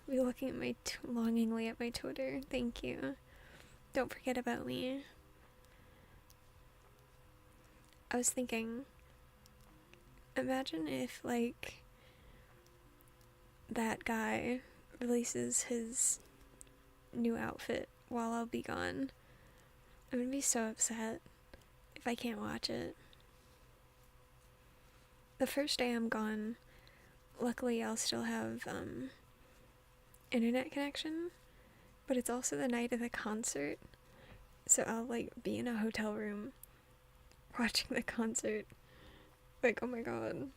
[SPEAKER 1] Be looking at my longingly at my Twitter. Thank you. Don't forget about me. I was thinking, imagine if, like, that guy releases his new outfit while I'll be gone. I'm gonna be so upset if I can't watch it. The first day I'm gone, luckily I'll still have internet connection, but it's also the night of the concert, so I'll, like, be in a hotel room watching the concert. Like, oh my god.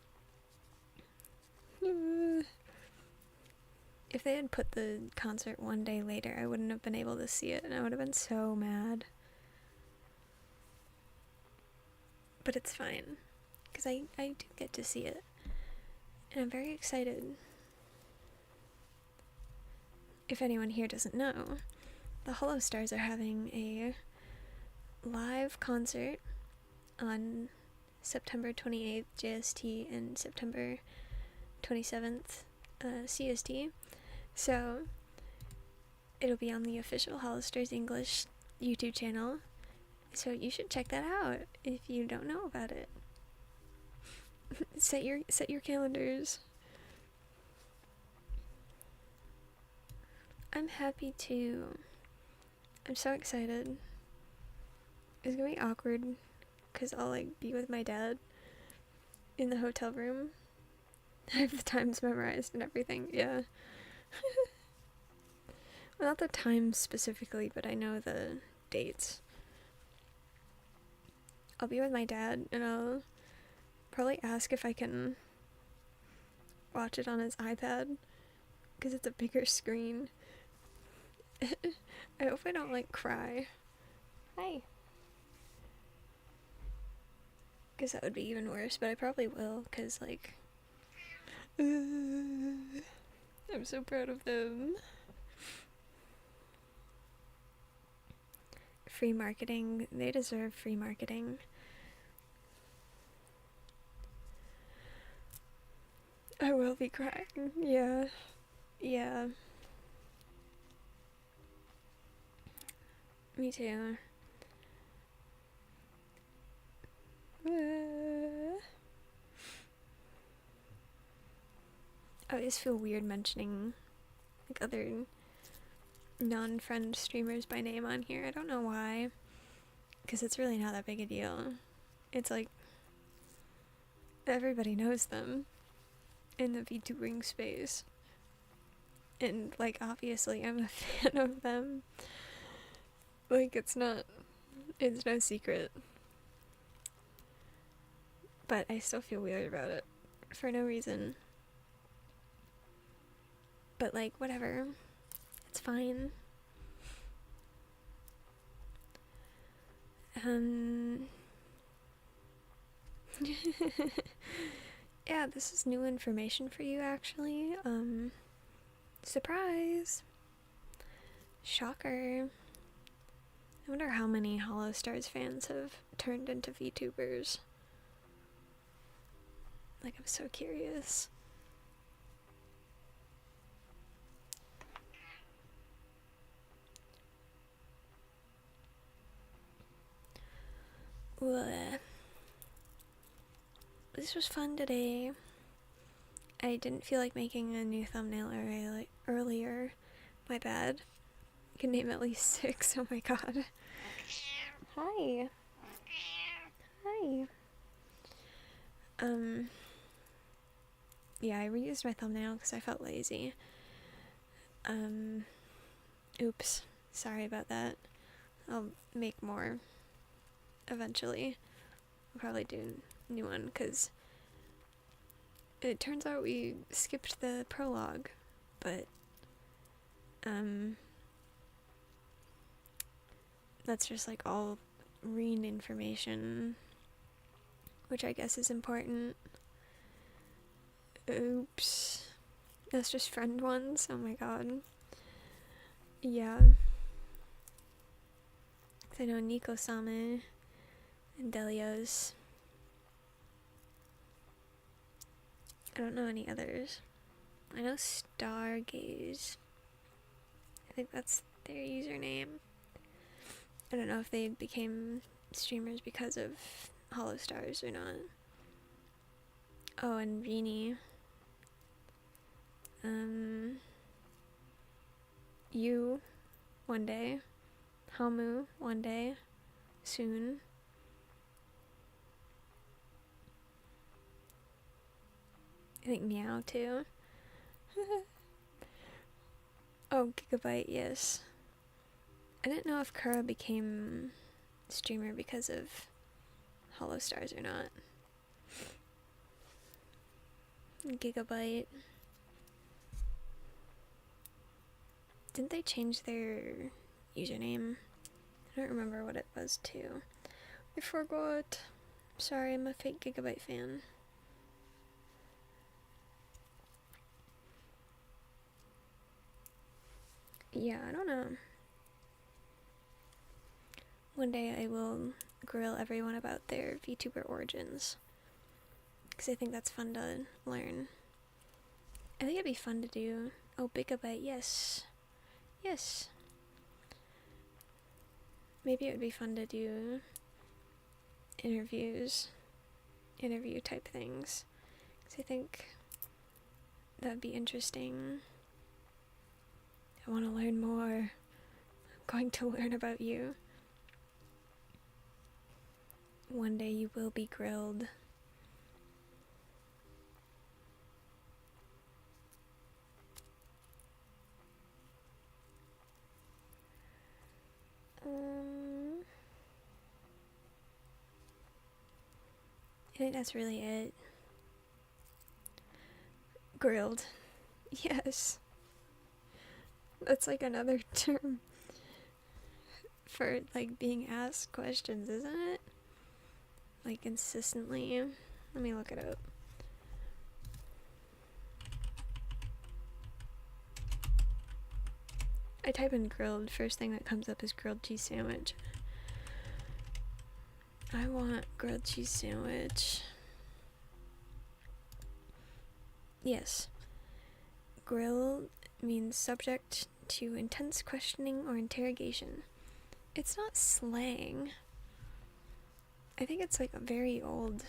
[SPEAKER 1] If they had put the concert one day later, I wouldn't have been able to see it, and I would have been so mad. But it's fine, because I do get to see it, and I'm very excited. If anyone here doesn't know, the Hollow Stars are having a live concert on September 28th JST and September 27th CST. So it'll be on the official Hollister's English YouTube channel, so you should check that out if you don't know about it. Set your calendars. I'm happy too. I'm so excited. It's gonna be awkward because I'll like be with my dad in the hotel room. I have the times memorized and everything, yeah. Well, not the times specifically, but I know the dates. I'll be with my dad and I'll probably ask if I can watch it on his iPad because it's a bigger screen. I hope I don't like cry. Hi. Because that would be even worse, but I probably will because like I'm so proud of them. Free marketing. They deserve free marketing. I will be crying. Yeah. Yeah. Me too. I always feel weird mentioning like other non-friend streamers by name on here. I don't know why. Because it's really not that big a deal. It's like everybody knows them in the VTubing space. And like obviously I'm a fan of them. Like it's no secret. But I still feel weird about it for no reason. But like whatever. It's fine. Yeah, this is new information for you actually. Surprise! Shocker. I wonder how many Hollow Stars fans have turned into VTubers. Like, I'm so curious. Ugh. This was fun today. I didn't feel like making a new thumbnail earlier. My bad. You can name at least 6. Oh my god. Hi. Hi. Yeah, I reused my thumbnail because I felt lazy. Oops. Sorry about that. I'll make more eventually. I'll probably do a new one because it turns out we skipped the prologue, but that's just like all Reen information, which I guess is important. Oops. That's just friend ones. Oh my god. Yeah. I know Nico-sama and Delios. I don't know any others. I know Stargaze. I think that's their username. I don't know if they became streamers because of Hollow Stars or not. Oh, and Rini. You, one day. Hamu, one day. Soon. I think Meow too. Oh, Gigabyte, yes. I didn't know if Kura became streamer because of Hollow Stars or not. Gigabyte. Didn't they change their username? I don't remember what it was too. I forgot. Sorry, I'm a fake Gigabyte fan. Yeah, I don't know. One day I will grill everyone about their VTuber origins. Because I think that's fun to learn. I think it'd be fun to do. Oh, Gigabyte, yes. Yes. Maybe it would be fun to do interview type things. 'Cause I think that would be interesting. I want to learn more. I'm going to learn about you. One day you will be grilled. I think that's really it. Grilled. Yes. That's like another term for like being asked questions, isn't it? Like consistently. Let me look it up. I type in grilled, first thing that comes up is grilled cheese sandwich. I want grilled cheese sandwich. Yes. Grilled means subject to intense questioning or interrogation. It's not slang. I think it's like a very old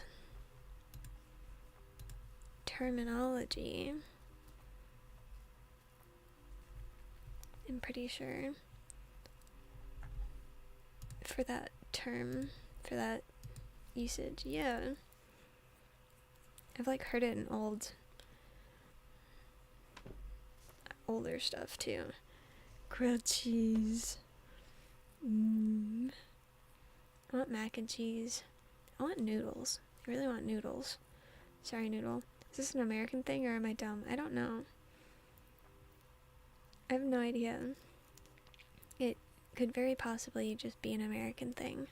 [SPEAKER 1] terminology. I'm pretty sure. For that term, for that usage, yeah. I've like heard it in older stuff too. Grilled cheese. I want mac and cheese. I want noodles. I really want noodles. Sorry, noodle. Is this an American thing or am I dumb? I don't know. I have no idea. It could very possibly just be an American thing.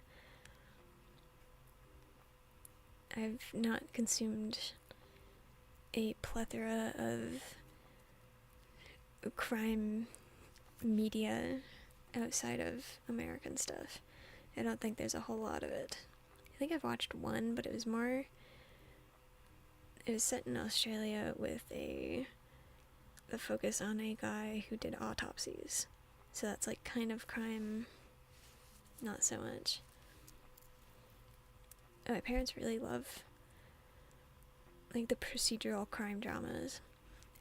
[SPEAKER 1] I've not consumed a plethora of crime media outside of American stuff. I don't think there's a whole lot of it. I think I've watched one, but it was set in Australia with the focus on a guy who did autopsies. So that's like kind of crime, not so much. Oh, my parents really love like the procedural crime dramas.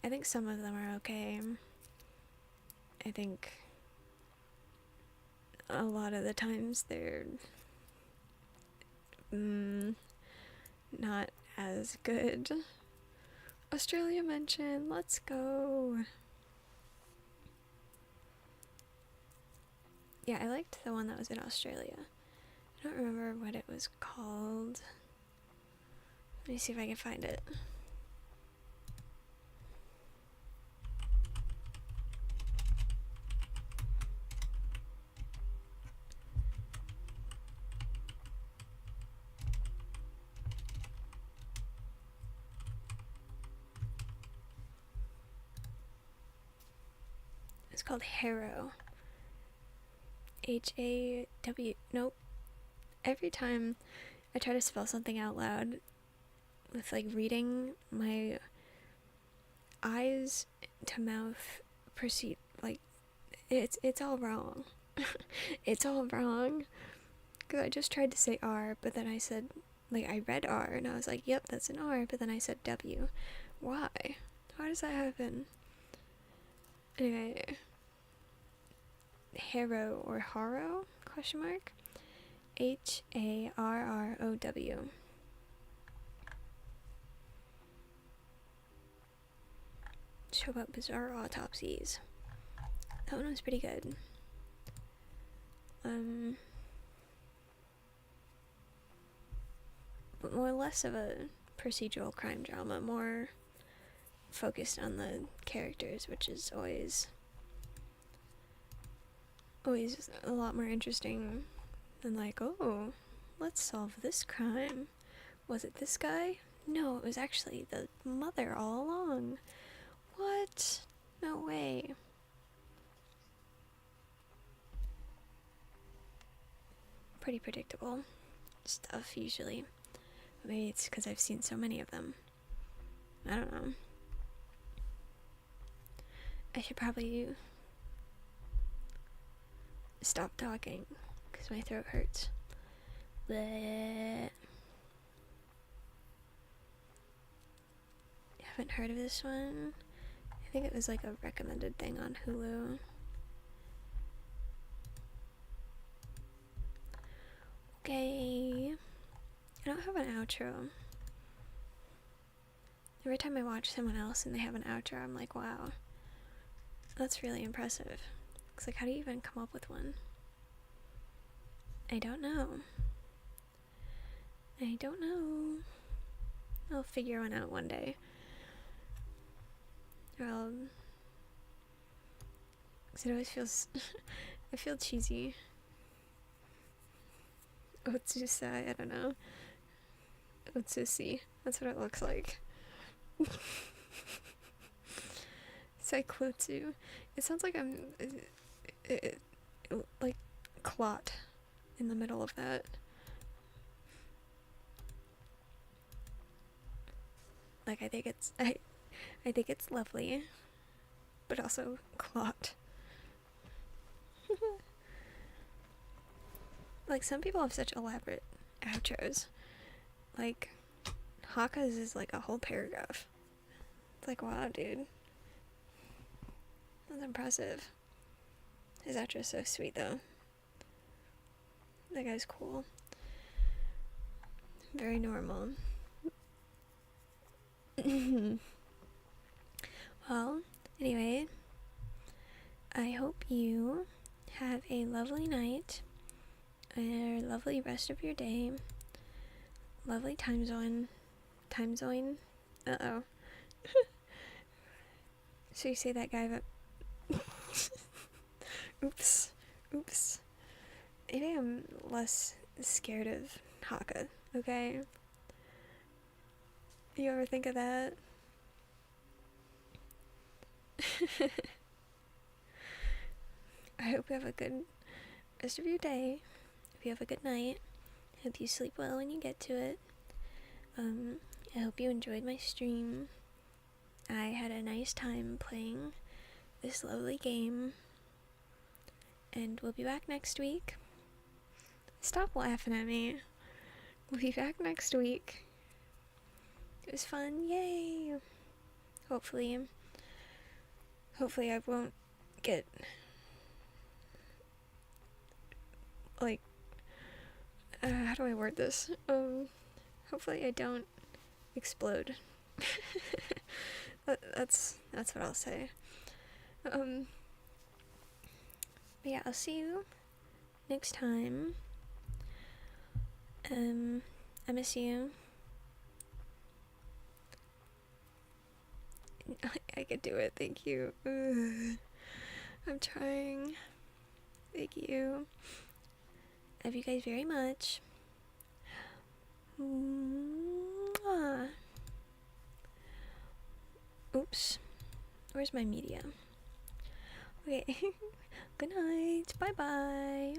[SPEAKER 1] I think some of them are okay. I think a lot of the times they're not as good. Australia mention, let's go. Yeah, I liked the one that was in Australia. I don't remember what it was called. Let me see if I can find it. It's called Harrow. H-A-W. Nope. Every time I try to spell something out loud with like reading, my eyes to mouth proceed like it's all wrong. It's all wrong. Cause I just tried to say R, but then I said like I read R and I was like, yep, that's an R, but then I said W. Why? Why does that happen? Anyway, Harrow or Harrow? Question mark. Harrow. Show about bizarre autopsies. That one was pretty good. But less of a procedural crime drama, more focused on the characters, which is always a lot more interesting than like, oh, let's solve this crime. Was it this guy? No, it was actually the mother all along. What? No way. Pretty predictable stuff usually. Maybe it's because I've seen so many of them. I don't know. I should probably stop talking because my throat hurts. Bleh. Haven't heard of this one. I think it was like a recommended thing on Hulu. Okay. I don't have an outro. Every time I watch someone else and they have an outro, I'm like, wow, that's really impressive. It's like, how do you even come up with one? I don't know. I'll figure one out one day. Or cause it always feels, I feel cheesy. Otsusai, I don't know. Otsusi, that's what it looks like. Sycloid. It sounds like I'm, like, clot in the middle of that. Like, I think it's lovely, but also clot. Like, some people have such elaborate outros. Like, Haka's is like a whole paragraph. It's like, wow, dude. That's impressive. His outro's so sweet, though. That guy's cool. Very normal. Well, anyway, I hope you have a lovely night, a lovely rest of your day, lovely time zone. Uh-oh. So you say that guy, but oops. Maybe I'm less scared of Haka, okay? You ever think of that? I hope you have a good rest of your day. Hope you have a good night. Hope you sleep well when you get to it. I hope you enjoyed my stream. I had a nice time playing this lovely game. And we'll be back next week. Stop laughing at me. We'll be back next week. It was fun. Yay! Hopefully I won't get, like, how do I word this? Hopefully I don't explode. That's what I'll say. But yeah, I'll see you next time. I miss you. I could do it. Thank you. I'm trying. Thank you. Love you guys very much. Mwah. Oops. Where's my media? Okay. Good night. Bye bye.